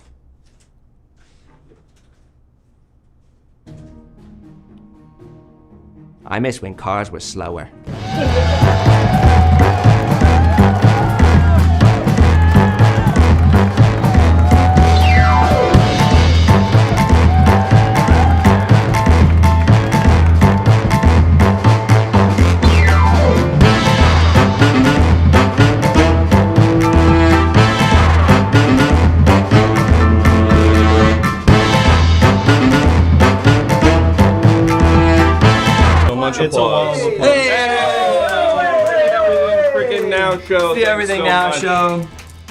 I miss when cars were slower. It's all Freaking Now Show. The Everything Now Show.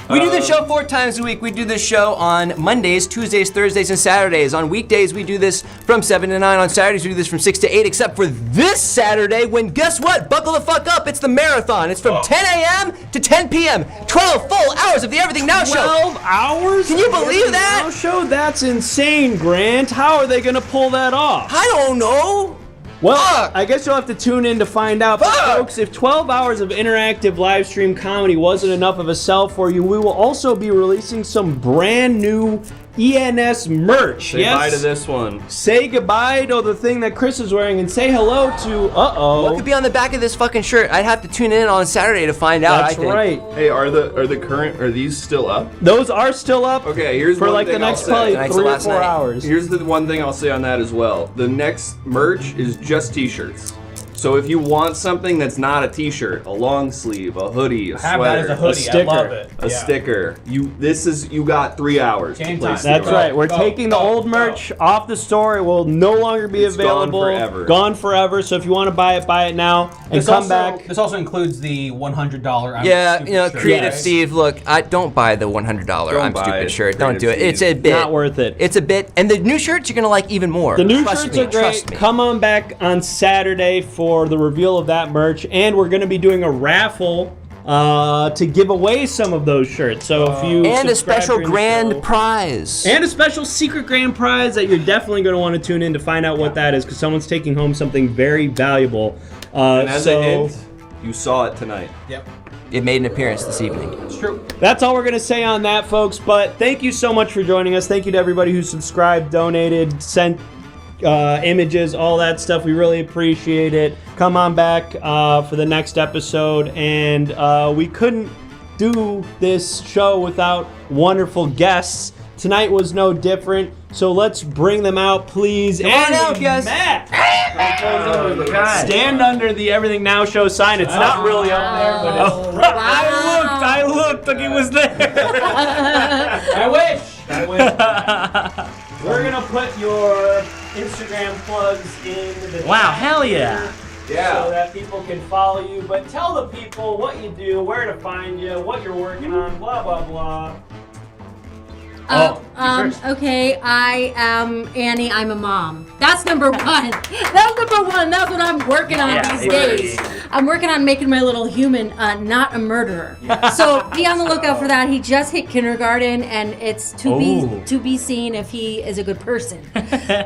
We do this show 4 times a week. We do this show on Mondays, Tuesdays, Thursdays, and Saturdays. On weekdays, we do this from 7 to 9. On Saturdays, we do this from 6 to 8, except for this Saturday when, guess what? Buckle the fuck up. It's the marathon. It's from 10 a.m. to 10 p.m. 12 full hours of the Everything Now Show. 12 hours? Can you believe that? Now Show? That's insane, Grant. How are they going to pull that off? I don't know. Well, I guess you'll have to tune in to find out. But folks, if 12 hours of interactive live stream comedy wasn't enough of a sell for you, we will also be releasing some brand new ENS merch. Say bye to this one. Say goodbye to the thing that Chris is wearing and say hello to, What could be on the back of this fucking shirt? I'd have to tune in on Saturday to find out. That's right. Hey, are these still up? Those are still up. Okay, here's for one like thing the next I'll say. probably 3 or 4 hours. Here's the one thing I'll say on that as well. The next merch is just t-shirts. So if you want something that's not a t-shirt, a long sleeve, a hoodie, a sweater, that as a hoodie. I love it. a sticker, you got 3 hours. Game to place time. That's right. We're taking the old merch off the store. It will no longer be available. Gone forever. So if you want to buy it now and come back. This also includes the $100 Yeah, shirt, Creative right? Steve, look, don't buy the $100 I'm Stupid shirt. Don't do it. Steve. It's a bit. Not worth it. It's a bit. And the new shirts you're going to like even more. The new Trust shirts me, are great. trust me. Come on back on Saturday for the reveal of that merch, and we're going to be doing a raffle to give away some of those shirts. So if you and a subscribe special during the grand show- prize. and a special secret grand prize that you're definitely going to want to tune in to find out what that is, because someone's taking home something very valuable. And as a hint, you saw it tonight. Yep. It made an appearance this evening. It's true. That's all we're going to say on that, folks. But thank you so much for joining us. Thank you to everybody who subscribed, donated, sent images, all that stuff. We really appreciate it. Come on back for the next episode. And we couldn't do this show without wonderful guests. Tonight was no different. So let's bring them out, please. Come on out, guys. Matt. Stand under the Everything Now Show sign. It's not really up there, but I looked like it was there. I wish. We're gonna put your Instagram plugs in the Wow, chat hell yeah. here so that people can follow you. But tell the people what you do, where to find you, what you're working on, blah blah blah. Okay, I am Annie. I'm a mom. That's number one. That's number one. That's what I'm working on these days. I'm working on making my little human not a murderer. So be on the lookout for that. He just hit kindergarten, and it's to be seen if he is a good person.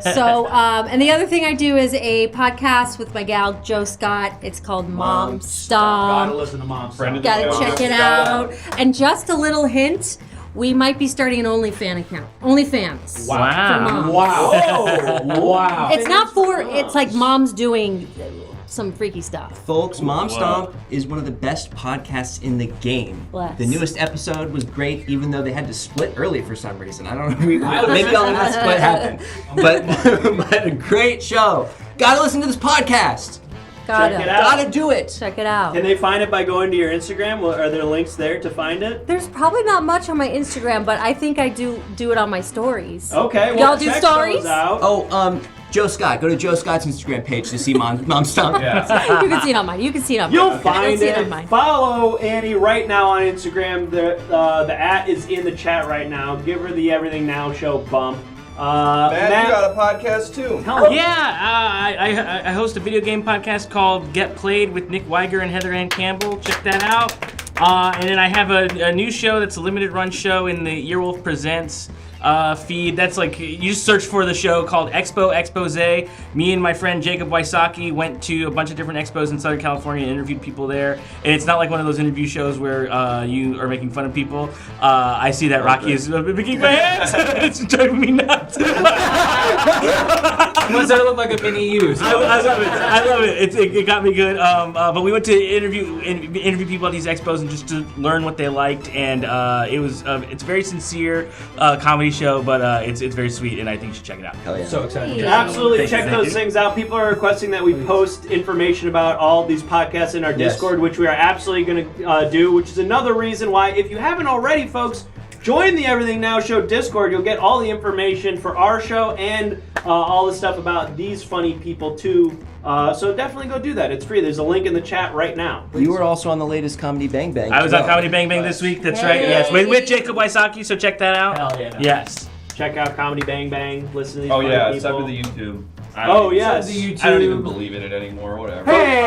So, and the other thing I do is a podcast with my gal Joe Scott. It's called Mom Stomp. Gotta listen to Mom Stomp. Gotta check it out. And just a little hint. We might be starting an OnlyFans account. OnlyFans. Wow. For moms. Wow. Wow. It's not for, it's like moms doing some freaky stuff. Folks, Mom Stomp is one of the best podcasts in the game. Bless. The newest episode was great, even though they had to split early for some reason. I don't know. Maybe all that split happened. But a great show. Gotta listen to this podcast. Gotta. Check it out. Gotta do it. Check it out. Can they find it by going to your Instagram? Are there links there to find it? There's probably not much on my Instagram, but I think I do it on my stories. Okay, well, y'all do check stories? those out. Oh, Joe Scott. Go to Joe Scott's Instagram page to see Mom Stomp. You can see it on mine. You can see it on mine. You'll find see it. on mine. Follow Annie right now on Instagram. The @ is in the chat right now. Give her the Everything Now Show bump. Matt, you got a podcast too. I host a video game podcast called Get Played with Nick Weiger and Heather Ann Campbell. Check that out. And then I have a new show that's a limited run show in the Earwolf Presents feed. That's like, you just search for the show called Expo Expose. Me and my friend Jacob Wysocki went to a bunch of different expos in Southern California and interviewed people there. And it's not like one of those interview shows where you are making fun of people. I see that Rocky is making my hands. It's driving me nuts. What's that look like a mini used? I love it. I love it. It got me good. But we went to interview people at these expos and just to learn what they liked. And it's a very sincere comedy show, but it's very sweet, and I think you should check it out. Hell yeah. So excited. Absolutely, check those things out. People are requesting that we post information about all these podcasts in our Discord, which we are absolutely going to do, which is another reason why, if you haven't already, folks, join the Everything Now Show Discord. You'll get all the information for our show and all the stuff about these funny people, too. So definitely go do that. It's free. There's a link in the chat right now. You were also on the latest Comedy Bang Bang. I was on Comedy Bang Bang this week. That's right. Yes, with Jacob Wysocki. So check that out. Hell yeah. Yes. Check out Comedy Bang Bang. Listen to these Oh funny yeah, people. sub to the YouTube. Yes. I don't even believe in it anymore. Whatever. Hey,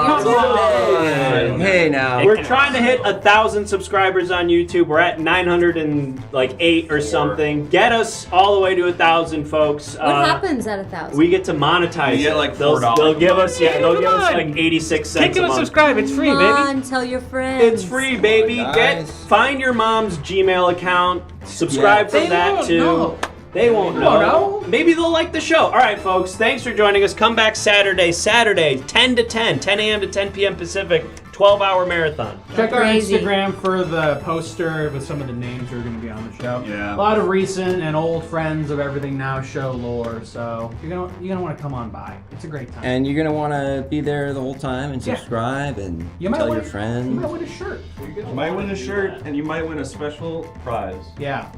come on. Hey now. We're trying to hit 1,000 subscribers on YouTube. We're at 908 or something. Get us all the way to 1,000, folks. What happens at 1,000? We get to monetize. You get like $4. They'll give us like 86 cents Click a and month. subscribe. It's free, Come baby. on, tell your friends. It's free, baby. Nice. Find your mom's Gmail account. Subscribe from that too. They won't know. Maybe they'll like the show. All right, folks. Thanks for joining us. Come back Saturday, 10 to 10, 10 a.m. to 10 p.m. Pacific, 12-hour marathon. Check our Crazy. Instagram for the poster with some of the names who are going to be on the show. Yeah. A lot of recent and old friends of Everything Now Show lore, so you're gonna want to come on by. It's a great time. And you're gonna want to be there the whole time and subscribe and tell your friends. You might win a shirt. You might win a shirt, and you might win a special prize. Yeah.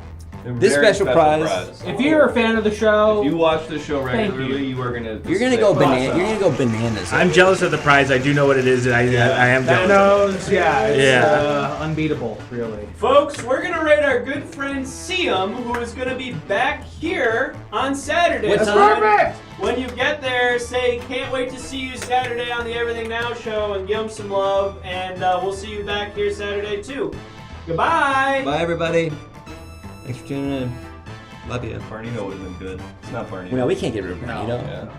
This Very special prize. If you're a fan of the show, if you watch the show thank regularly, you are gonna. You're gonna go bananas. You're gonna go bananas. I'm jealous of the prize. I do know what it is. I am that jealous. knows, it's unbeatable, really. Folks, we're going to rate our good friend Siam, who is going to be back here on Saturday. What That's time? perfect! When you get there, say, can't wait to see you Saturday on the Everything Now Show, and give him some love, and we'll see you back here Saturday, too. Goodbye! Bye, everybody. Thanks for tuning in. Love you. Barnino would have been good. It's not Barnino. Well, we can't get rid of Barnino. Yeah.